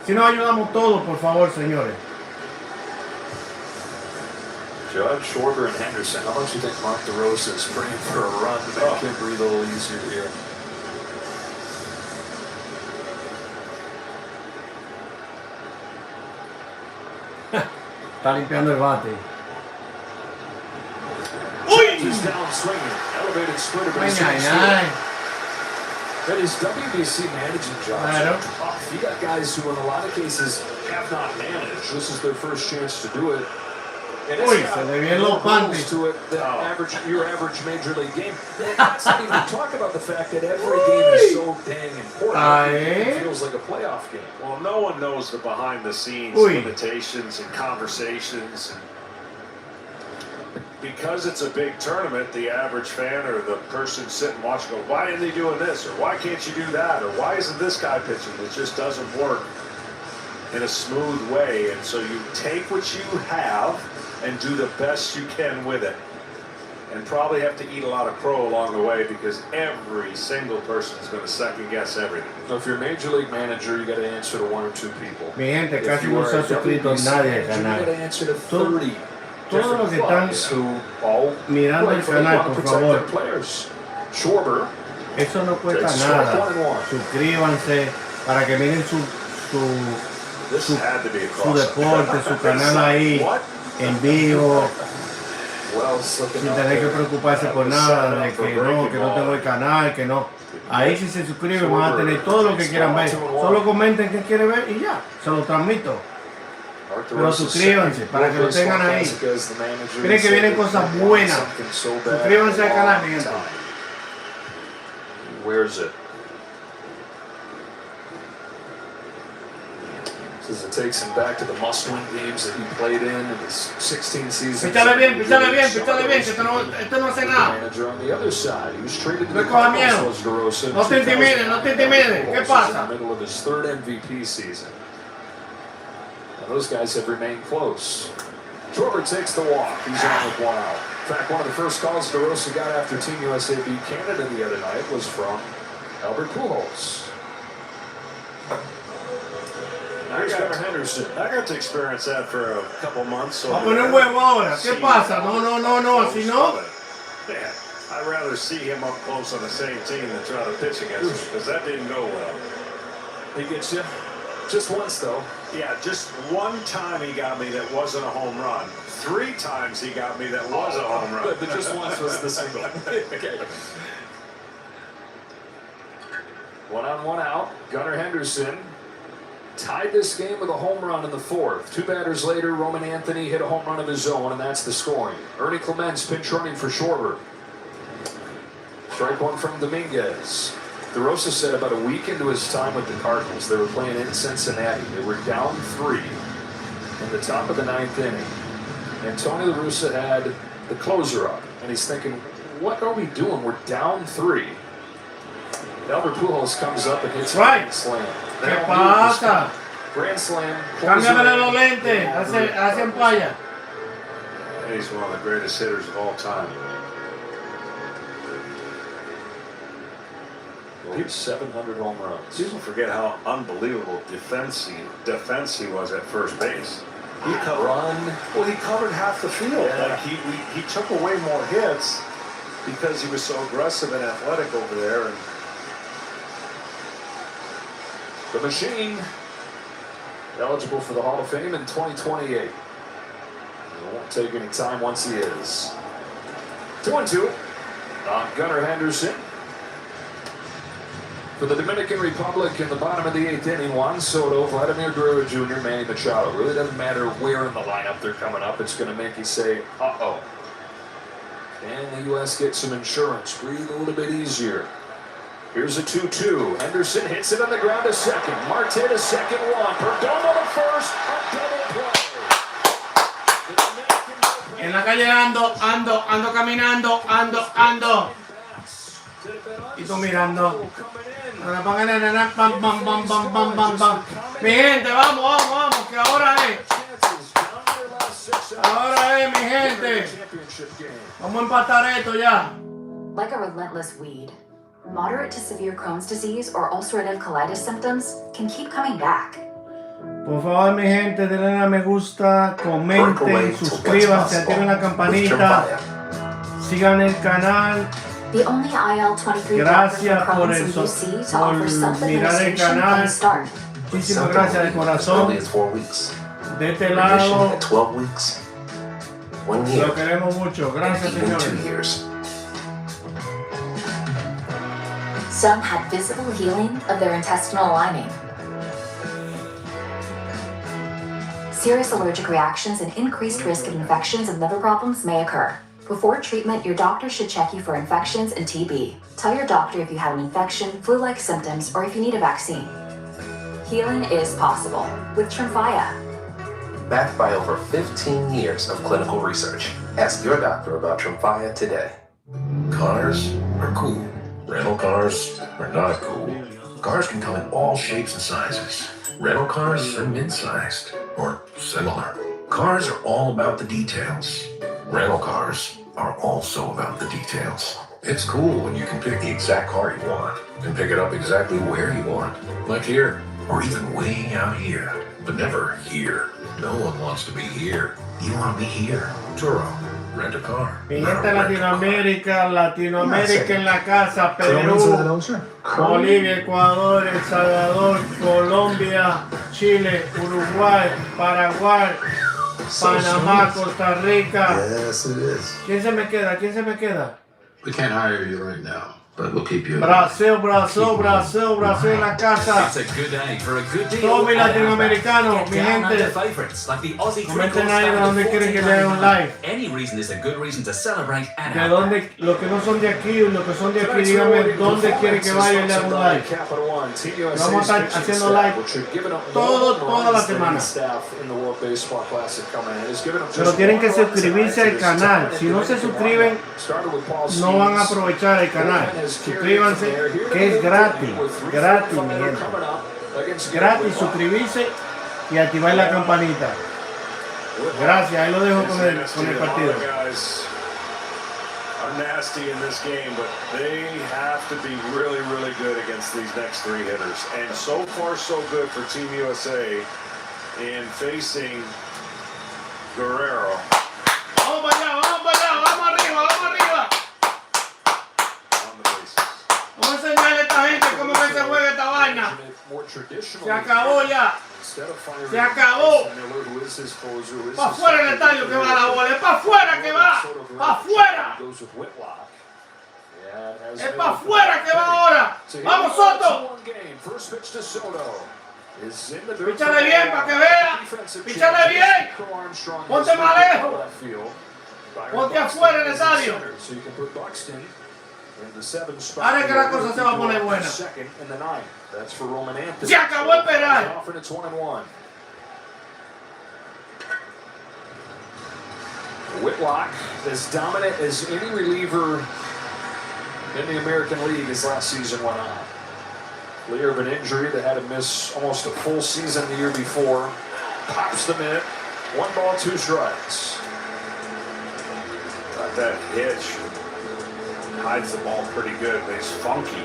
S10: Si nos ayudamos todos, por favor, señores.
S9: Judge, Schwarber, and Henderson. How much do you think Mark DeRosa is praying for a run to make him breathe a little easier here?
S10: Está limpiando el bate. ¡Uy!
S9: He's down swinging. Elevated splitter, but he's
S10: Ay, ay.
S9: And his WBC managing jobs are tough. You got guys who, in a lot of cases, have not managed. This is their first chance to do it. And it's
S10: Uy, se le vienen los panties.
S9: to it than your average major league game. That's not even talk about the fact that every game is so dang important. It feels like a playoff game.
S22: Well, no one knows the behind-the-scenes
S10: Uy.
S22: limitations and conversations. Because it's a big tournament, the average fan or the person sitting watching go, why isn't he doing this? Or why can't you do that? Or why isn't this guy pitching? It just doesn't work in a smooth way. And so you take what you have and do the best you can with it. And probably have to eat a lot of crow along the way because every single person is going to second guess everything.
S9: So if you're a major league manager, you got to answer to one or two people.
S10: Mi gente,
S9: If
S10: casi
S9: you
S10: no
S9: are
S10: se ha
S9: a
S10: suscrito
S9: WBC
S10: nadie al
S9: manager,
S10: canal.
S9: you got to answer to 30
S10: Todos los que están
S9: clubs who all
S10: mirando el
S9: rightfully
S10: canal,
S9: want to
S10: por
S9: protect
S10: favor.
S9: their players. Schwarber
S10: Eso no cuesta
S9: takes strike
S10: nada.
S9: 1-1.
S10: Suscríbanse para que miren su
S22: Had to be a
S10: su deporte, su canal ahí en vivo, sin tener que preocuparse por nada, de que no tengo el canal, que no. Ahí si se suscriben van a tener todo lo que quieran ver. Solo comenten qué quieren ver y ya, se lo transmito. Pero suscríbanse para que lo tengan ahí. Miren que vienen cosas buenas. Suscríbanse al canal, mi gente.
S9: Where's it? Says it takes him back to the must-win games that he played in his 16 seasons.
S10: Píchale bien, que esto no hace nada.
S9: Manager on the other side, he was traded to
S10: No
S9: the
S10: coja
S9: Cardinals,
S10: miedo.
S9: was DeRosa in
S10: No te intimides, no te intimides. ¿Qué
S9: 2012,
S10: pasa?
S9: in the middle of his third MVP season. And those guys have remained close. Schwarber takes the walk. He's on with 1 out. In fact, one of the first calls DeRosa got after Team USA beat Canada the other night was from Albert Pujols.
S22: I got to experience that for a couple months.
S10: Va a poner huevo ahora. ¿Qué pasa? No, así no.
S22: Yeah, I'd rather see him up close on the same team than try to pitch against him because that didn't go well.
S9: He gets you just once, though.
S22: Yeah, just one time he got me that wasn't a home run. 3 times he got me that was a home run.
S9: But just once was the single. Okay. 1 on 1 out. Gunnar Henderson tied this game with a home run in the 4th. 2 batters later, Roman Anthony hit a home run of his own, and that's the scoring. Ernie Clemens pinch running for Schwarber. Strike 1 from Dominguez. DeRosa said about a week into his time with the Cardinals, they were playing in Cincinnati. They were down 3 in the top of the 9th inning. And Tony La Russa had the closer up, and he's thinking, what are we doing? We're down 3. Albert Pujols comes up and hits a grand slam.
S10: ¿Qué pasa?
S9: Grand slam.
S10: Cámbiamele los lentes. Hacen paya.
S22: He's one of the greatest hitters of all time.
S9: Well, 700 home runs.
S22: People forget how unbelievable defense he was at first base. He covered half the field.
S9: Yeah.
S22: Like he took away more hits because he was so aggressive and athletic over there. And
S9: the machine, eligible for the Hall of Fame in 2028. It won't take any time once he is. 2-2 on Gunnar Henderson. For the Dominican Republic in the bottom of the 8th inning, Juan Soto, Vladimir Guerrero Jr., Manny Machado. Really doesn't matter where in the lineup they're coming up. It's going to make you say, uh-oh. And the U.S. gets some insurance. Breathe a little bit easier. Here's a 2-2. Henderson hits it on the ground to second. Marte to second, 1. Perdomo to first. A double play.
S10: En la calle ando caminando, ando. Y tú mirando. Pam, pam, pam. Mi gente, vamos, que ahora es. Ahora es, mi gente. Vamos a empatar esto ya.
S16: Like a relentless weed, moderate to severe Crohn's disease or ulcerative colitis symptoms can keep coming back.
S10: Por favor, mi gente, denle a me gusta, comenten, suscríbanse, activen la campanita, sigan el canal.
S16: The only IL-23
S10: Gracias
S16: doctor
S10: por
S16: for
S10: eso,
S16: Crohn's and UC to offer
S10: por mirar el
S16: self-administration
S10: canal.
S16: from the start.
S10: Muchísimas gracias de corazón. De este lado,
S3: 1 year,
S10: Lo queremos mucho. Gracias,
S3: even 2
S10: señores.
S3: years.
S16: Some had visible healing of their intestinal lining. Serious allergic reactions and increased risk of infections and liver problems may occur. Before treatment, your doctor should check you for infections and TB. Tell your doctor if you have an infection, flu-like symptoms, or if you need a vaccine. Healing is possible with Tremfya.
S3: Backed by over 15 years of clinical research. Ask your doctor about Tremfya today.
S15: Cars are cool. Rental cars are not cool. Cars can come in all shapes and sizes. Rental cars are mid-sized or similar. Cars are all about the details. Rental cars are also about the details. It's cool when you can pick the exact car you want and pick it up exactly where you want, like here, or even way out here, but never here. No one wants to be here. You want to be here. Turo, rent a car.
S10: Mi gente Latinoamérica, Latinoamérica en la casa, Perú, Bolivia, Ecuador, El Salvador, Colombia, Chile, Uruguay, Paraguay, Panamá, Costa Rica.
S15: Yes, it is.
S10: ¿Quién se me queda? ¿Quién se me queda?
S15: We can't hire you right now, but we'll keep you.
S10: Brasil, Brasil, Brasil, Brasil en la casa.
S17: It's a good day for a good deal.
S10: Todos mis latinoamericanos, mi gente.
S17: Favorites like the Aussie
S10: Comenten ahí de dónde quieren que le haga un live.
S17: Any reason is a good reason to celebrate and
S10: De dónde, los que no son de aquí, los que son de aquí, díganme dónde quieren que vaya y le haga un live. Vamos a estar haciendo live toda la semana. Pero tienen que suscribirse al canal. Si no se suscriben, no van a aprovechar el canal. Suscríbanse, que es gratis. Gratis, mi gente. Gratis suscribirse y activar la campanita. Gracias, ahí lo dejo con el partido.
S22: Are nasty in this game, but they have to be really, really good against these next three hitters. And so far, so good for Team USA in facing Guerrero.
S10: Vamos allá, vamos allá, vamos arriba, vamos arriba. Vamos a enseñarle a esta gente cómo que se juega esta vaina. Se acabó ya. Se acabó. Para afuera el estadio que va la bola. Es para afuera que va. Para afuera. Es para afuera que va ahora. Vamos, Soto. Píchale bien para que vea. Píchale bien. Ponte más lejos. Ponte afuera el estadio. Ahora que la cosa se va a poner buena. Se acabó esperar.
S9: Whitlock, as dominant as any reliever in the American League as last season went on. Clear of an injury that had to miss almost a full season the year before. Pops the mitt. 1 ball, 2 strikes.
S22: Got that hitch. Hides the ball pretty good, but he's funky.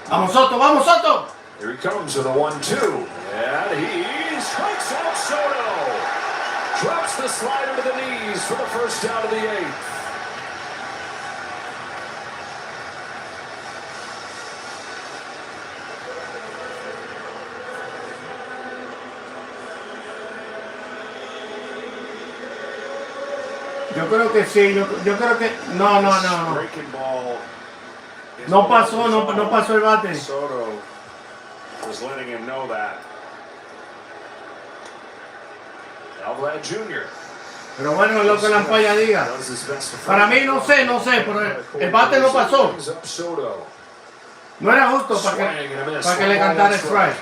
S10: Vamos, Soto, vamos, Soto.
S9: Here he comes with a 1-2. And he strikes out Soto. Drops the slider to the knees for the first out of the 8th.
S10: Yo creo que sí, yo creo que no. No pasó el bate.
S22: Soto was letting him know that.
S9: Vlad Jr.
S10: Pero bueno, es lo que la ampalla diga. Para mí no sé, pero el bate no pasó. No era justo para que le cantara strike.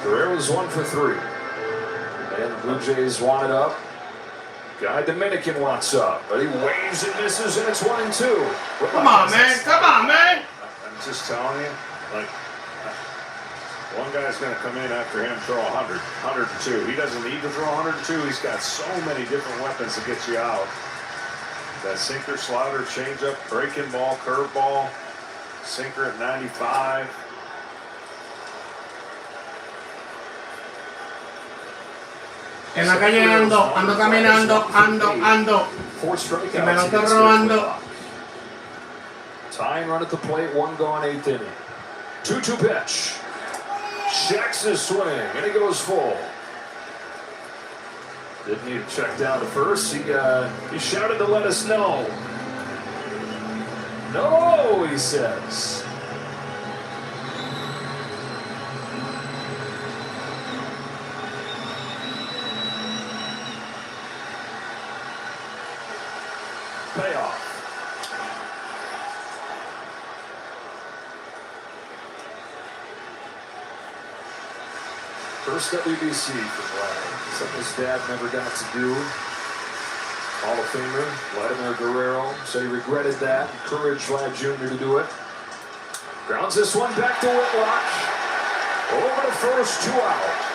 S9: Guerrero's 1 for 3. And the Blue Jays want it up. Guy Dominican wants up, but he waves and misses, and it's 1-2.
S10: Come on, man. Come on, man.
S22: I'm just telling you, like, one guy's going to come in after him, throw 100, 102. He doesn't need to throw 102. He's got so many different weapons to get you out. That sinker, slider, changeup, breaking ball, curveball, sinker at 95.
S10: En la calle ando caminando, ando. Y me lo estoy robando.
S9: Tying run at the plate, 1 gone, 8th inning. 2-2 pitch. checks his swing, and he goes full. Didn't need to check down to first. He shouted to let us know. No, he says. Payoff. First WBC for Vlad. Something his dad never got to do. Hall of Famer Vladimir Guerrero said he regretted that. Encouraged Vlad Jr. to do it. Grounds this one back to Whitlock. Over to first, 2 out.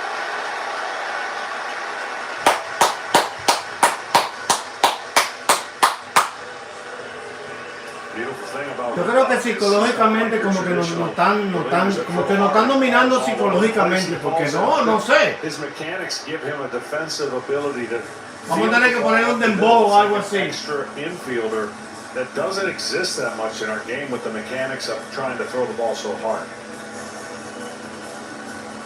S10: Yo creo que psicológicamente como que nos están dominando psicológicamente, porque no sé. Vamos a tener que poner un dembow o algo así.
S22: That doesn't exist that much in our game with the mechanics of trying to throw the ball so hard.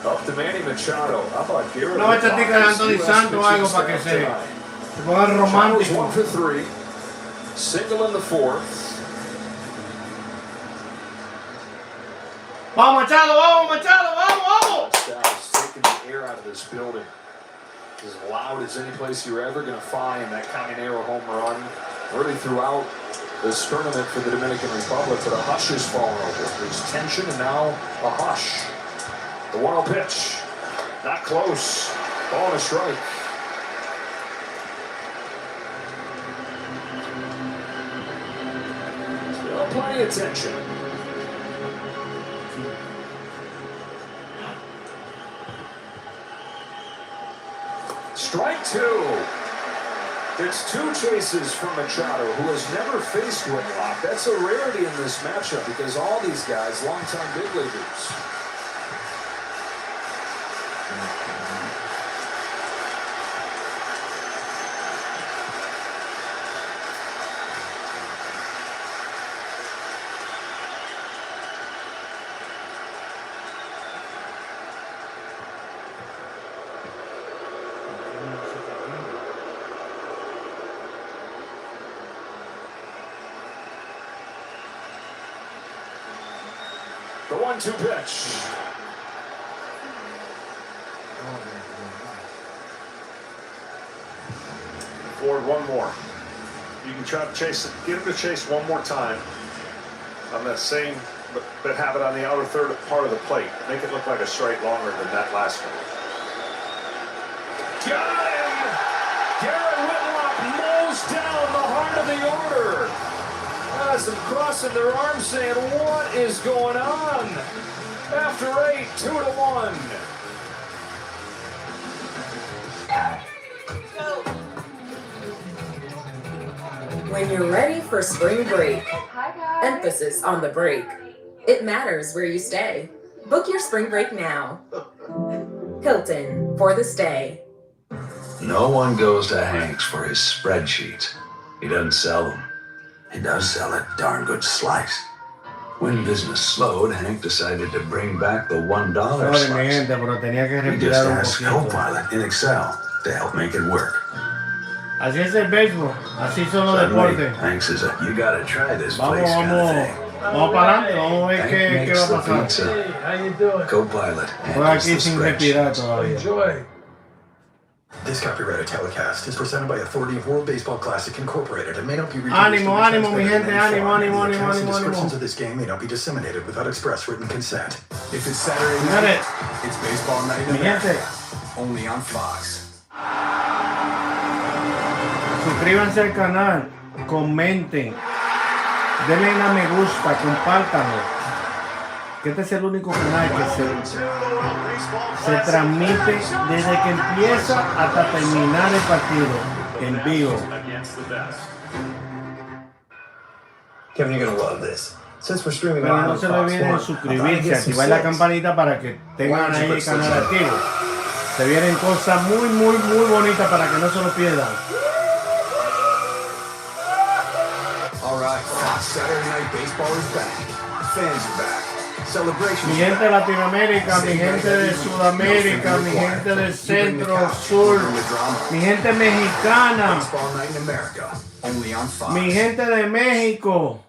S9: Up to Manny Machado. How about Garrett?
S10: Una bachatica de Anthony Santos o algo para que se ponga romántico.
S9: 1 for 3. Single in the 4th.
S10: Vamos Machado, vamos.
S9: Styles taking the air out of this building. As loud as any place you're ever going to find that Caminero home run. Really throughout this tournament for the Dominican Republic, but a hush is falling over. There's tension and now a hush. The 1-0 pitch, not close. Ball and a strike. Still plenty of tension. Strike 2. It's 2 chases from Machado, who has never faced Whitlock. That's a rarity in this matchup because all these guys, longtime big leaguers. The 1-2 pitch.
S22: Forward one more. You can try to chase it. Get him to chase one more time on that same, but have it on the outer third part of the plate. Make it look like a strike longer than that last one.
S9: Got him! Garrett Whitlock mows down the heart of the order. As them crossing their arms saying, what is going on? After 8, 2-1.
S13: When you're ready for spring break, emphasis on the break. It matters where you stay. Book your spring break now. Hilton for the stay.
S18: No one goes to Hank's for his spreadsheets. He doesn't sell them. He does sell a darn good slice. When business slowed, Hank decided to bring back the $1
S10: Sorry, mi
S18: slice.
S10: gente, pero tenía que
S18: He just
S10: respirar un
S18: asked
S10: poquito.
S18: Copilot in Excel to help make it work.
S10: Así es el béisbol, así son los
S18: Suddenly,
S10: deportes.
S18: Hank says, you gotta try this
S10: Vamos,
S18: place kind of thing.
S10: vamos para adelante, vamos a ver
S18: Hank
S10: qué
S18: makes
S10: va a
S18: the
S10: pasar.
S18: pizza.
S10: How you doing?
S18: Copilot
S10: Estoy
S18: handles
S10: aquí
S18: the
S10: sin
S18: spreadsheet.
S10: respirar todavía.
S7: Enjoy.
S23: This copyrighted telecast is presented by Authority of World Baseball Classic Incorporated and may not be
S10: Ánimo, ánimo, mi gente, ánimo, ánimo, ánimo,
S23: Accounts and
S10: ánimo,
S23: descriptions
S10: ánimo.
S23: of this game may not be disseminated without express written consent.
S12: If it's Saturday
S10: Got
S12: night,
S10: it.
S12: it's baseball night in
S10: Mi gente,
S12: America. Only on Fox.
S10: suscríbanse al canal, comenten, denle a me gusta, compártanlo. Que este es el único canal que se transmite desde que empieza hasta terminar el partido en vivo.
S23: Kevin, you're gonna love this. Since we're streaming
S10: Pero
S23: live
S10: no
S23: on
S10: se le
S23: Fox
S10: olviden
S23: One,
S10: suscribirse, activar la campanita para que tengan ahí el canal activo. Se vienen cosas muy, muy, muy bonitas para que no se lo pierdan.
S12: All right, Fox Saturday Night Baseball is back. Fans are back. Celebration.
S10: Mi gente de Latinoamérica, mi gente de Sudamérica, mi gente del centro, sur, mi gente mexicana,
S12: Baseball night in America, only on Fox.
S10: mi gente de México.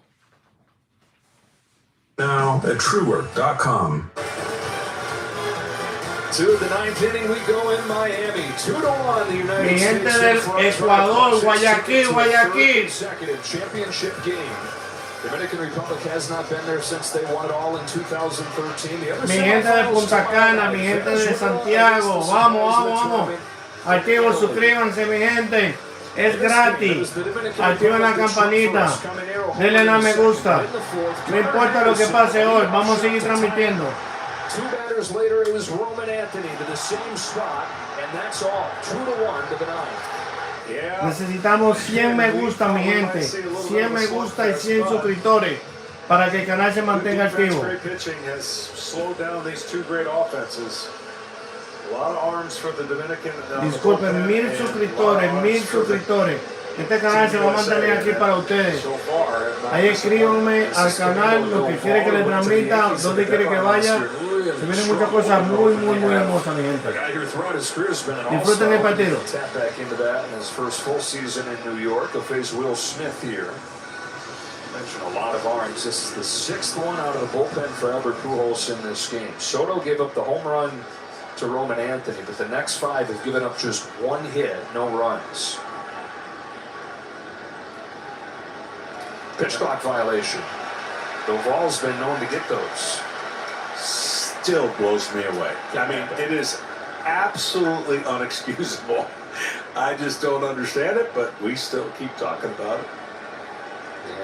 S18: Now at truework.com.
S9: To the ninth inning we go in Miami. 2-1 the United
S10: Mi gente
S9: States.
S10: del
S9: in front.
S10: Ecuador, Guayaquil, Guayaquil.
S9: Consecutive championship game. Dominican Republic has not been there since they won it all in 2013. The other
S10: Mi gente de Punta Cana, mi gente de Santiago, vamos, vamos, vamos. Activo, suscríbanse, mi gente. Es gratis. Activen la campanita. Denle la me gusta. No importa lo que pase hoy, vamos a seguir transmitiendo.
S9: 2 batters later, it was Roman Anthony to the same spot, and that's all. 2-1 to the ninth.
S10: Necesitamos 100 me gusta, mi gente. 100 me gusta y 100 suscriptores para que el canal se mantenga activo.
S22: Great pitching has slowed down these two great offenses. A lot of arms for the Dominican.
S10: Disculpen, 1000 suscriptores, 1000 suscriptores. Este canal se va a mantener aquí para ustedes. Ahí escríbanme al canal lo que quiere que le transmita, dónde quiere que vaya. Se vienen muchas cosas muy, muy, muy hermosas, mi gente. Disfruten el partido.
S9: Tap back into that in his first full season in New York. He'll face Will Smith here. Mentioned a lot of arms. This is the 6th one out of the bullpen for Albert Pujols in this game. Soto gave up the home run to Roman Anthony, but the next 5 have given up just 1 hit, no runs. Pitch clock violation. Doval's been known to get those.
S22: Still blows me away. I mean, it is absolutely unexcusable. I just don't understand it, but we still keep talking about it.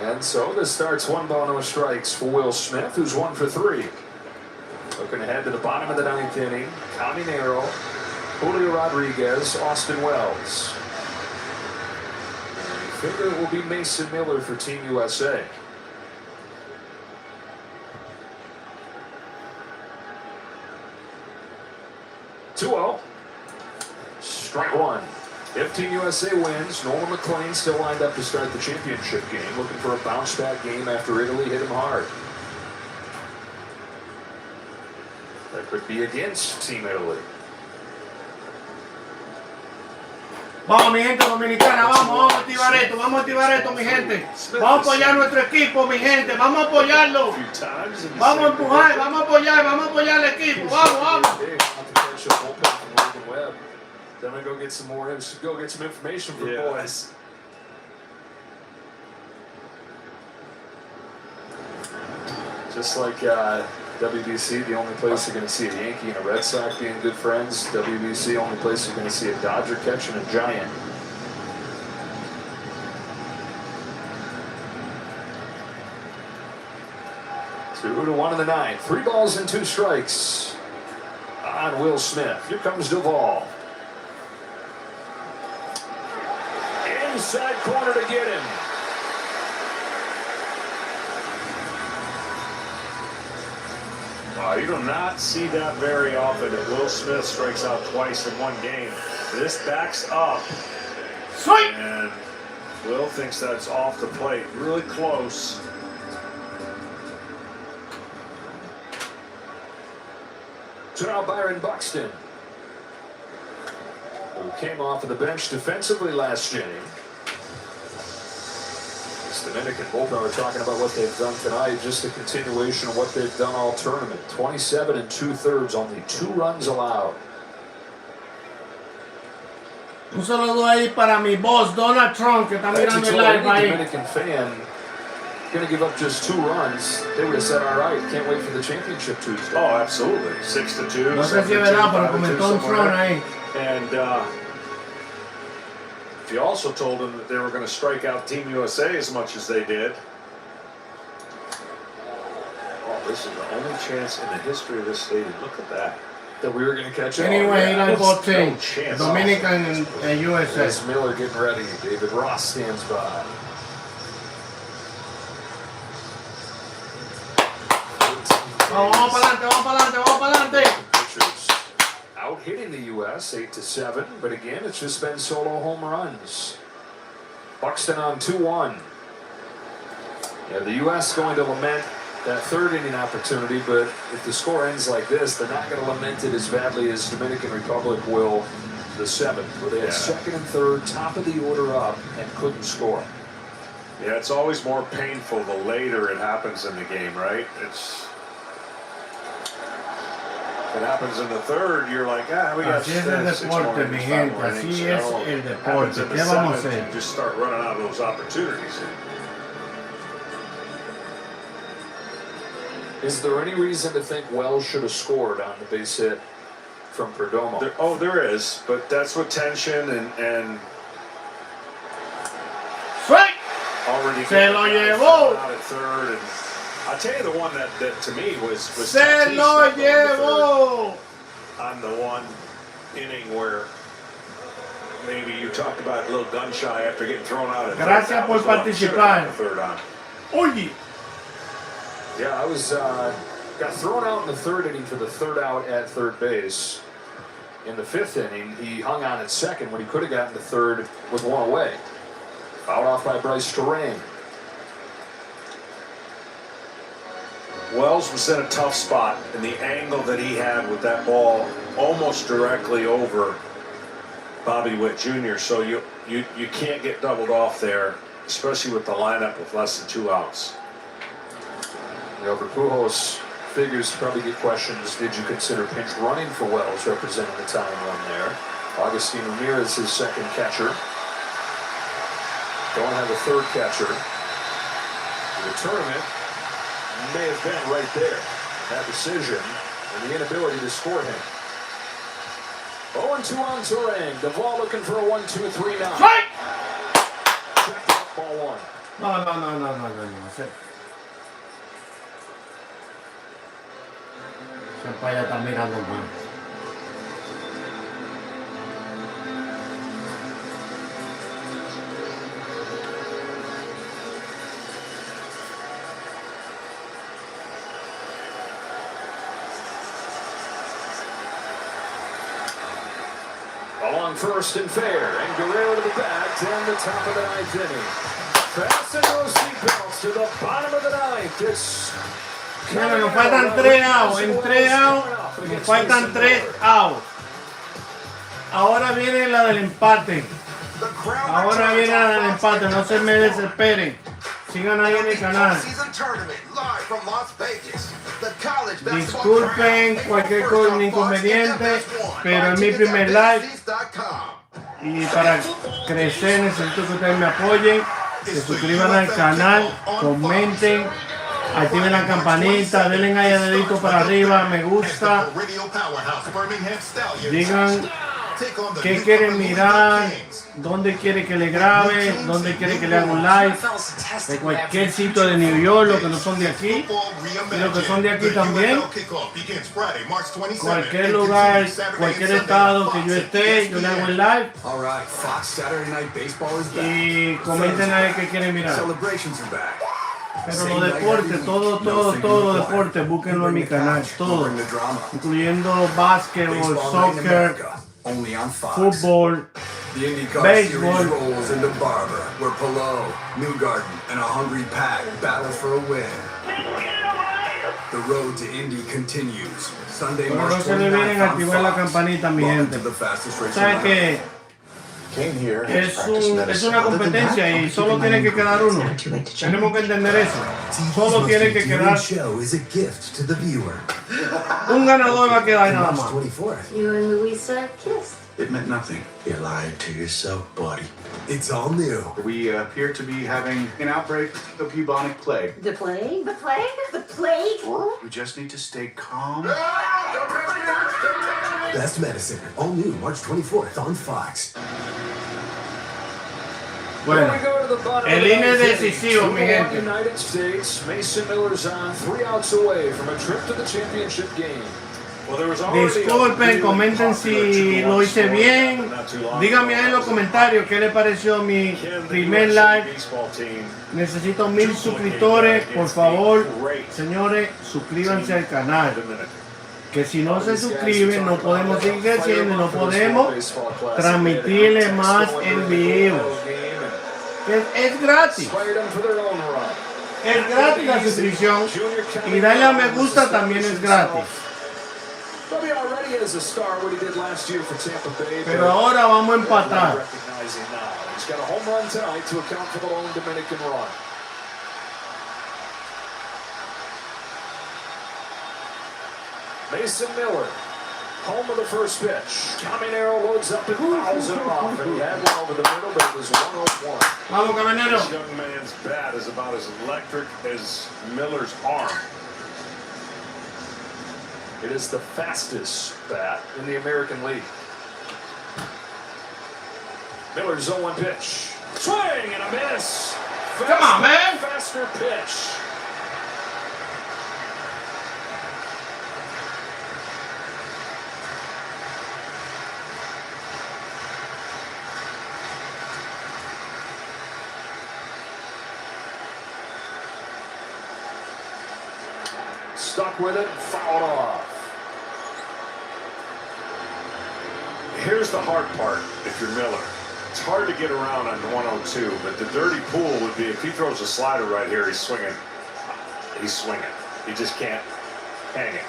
S9: And so this starts 1 ball, no strikes for Will Smith, who's 1 for 3. Looking ahead to the bottom of the 9th inning, Caminero, Julio Rodriguez, Austin Wells. I figure it will be Mason Miller for Team USA. Strike 1. If Team USA wins, Norman McLean still lined up to start the championship game, looking for a bounce-back game after Italy hit him hard. That could be against Team Italy.
S10: Vamos, mi gente dominicana, vamos a activar esto, mi gente. Vamos a apoyar nuestro equipo, mi gente, vamos a apoyarlo. Vamos a empujar, vamos a apoyar al equipo, vamos.
S9: Then we go get some more, go get some information from the boys. Just like WBC, the only place you're going to see a Yankee and a Red Sox being good friends. WBC, only place you're going to see a Dodger catching a Giant. Two to 1 in the 9th. 3 balls and 2 strikes on Will Smith. Here comes Duvall. Inside corner to get him.
S22: You do not see that very often that Will Smith strikes out twice in 1 game. This backs up.
S10: Sweet.
S22: And Will thinks that's off the plate. Really close.
S9: So now Byron Buxton, who came off of the bench defensively last inning. This Dominican bullpen, we're talking about what they've done tonight, just a continuation of what they've done all tournament. 27 2/3, only 2 runs allowed.
S10: Un saludo ahí para mi boss, Donald Trump, que está mirando el live ahí.
S9: Dominican fan going to give up just 2 runs, they would have said, all right, can't wait for the championship Tuesday.
S22: Oh, absolutely. 6-2.
S10: No sé si es verdad, pero comentó un Trump ahí.
S22: And if you also told them that they were going to strike out Team USA as much as they did. Oh, this is the only chance in the history of this stadium. Look at that.
S9: That we were going to catch up.
S10: Anyway, like both teams, Dominican and USA.
S9: As Miller getting ready, David Ross stands by.
S10: Vamos para adelante.
S9: Pitchers out hitting the U.S. 8-7, but again, it's just been solo home runs. Buxton on 2-1. Yeah, the U.S. going to lament that third inning opportunity, but if the score ends like this, they're not going to lament it as badly as Dominican Republic will the seventh, where they had second and third, top of the order up, and couldn't score.
S22: Yeah, it's always more painful the later it happens in the game, right? If it happens in the third, you're like, we got
S10: así es el deporte, mi gente, así es el deporte. ¿Qué vamos a hacer?
S22: You just start running out of those opportunities.
S9: Is there any reason to think Wells should have scored on the base hit from Perdomo?
S22: There is, but that's what tension and
S10: Strike!
S22: Already
S10: Se lo llevó.
S22: Out at third, and I'll tell you the one that to me was
S10: Se lo llevó.
S22: on the one inning where maybe you talked about a little gun shy after getting thrown out at
S10: Gracias por participar.
S22: third on.
S10: Oye.
S9: Yeah, I was got thrown out in the third inning for the third out at third base. In the fifth inning, he hung on at second when he could have gotten the third with one away. Fouled off by Bryce Terrain.
S22: Wells was in a tough spot, and the angle that he had with that ball almost directly over Bobby Witt Jr. So you can't get doubled off there, especially with the lineup with less than 2 outs.
S9: Albert Pujols figures to probably get questions. Did you consider pinch running for Wells, representing the tying run there? Augustine Ramirez, his second catcher. Don't have a third catcher. The tournament may have been right there. That decision and the inability to score him. 0-2 on Terrain. Duvall looking for a 1-2-3 now.
S10: Strike!
S9: Checked out, ball one.
S10: No. Se para allá está mirando mal.
S9: On first and fair, and Guerrero to the back, down the top of the ninth inning. Fasten those seatbelts to the bottom of the ninth. It's
S10: Mira, nos faltan 3 outs. En 3 outs, nos faltan 3 outs. Ahora viene la del empate. Ahora viene la del empate. No se me desesperen. Sigan ahí en el canal. Disculpen cualquier inconveniente, pero es mi primer live y para crecer necesito que ustedes me apoyen, se suscriban al canal, comenten, activen la campanita, denle ahí a dedito para arriba, me gusta, digan qué quieren mirar, dónde quiere que le grabe, dónde quiere que le haga un live, de cualquier sitio de New York, los que no son de aquí, y los que son de aquí también, cualquier lugar, cualquier estado que yo esté, yo le hago el live, y comenten ahí qué quieren mirar. Pero los deportes, todo deporte, búsquenlo en mi canal, todo, incluyendo básquetbol, soccer, fútbol,
S12: baseball rolls into Barber, where Pillow, Newgarden, and a hungry pack battle for a win. The road to Indy continues. Sunday,
S10: pero no
S12: March
S10: se le vienen a
S12: 29th
S10: activar la campanita, mi gente. ¿Saben que es una competencia y solo tiene que quedar uno? Tenemos que entender eso. Solo tiene que quedar un ganador, va a quedar nada más.
S5: You and Louisa kissed.
S23: It meant nothing. You lied to yourself, buddy. It's all new. We appear to be having an outbreak of bubonic plague.
S5: The plague? The plague? The plague?
S23: We just need to stay calm.
S12: Best Medicine, all new, March 24th on Fox.
S10: Bueno, el INE decisivo, mi gente.
S9: United States, Mason Miller's on 3 outs away from a trip to the championship game.
S10: Disculpen, comenten si lo hice bien. Díganme ahí en los comentarios qué les pareció mi primer live. Necesito 1000 suscriptores, por favor. Señores, suscríbanse al canal. Que si no se suscriben no podemos seguir creciendo y no podemos transmitirle más en vivo. Es gratis. Es gratis la suscripción y darle a me gusta también es gratis.
S9: Bobby already has a star what he did last year for Tampa Bay.
S10: Pero ahora vamos a empatar.
S9: Recognizing now. He's got a home run tonight to account for the lone Dominican run. Mason Miller, home of the first pitch. Caminero loads up and fouls it off. And he had one over the middle, but it was 101.
S10: Vamos, Caminero.
S22: This young man's bat is about as electric as Miller's arm.
S9: It is the fastest bat in the American League. Miller's 0-1 pitch. Swing and a miss.
S10: Come on, man.
S9: Faster pitch. Stuck with it, fouled off.
S22: Here's the hard part if you're Miller. It's hard to get around on 102, but the dirty pool would be if he throws a slider right here, he's swinging. He's swinging. He just can't hang it.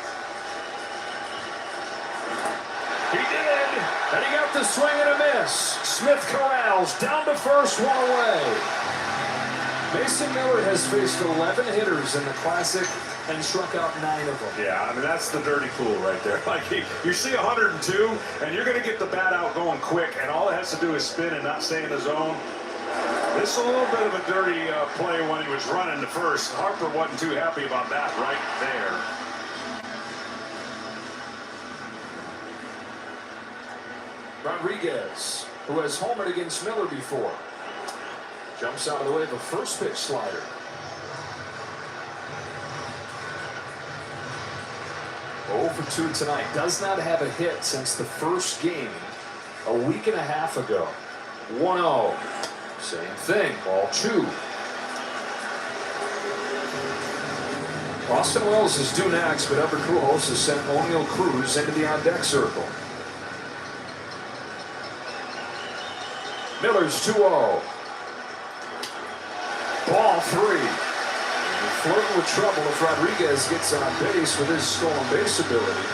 S9: He did, and he got the swing and a miss. Smith corrals, down to first, one away. Mason Miller has faced 11 hitters in the Classic and struck out 9 of them.
S22: Yeah, I mean, that's the dirty pool right there. Like, you see 102, and you're going to get the bat out going quick, and all it has to do is spin and not stay in the zone. This is a little bit of a dirty play when he was running to first. Harper wasn't too happy about that right there.
S9: Rodriguez, who has homered against Miller before, jumps out of the way of a first pitch slider. Oh for 2 tonight. Does not have a hit since the first game a week and a half ago. 1-0. Same thing. Ball 2. Austin Wells is due next, but Albert Pujols has sent O'Neill Cruz into the on-deck circle. Miller's 2-0. Ball 3. Flirting with trouble if Rodriguez gets on base with his stolen base ability.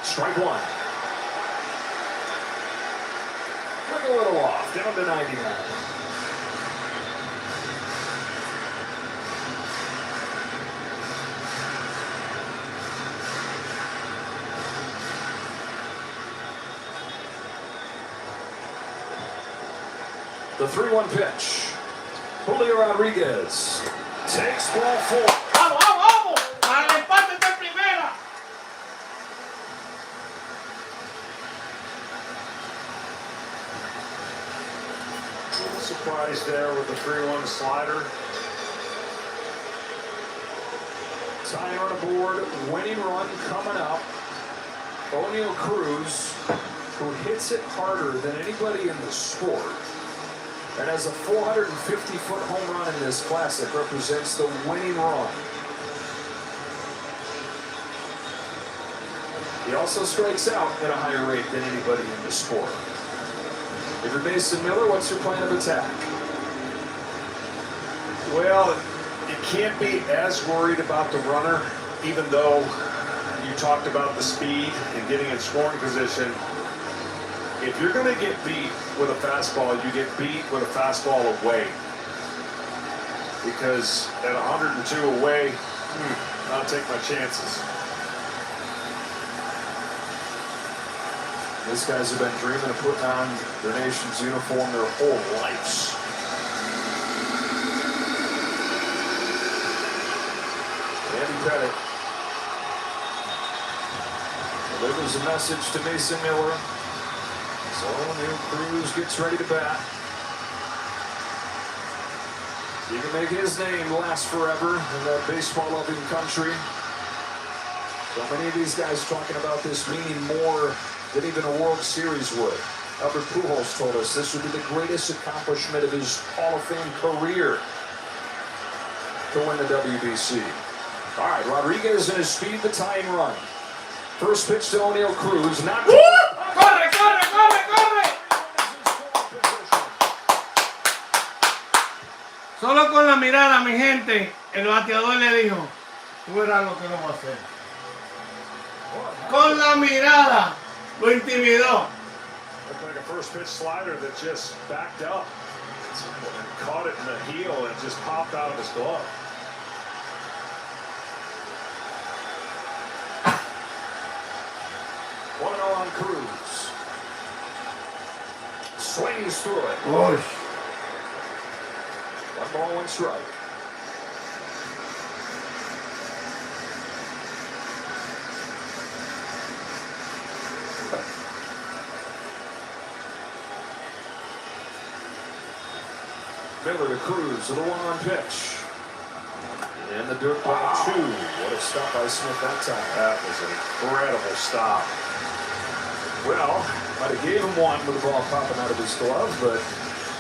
S9: Strike 1. Look a little off, down to 99. The 3-1 pitch. Julio Rodriguez takes ball 4.
S10: ¡Vamos, vamos, vamos! ¡Al empate de primera!
S22: A little surprise there with the 3-1 slider.
S9: Tie on the board, winning run coming up. O'Neill Cruz, who hits it harder than anybody in the sport, and has a 450-foot home run in this Classic, represents the winning run. He also strikes out at a higher rate than anybody in the sport. If you're Mason Miller, what's your plan of attack?
S22: Well, you can't be as worried about the runner, even though you talked about the speed and getting in scoring position. If you're going to get beat with a fastball, you get beat with a fastball away. Because at 102 away, I'll take my chances.
S9: These guys have been dreaming of putting on their nation's uniform their whole lives. Andy Pettit delivers a message to Mason Miller. So O'Neill Cruz gets ready to bat. He can make his name last forever in that baseball-loving country. So many of these guys talking about this meaning more than even a World Series would. Albert Pujols told us this would be the greatest accomplishment of his Hall of Fame career to win the WBC. All right, Rodriguez and his speed, the tying run. First pitch to O'Neal Cruz. Not
S10: ¡Corre, corre, corre, corre! Solo con la mirada, mi gente, el bateador le dijo, tú verás lo que no va a hacer. Con la mirada, lo intimidó.
S22: Looked like a first pitch slider that just backed up. Caught it in the heel and just popped out of his glove.
S9: One on Cruz. Swings through it.
S10: Uy.
S9: One ball, one strike. Miller to Cruz with a 1-on pitch. And the dirt ball 2. What a stop by Smith that time.
S22: That was an incredible stop.
S9: Well, might have gave him one with the ball popping out of his glove, but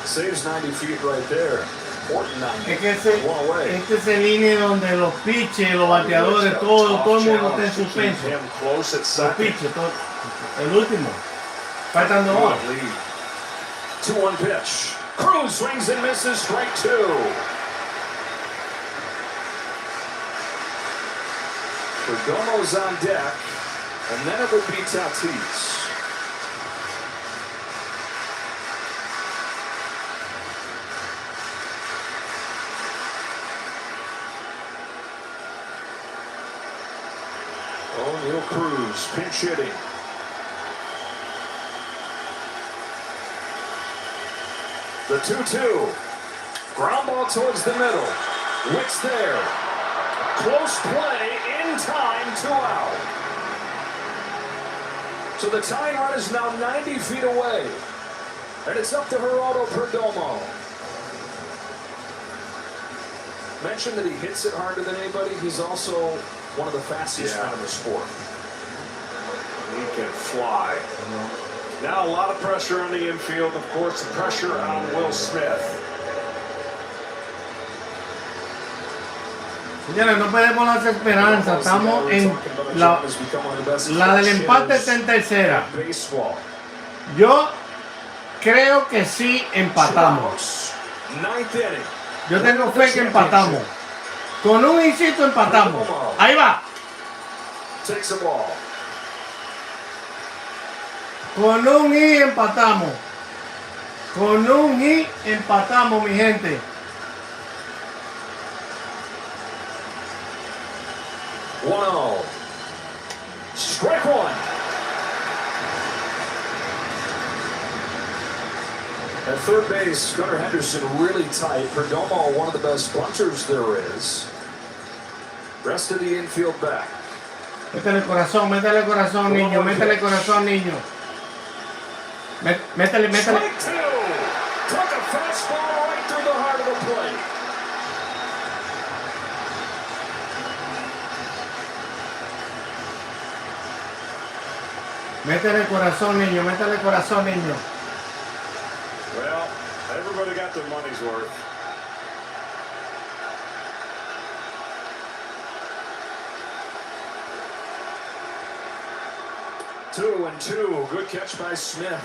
S9: saves 90 feet right there. Important 90.
S10: Es que este es el inning donde los pitches, los bateadores, todo el mundo está en suspenso. Los pitches, el último. Faltan 2 horas.
S9: 2-1 pitch. Cruz swings and misses, strike 2. Perdomo's on deck, and then it would be Tatis. O'Neal Cruz pinch hitting. The 2-2. Ground ball towards the middle. Wicks there. Close play in time, 2 out. So the tying run is now 90 feet away. And it's up to Geraldo Perdomo. Mentioned that he hits it harder than anybody. He's also one of the fastest men in the sport.
S22: He can fly. Now a lot of pressure on the infield. Of course, the pressure on Will Smith.
S10: Señores, no perdemos las esperanzas. Estamos en la del empate está en tercera. Yo creo que sí empatamos. Yo tengo fe que empatamos. Con un insito empatamos. Ahí va. Con un I empatamos. Con un I empatamos, mi gente.
S9: One. Strike 1. At third base, Gunnar Henderson really tight. Perdomo, one of the best bunters there is. Rest of the infield back.
S10: Métele corazón, niño. Métele corazón, niño. Métele.
S9: Strike 2. Took a fastball right through the heart of the plate.
S10: Métele corazón, niño.
S22: Well, everybody got their money's worth.
S9: Two and two. Good catch by Smith.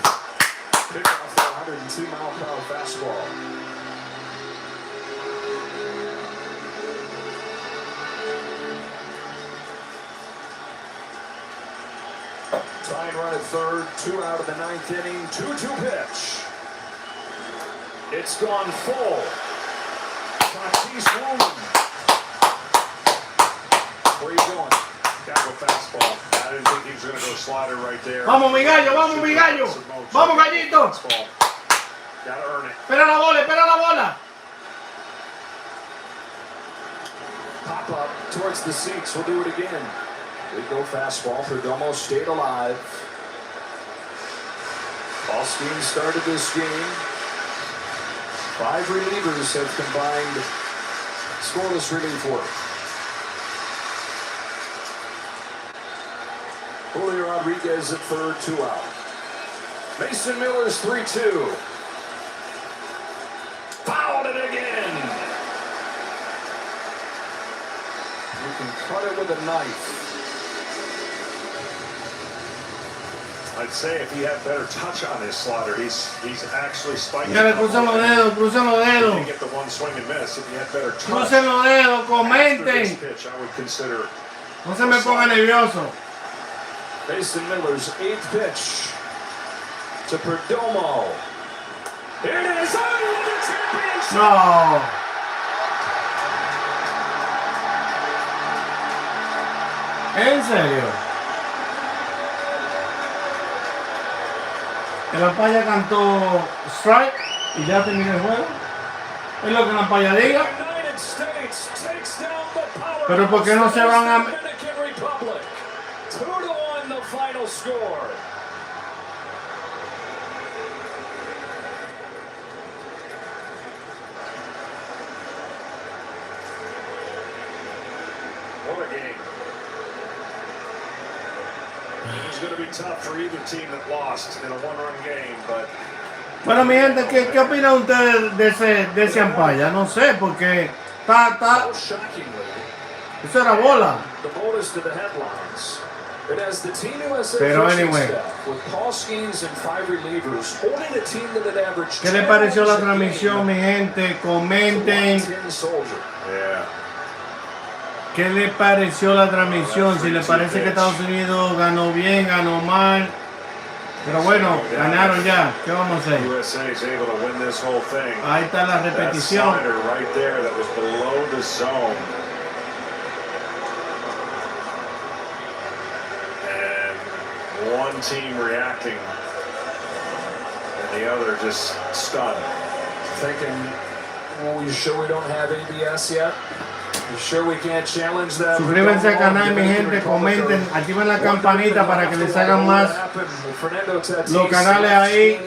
S9: Pick off the 102-mile-per-hour fastball. Tying run at third. 2 out of the 9th inning. 2-2 pitch. It's gone full. Tatis wounded. Where are you going?
S22: Gotta go fastball. I didn't think he was going to go slider right there.
S10: Vamos, mi gallo. Vamos, gallito.
S22: Gotta earn it.
S10: Espera la bola.
S9: Pop up towards the seats. We'll do it again. We go fastball. Perdomo stayed alive. Austin started this game. 5 relievers have combined scoreless relief work. Julio Rodriguez at third, 2 out. Mason Miller's 3-2. Fouled it again. You can cut it with a knife.
S22: I'd say if he had better touch on his slider, he's actually spiking.
S10: Señores, crucen los dedos, crucen los
S22: He
S10: dedos.
S22: didn't get the one swing and miss. If he had better touch.
S10: Crucen los dedos,
S22: After this
S10: comenten.
S22: pitch, I would consider.
S10: No se me ponga nervioso.
S9: Mason Miller's 8th pitch to Perdomo. Here it is. Oh, the championship.
S10: No. ¿En serio? El Ampaya cantó strike y ya terminó el juego. Es lo que el Ampaya diga.
S9: United States takes down the power.
S10: Pero ¿por qué no se van a...
S9: Dominican Republic. 2-1 the final score.
S22: What a game. It's going to be tough for either team that lost in a one-run game, but
S10: Bueno, mi gente, ¿qué opinan ustedes de ese Ampaya? No sé, porque está... Eso era bola.
S9: The bonus to the headlines. It has the Team USA
S10: Pero
S9: pitching
S10: anyway.
S9: staff with Paul Skeens and 5 relievers holding a team that had averaged
S10: ¿Qué les pareció la transmisión, mi gente? Comenten.
S22: yeah.
S10: ¿Qué les pareció la transmisión? Si les parece que Estados Unidos ganó bien, ganó mal. Pero bueno, ganaron ya. ¿Qué vamos a hacer?
S22: USA is able to win this whole thing.
S10: Ahí está la
S22: That
S10: repetición.
S22: slider right there that was below the zone. And one team reacting and the other just stunned.
S9: Thinking, well, you sure we don't have ABS yet? You sure we can't challenge that?
S10: Suscríbanse al canal, mi gente, comenten, activen la campanita para que les hagan más los canales ahí,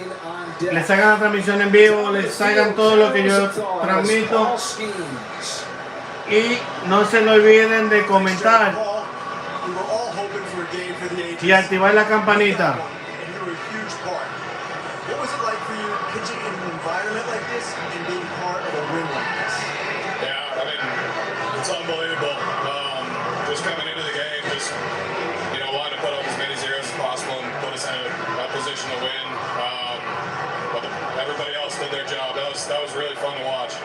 S10: les hagan la transmisión en vivo, les hagan todo lo que yo transmito y no se lo olviden de comentar
S14: We were all hoping for a game for the A's.
S10: y activar la campanita.
S14: And you were a huge part. What was it like for you pitching in an environment like this and being part of a win like this?
S1: Yeah, I mean, it's unbelievable. Just coming into the game, just wanting to put up as many zeros as possible and put us in a position to win. But everybody else did their job. That was really fun to watch.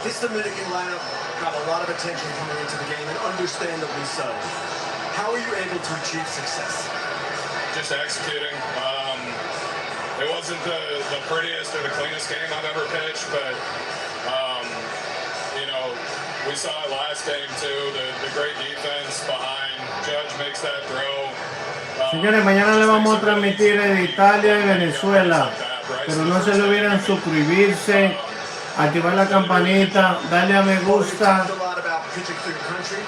S14: This Dominican lineup got a lot of attention coming into the game, and understandably so. How are you able to achieve success?
S1: Just executing. It wasn't the prettiest or the cleanest game I've ever pitched, but we saw it last game too. The great defense behind. Judge makes that throw.
S10: Señores, mañana le vamos a transmitir de Italia y Venezuela, pero no se olviden suscribirse, activar la campanita, darle a me gusta.
S14: A lot about pitching for your country,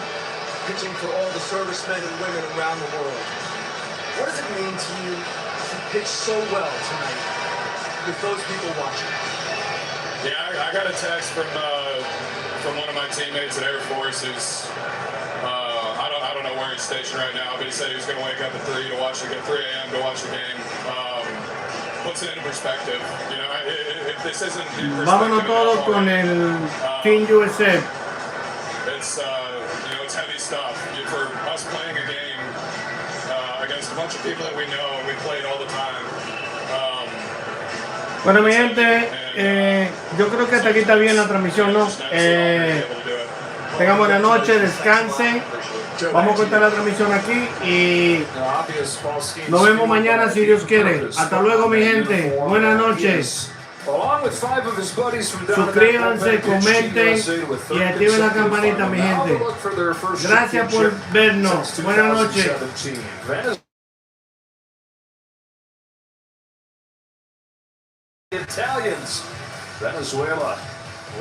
S14: pitching for all the servicemen and women around the world. What does it mean to you to pitch so well tonight with those people watching?
S1: Yeah, I got a text from one of my teammates at Air Force who's I don't know where he's stationed right now, but he said he was going to wake up at 3 a.m. to watch the game. Puts it in perspective. If this isn't in perspective,
S10: Vámonos todos con el Team USA.
S1: It's it's heavy stuff. For us playing a game against a bunch of people that we know and we played all the time.
S10: Bueno, mi gente, yo creo que hasta aquí está bien la transmisión, ¿no? Tengan buena noche, descansen. Vamos a cortar la transmisión aquí y nos vemos mañana si Dios quiere. Hasta luego, mi gente. Buenas noches. Suscríbanse, comenten y activen la campanita, mi gente. Gracias por vernos. Buenas noches.
S9: Italians, Venezuela.